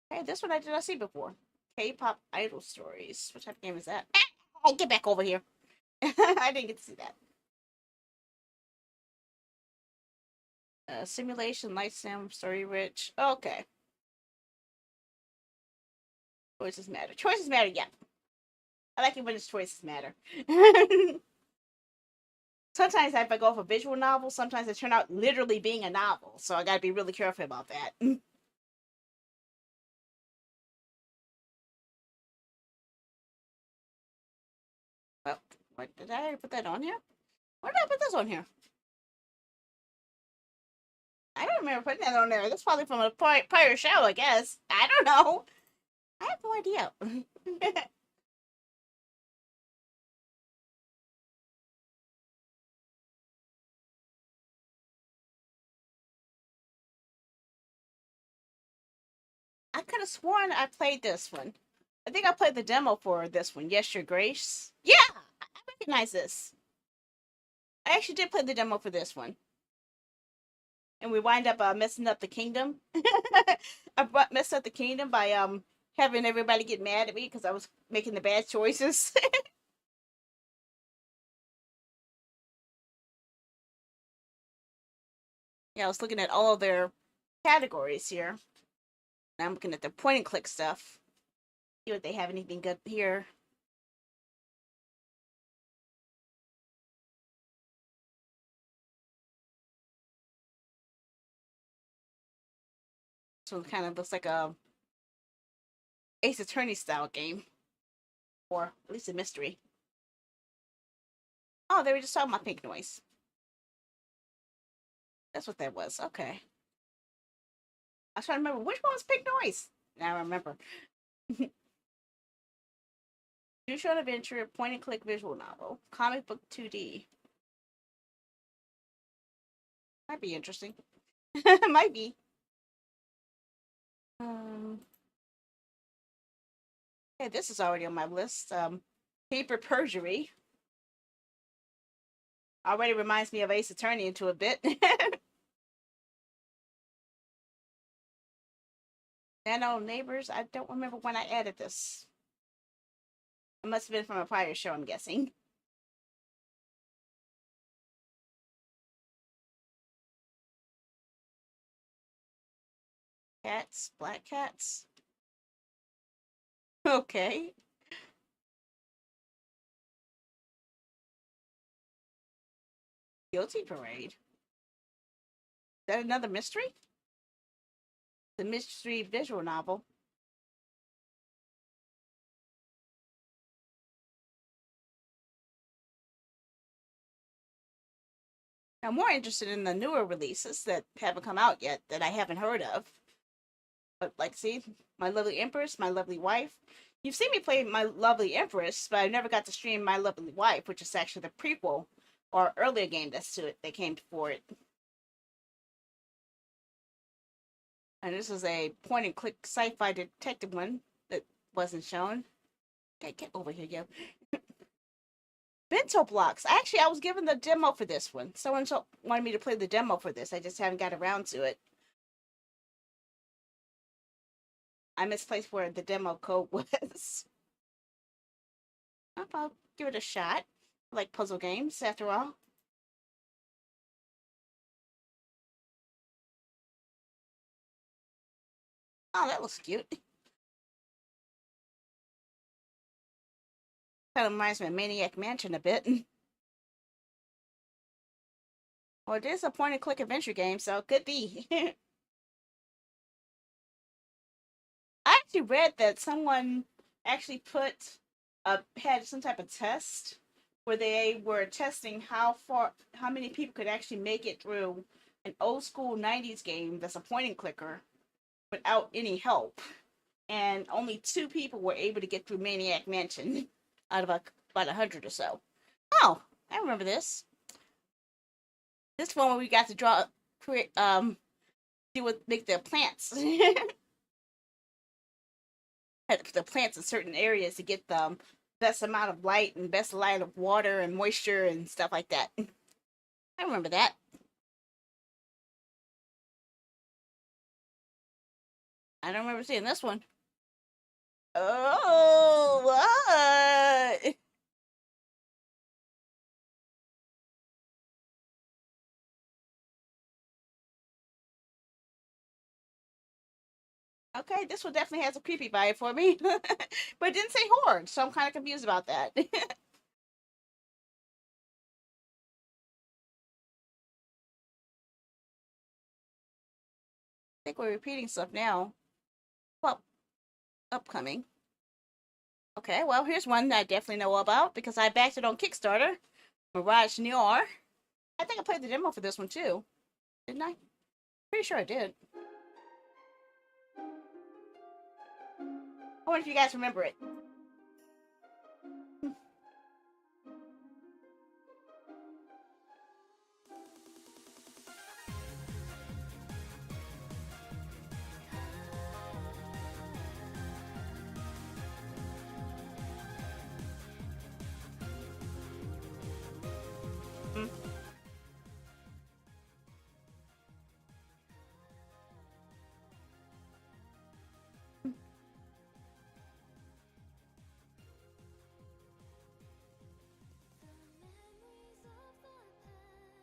Hey, this one I did not see before. K-pop idol stories. What type of game is that? Ah, get back over here. I didn't get to see that. Simulation, light sim, story rich. Okay. Choices matter. Choices matter, yeah. I like it when it's choices matter. Sometimes if I go for visual novels, sometimes they turn out literally being a novel. So I gotta be really careful about that. Well, what did I put that on here? Where did I put this on here? I don't remember putting that on there. That's probably from a prior show, I guess. I don't know. I have no idea. I could have sworn I played this one. I think I played the demo for this one. Yes, Your Grace. Yeah, I recognize this. I actually did play the demo for this one. And we wind up messing up the kingdom. I messed up the kingdom by having everybody get mad at me because I was making the bad choices. Yeah, I was looking at all of their categories here. Now I'm looking at the point and click stuff. See what they have anything good here. So it kind of looks like a Ace Attorney style game. Or at least a mystery. Oh, they were just talking about Pink Noise. That's what that was. Okay. I was trying to remember which one was Pink Noise. Now I remember. Choose your own adventure, point and click visual novel, comic book 2D. Might be interesting. Might be. Yeah, this is already on my list. Paper Perjury. Already reminds me of Ace Attorney into a bit. Nano Neighbors. I don't remember when I added this. It must have been from a prior show, I'm guessing. Cats. Black cats. Okay. Guilty Parade. Is that another mystery? The mystery visual novel. I'm more interested in the newer releases that haven't come out yet that I haven't heard of. But like, see, My Lovely Empress, My Lovely Wife. You've seen me play My Lovely Empress, but I never got to stream My Lovely Wife, which is actually the prequel or earlier game that's to it. They came for it. And this is a point and click sci-fi detective one that wasn't shown. Okay, get over here, yo. Bento Blocks. Actually, I was given the demo for this one. Someone wanted me to play the demo for this. I just haven't got around to it. I misplaced where the demo code was. I'll give it a shot. I like puzzle games, after all. Oh, that looks cute. Kind of reminds me of Maniac Mansion a bit. Well, it is a point-and-click adventure game, so it could be. I actually read that someone actually had some type of test where they were testing how many people could actually make it through an old school 90s game that's a point-and-clicker without any help. And only 2 people were able to get through Maniac Mansion out of about 100 or so. Oh, I remember this. This one where we got to make the plants. The plants in certain areas to get the best amount of light and best light of water and moisture and stuff like that. I remember that. I don't remember seeing this one. Oh, what? Okay, this one definitely has a creepy vibe for me. But it didn't say horde, so I'm kind of confused about that. I think we're repeating stuff now. Well, upcoming. Okay, well, here's one that I definitely know about because I backed it on Kickstarter. Mirage Noir. I think I played the demo for this one too. Didn't I? Pretty sure I did. I wonder if you guys remember it.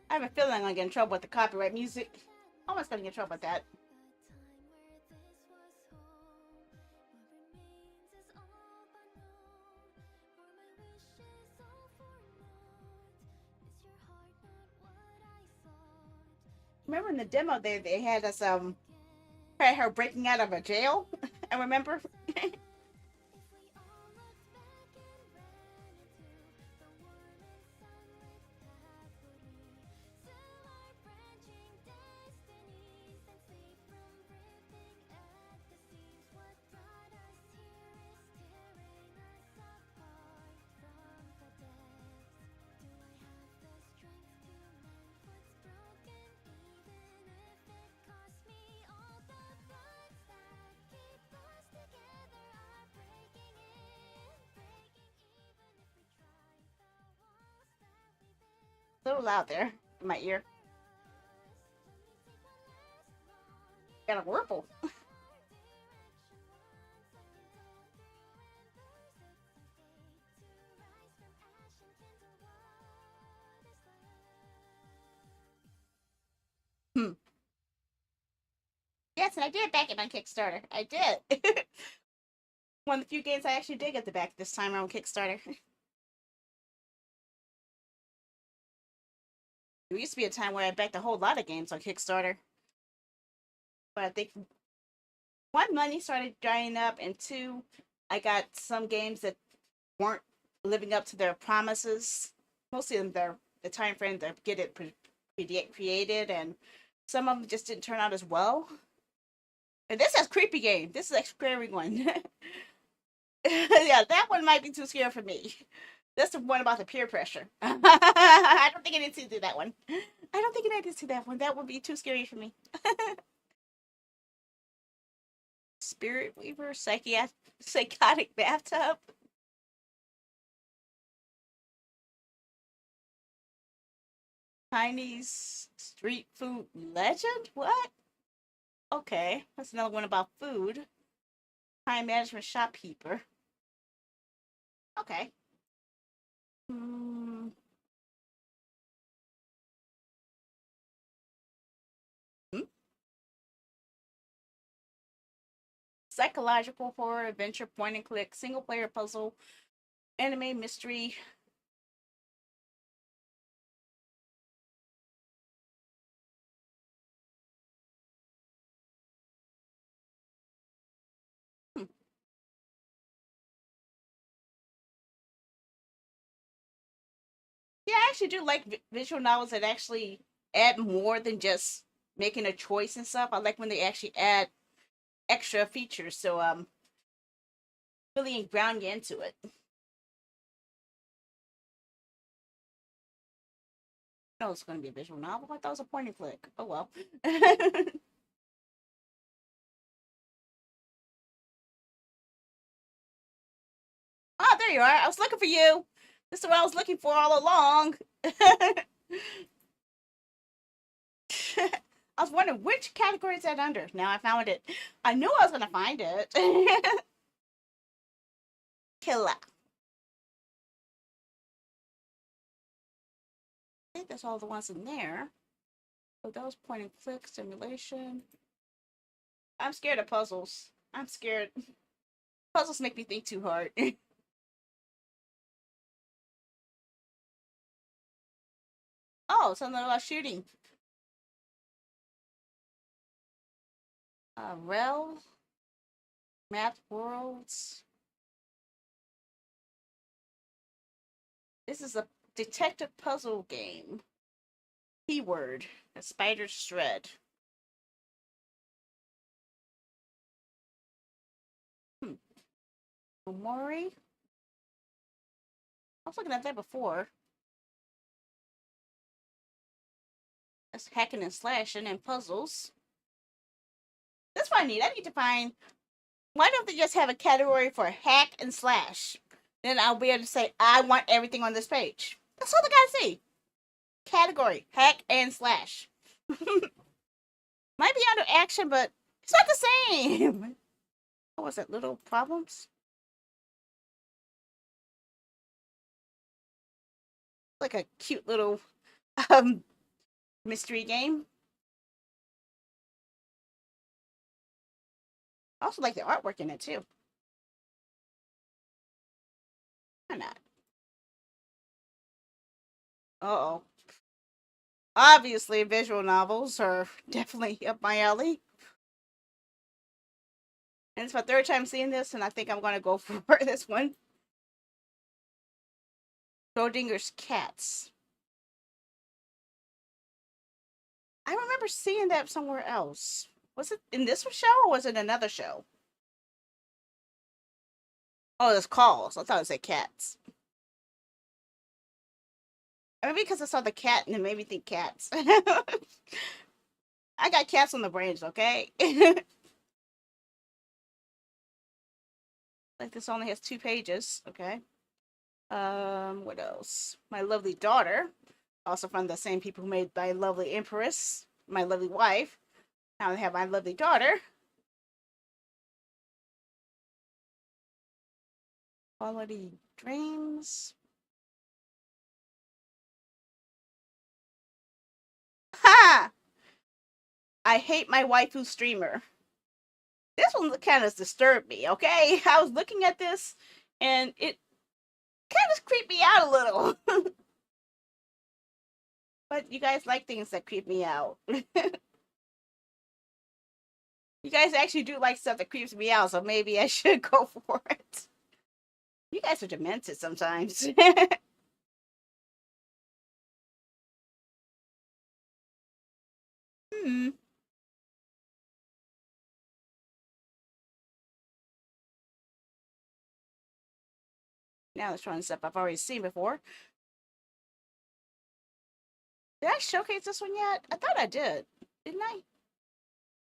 I have a feeling I'm gonna get in trouble with the copyright music. Almost gonna get in trouble with that. Remember in the demo they had us had her breaking out of a jail. I remember. A little loud there in my ear. Got a Wurple. Yes, and I did back it on Kickstarter. I did. One of the few games I actually did get the back this time around Kickstarter. There used to be a time where I backed a whole lot of games on Kickstarter. But I think one, money started drying up, and two, I got some games that weren't living up to their promises. Mostly of them, the time frame to get it created, and some of them just didn't turn out as well. And this is creepy game. This is a scary one. Yeah, that one might be too scary for me. That's the one about the peer pressure. I don't think I need to do that one. I don't think I need to do that one. That would be too scary for me. Spirit Weaver, psychotic bathtub. Chinese street food legend? What? Okay, that's another one about food. Time management shopkeeper. Okay. Hmm. Psychological horror, adventure, point and click, single player puzzle, anime, mystery. Yeah, I actually do like visual novels that actually add more than just making a choice and stuff. I like when they actually add extra features, so really ground you into it. No, it's going to be a visual novel. I thought it was a point and click. Oh well. Oh, there you are. I was looking for you. This is what I was looking for all along. I was wondering which category is that under. Now I found it. I knew I was going to find it. Killer. I think that's all the ones in there. So that was point and click, simulation. I'm scared of puzzles. I'm scared. Puzzles make me think too hard. Oh, something about shooting. Rel, Math Worlds. This is a detective puzzle game. Keyword, a spider's thread. Omori? I was looking at that before. That's hacking and slashing and puzzles. That's what I need. I need to find. Why don't they just have a category for hack and slash? Then I'll be able to say, I want everything on this page. That's all they gotta see. Category, hack and slash. Might be under action, but it's not the same. What was that? Little problems? Like a cute little mystery game. I also like the artwork in it too. Why not? Uh-oh. Obviously, visual novels are definitely up my alley. And it's my third time seeing this, and I think I'm going to go for this one. Schrodinger's Cats. I remember seeing that somewhere else. Was it in this show or was it another show? Oh, it's Calls. I thought it said Cats. Maybe because I saw the cat and it made me think cats. I got cats on the brains, okay? Like this only has 2 pages, okay? What else? My Lovely Daughter, also from the same people who made My Lovely Empress, My Lovely Wife. Now they have My Lovely Daughter. Quality Dreams. Ha! I Hate My Waifu Streamer. This one kind of disturbed me, okay? I was looking at this and it kind of creeped me out a little. But you guys like things that creep me out. You guys actually do like stuff that creeps me out, so maybe I should go for it. You guys are demented sometimes. Now let's try stuff I've already seen before. Did I showcase this one yet? I thought I did. Didn't I?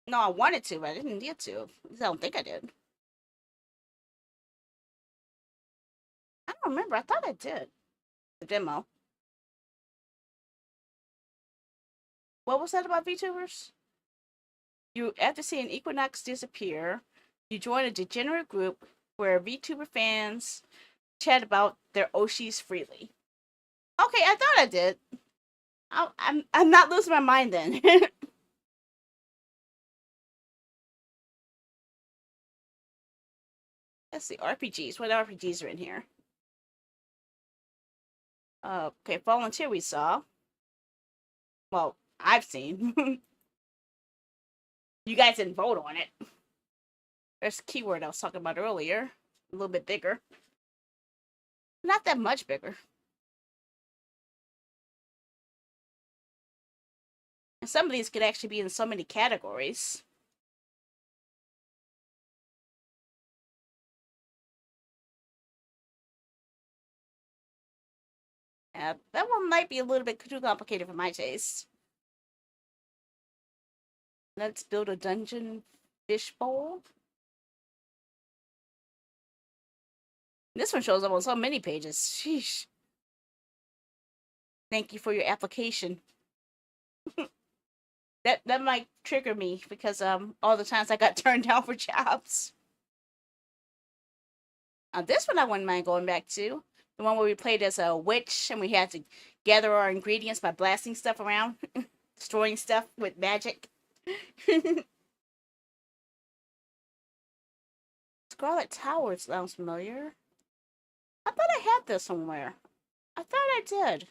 No, I wanted to, but I didn't need to. I don't think I did. I don't remember. I thought I did. The demo. What was that about VTubers? You, after seeing Equinox disappear, you join a degenerate group where VTuber fans chat about their Oshis freely. Okay, I thought I did. I'm not losing my mind then. Let's see, RPGs. What RPGs are in here? Okay, Volunteer we saw. Well, I've seen. You guys didn't vote on it. There's a keyword I was talking about earlier. A little bit bigger. Not that much bigger. And some of these could actually be in so many categories. That one might be a little bit too complicated for my taste. Let's build a dungeon fishbowl. This one shows up on so many pages. Sheesh. Thank you for your application. That might trigger me because all the times I got turned down for jobs. This one I wouldn't mind going back to. The one where we played as a witch and we had to gather our ingredients by blasting stuff around, destroying stuff with magic. Scarlet Tower sounds familiar. I thought I had this somewhere. I thought I did.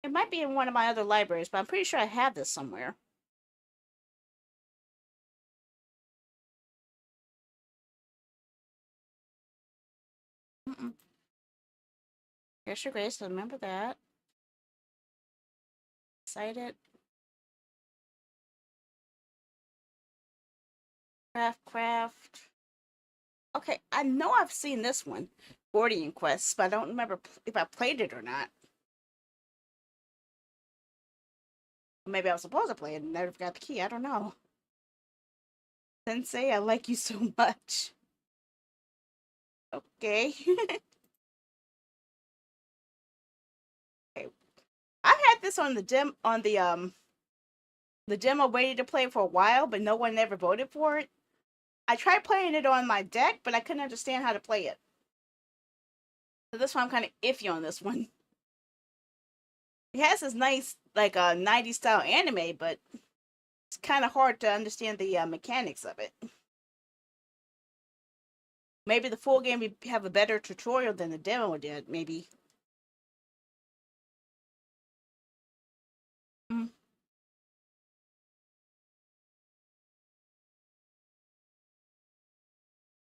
It might be in one of my other libraries, but I'm pretty sure I have this somewhere. Here's your grace, remember that. Excited. Craft. Okay, I know I've seen this one. Gordian Quest, but I don't remember if I played it or not. Maybe I was supposed to play it and never got the key. I don't know. Sensei, I like you so much. Okay. Okay. I've had this on the demo waiting to play for a while, but no one ever voted for it. I tried playing it on my deck, but I couldn't understand how to play it. So this one I'm kind of iffy on this one. It has this nice, like, 90s style anime, but it's kind of hard to understand the mechanics of it. Maybe the full game would have a better tutorial than the demo did, maybe.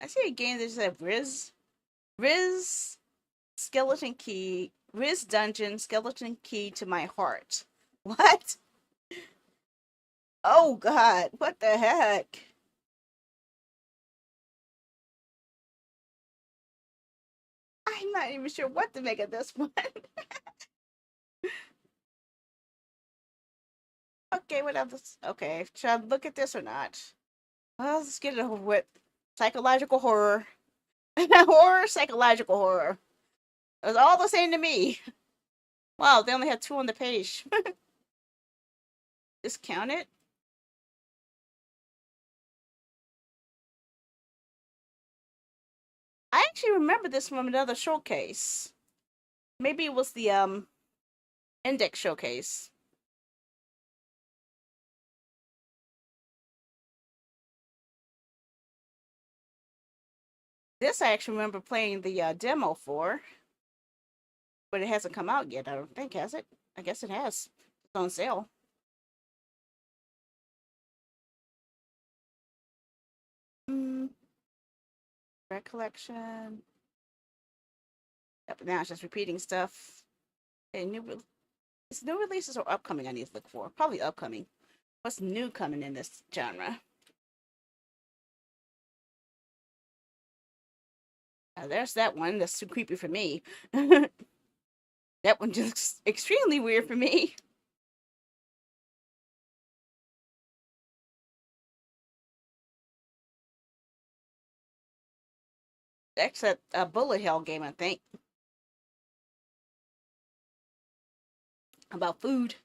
I see a game that said Riz Skeleton Key, Riz Dungeon Skeleton Key to My Heart. What? Oh God, what the heck? I'm not even sure what to make of this one. Okay, what else? Okay, should I look at this or not? Well, let's get it over with. Psychological horror. Horror, psychological horror. It's all the same to me. Wow, they only had 2 on the page. Discount it. I actually remember this from another showcase. Maybe it was the index showcase. This I actually remember playing the demo for, but it hasn't come out yet. I don't think, has it? I guess it has. It's on sale. Recollection. Yep, now it's just repeating stuff. Okay, it's new releases or upcoming I need to look for. Probably upcoming. What's new coming in this genre? There's that one. That's too creepy for me. That one just extremely weird for me. That's a bullet hell game, I think. About food.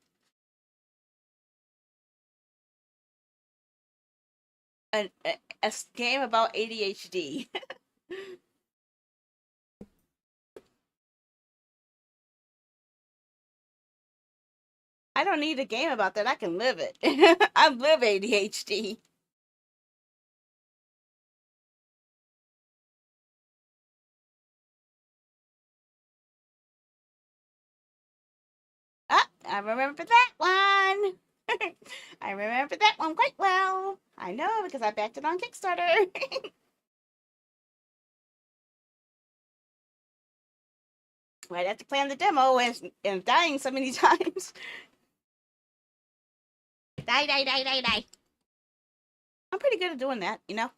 A game about ADHD. I don't need a game about that. I can live it. I live ADHD. Ah, I remember that one. I remember that one quite well. I know because I backed it on Kickstarter. Right after playing the demo and dying so many times. Die. I'm pretty good at doing that, you know?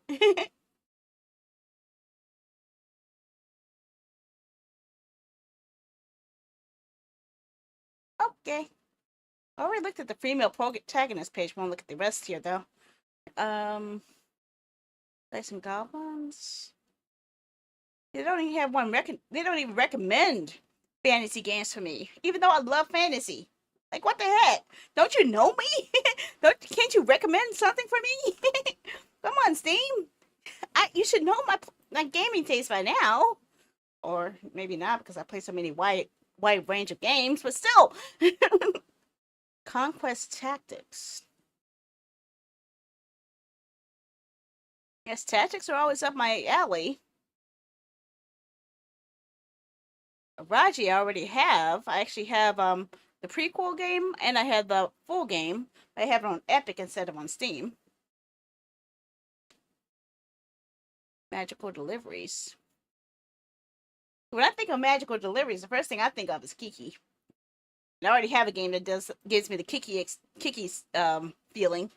Okay. I already looked at the female protagonist page. Won't look at the rest here, though. Like some goblins. They don't even have one. They don't even recommend fantasy games for me, even though I love fantasy. Like, what the heck? Don't you know me? Can't you recommend something for me? Come on, Steam. You should know my gaming taste by now, or maybe not because I play so many wide range of games. But still, Conquest Tactics. Yes, tactics are always up my alley. Raji I already have. I actually have the prequel game and I have the full game. I have it on Epic instead of on Steam. Magical deliveries. When I think of magical deliveries, the first thing I think of is Kiki. And I already have a game that gives me the Kiki feeling.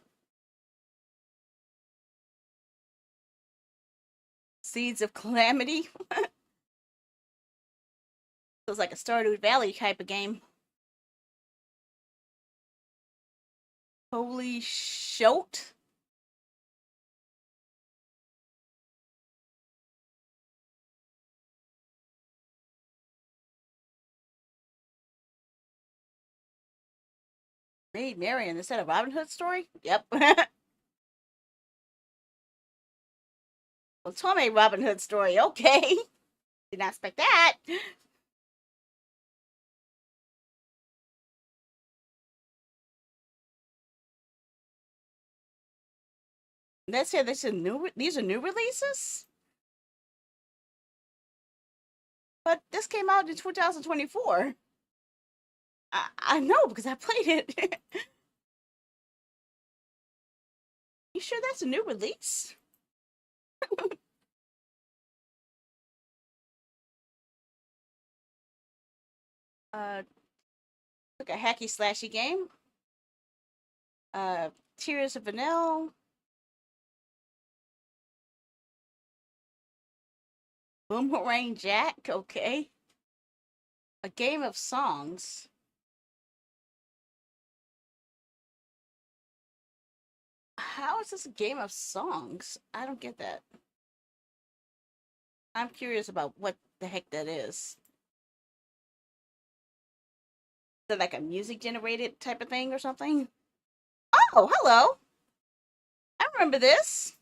Seeds of Calamity. Feels like a Stardew Valley type of game. Holy Shoat. Maid Marian instead of Robin Hood story? Yep. Well, tell me Robin Hood story. Okay. Did not expect that. Let's say these are new releases? But this came out in 2024. I know because I played it. You sure that's a new release? Like a hacky slashy game. Tears of Vanille. Boomerang Jack, okay. A game of songs. How is this a game of songs? I don't get that. I'm curious about what the heck that is. Is it like a music generated type of thing or something? Oh, hello. I remember this.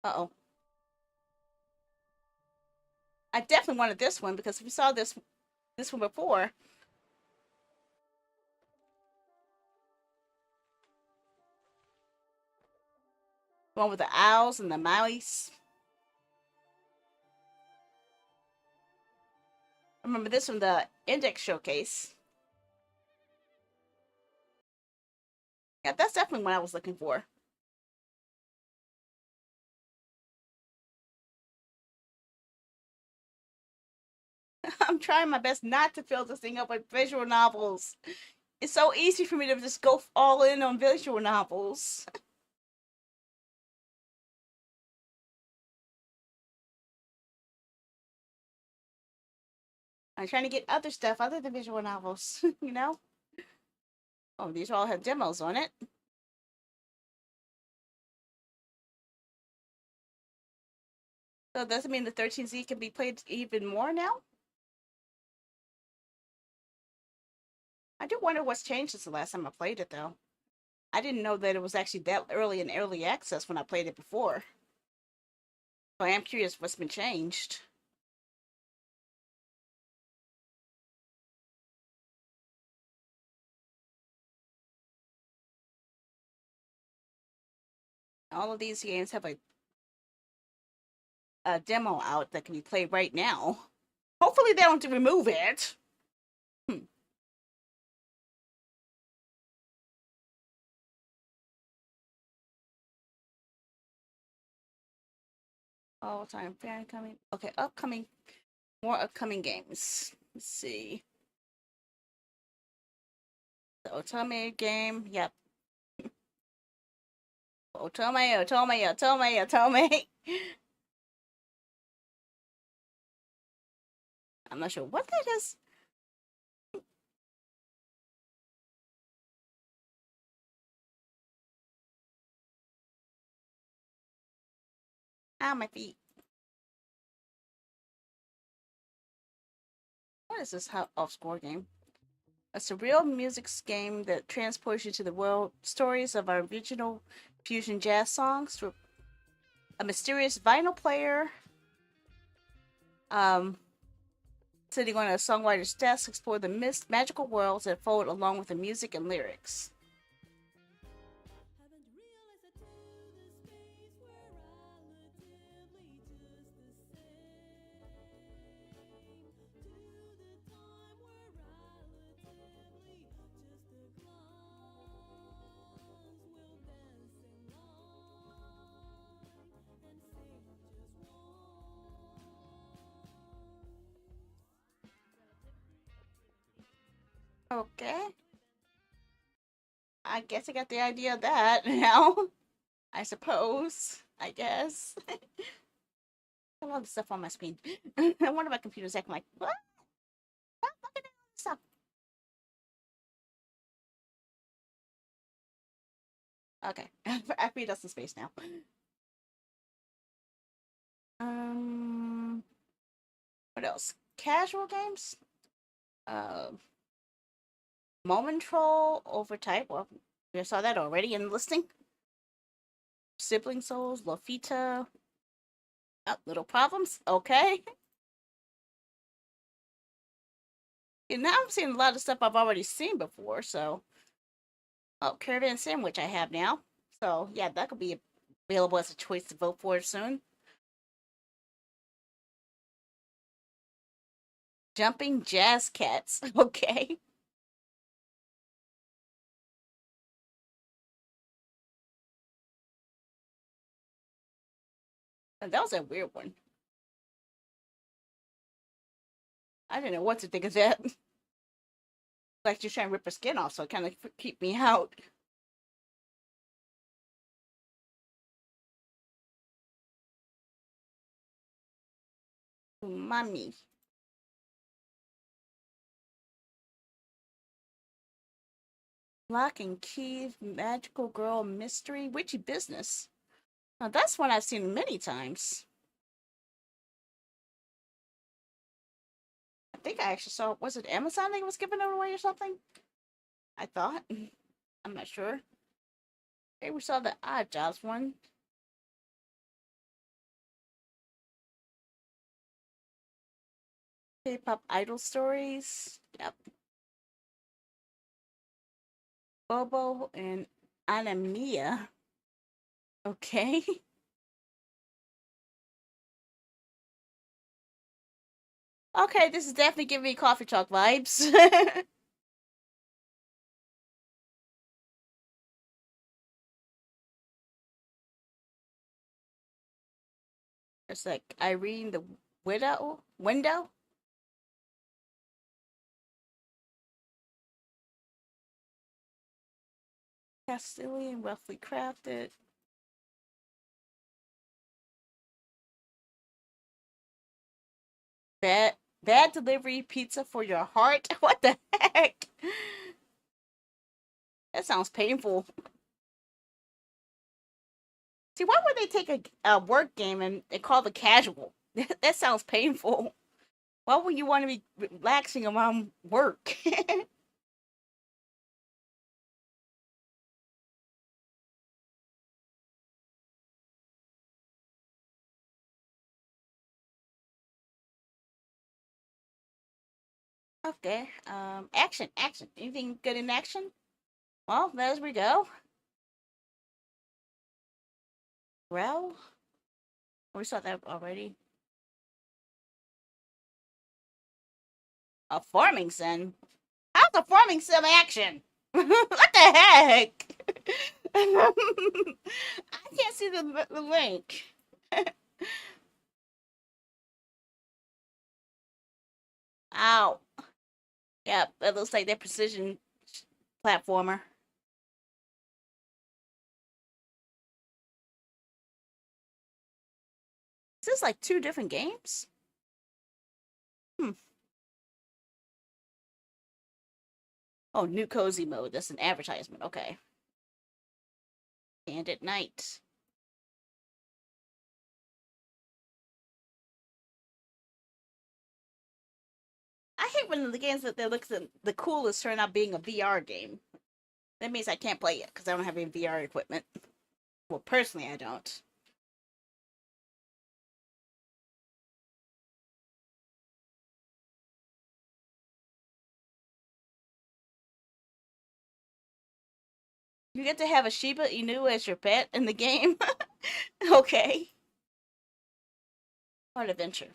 Uh-oh. I definitely wanted this one because we saw this one before. The one with the owls and the mice. I remember this from the Index Showcase. Yeah, that's definitely what I was looking for. I'm trying my best not to fill this thing up with visual novels. It's so easy for me to just go all in on visual novels. I'm trying to get other stuff other than visual novels, you know? Oh, these all have demos on it. So does it mean the 13Z can be played even more now? I do wonder what's changed since the last time I played it, though. I didn't know that it was actually that early in early access when I played it before. So I am curious what's been changed. All of these games have a demo out that can be played right now. Hopefully they don't remove it. All time fan coming. Okay, more upcoming games. Let's see. The Otome game. Yep. Otome. I'm not sure what that is. Ow, my feet. What is this off-score game? A surreal music game that transports you to the world stories of our original fusion jazz songs through a mysterious vinyl player. Sitting on a songwriter's desk, explore the magical worlds that fold along with the music and lyrics. Okay. I guess I got the idea of that now. I suppose. I guess. I love the stuff on my screen. I wonder my computer's acting like, what? Stop looking at all this stuff. Okay. I freed us some space now. What else? Casual games? Moment Troll Overtype. Well, we saw that already in the listing. Sibling Souls, Lofita. Oh, Little Problems. Okay. And now I'm seeing a lot of stuff I've already seen before, so. Oh, Caravan Sandwich I have now. So, yeah, that could be available as a choice to vote for soon. Jumping jazz cats. Okay. That was a weird one. I didn't know what to think of that. Like she's trying to rip her skin off, so it kind of keep me out. Mommy. Lock and Key, Magical Girl Mystery, Witchy Business. Now that's one I've seen many times. I think I actually saw, was it Amazon that was giving it away or something? I thought. I'm not sure. Hey, we saw the Odd Jobs one. K-pop idol stories. Yep. Bobo and Anamia. Okay. Okay, this is definitely giving me coffee talk vibes. It's like Irene the Window. Castilian, roughly crafted. Bad delivery pizza for your heart. What the heck? That sounds painful. See, why would they take a work game and call it casual? That sounds painful. Why would you want to be relaxing around work? Okay. Action. Anything good in action? Well, there we go. Well, we saw that already. A farming sim? How's a farming sim action? What the heck? I can't see the link. Ow. Yep, it looks like that precision platformer. Is this like two different games? Oh, new cozy mode. That's an advertisement. Okay. And at night. I hate when the games that look the coolest turn out being a VR game. That means I can't play it because I don't have any VR equipment. Well, personally, I don't. You get to have a Shiba Inu as your pet in the game? Okay. What adventure?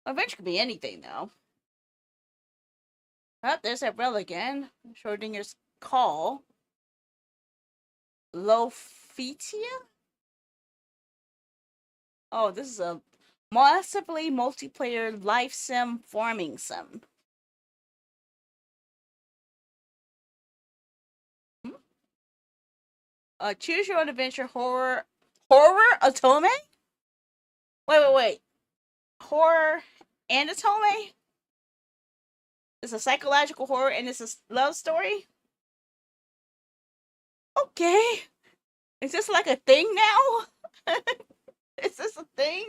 Adventure could be anything, though. Oh, there's that Rel again. Schrodinger's Call. Lophitia? Oh, this is a massively multiplayer life sim farming sim. Choose your own adventure horror Atome? Wait. Horror and Atome? It's a psychological horror and it's a love story? Okay. Is this like a thing now? Is this a thing?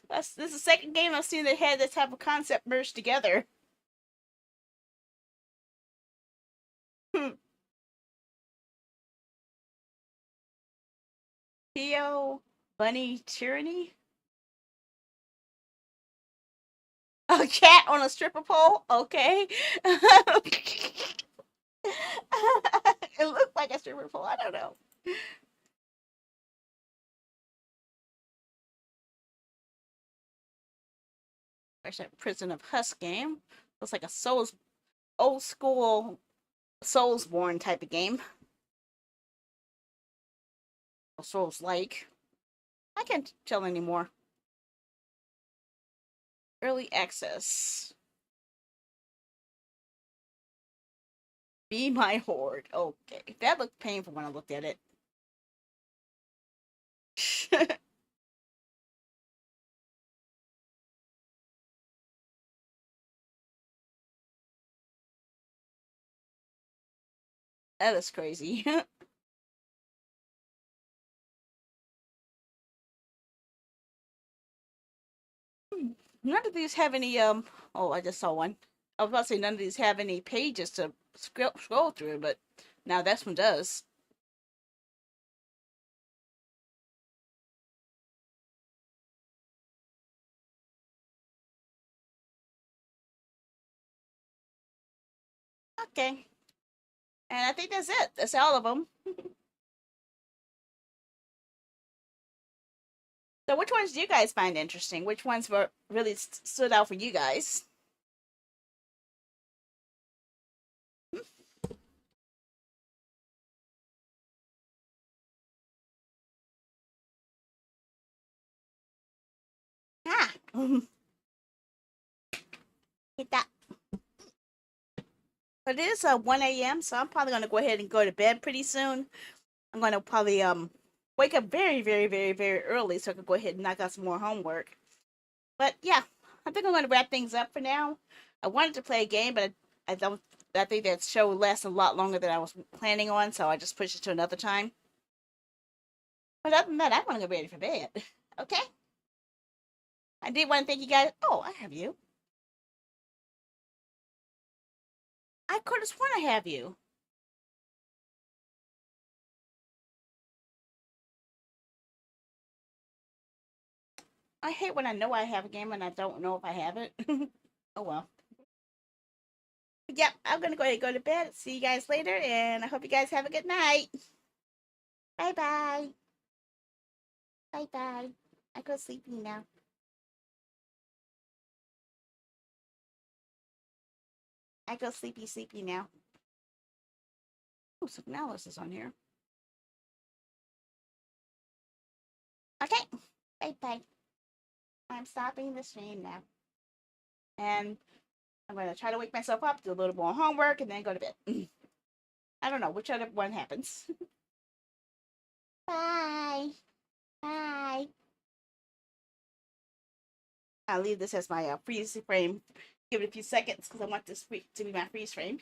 This is the second game I've seen that had this type of concept merged together. Theo Bunny Tyranny? A cat on a stripper pole? Okay. It looked like a stripper pole. I don't know. Prison of Husk game. Looks like a old school Soulsborne type of game. Souls like. I can't tell anymore. Early access. Be my horde. Okay. That looked painful when I looked at it. That is crazy. None of these have any, oh, I just saw one. I was about to say none of these have any pages to scroll through, but now this one does. Okay. And I think that's it. That's all of them. So which ones do you guys find interesting? Which ones were really stood out for you guys? Ah. Get that. But it is 1 a.m., so I'm probably going to go ahead and go to bed pretty soon. I'm going to probably wake up very, very, very, very early so I can go ahead and knock out some more homework. But yeah, I think I'm going to wrap things up for now. I wanted to play a game, but I think that show lasts a lot longer than I was planning on, so I just pushed it to another time. But other than that, I want to go ready for bed. Okay? I did want to thank you guys. Oh, I have you. I could have sworn I have you. I hate when I know I have a game and I don't know if I have it. Oh well. Yep, I'm gonna go ahead and go to bed. See you guys later, and I hope you guys have a good night. Bye bye. Bye bye. I go sleepy now. I go sleepy now. Oh, so now this is on here. Okay. Bye bye. I'm stopping the stream now. And I'm going to try to wake myself up, do a little more homework, and then go to bed. I don't know which other one happens. Bye. Bye. I'll leave this as my freeze frame. Give it a few seconds because I want this to be my freeze frame.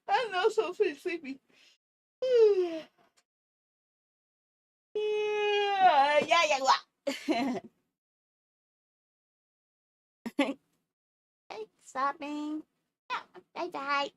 I'm not so sleepy. Yeah. Okay, stopping. Yeah, bye bye.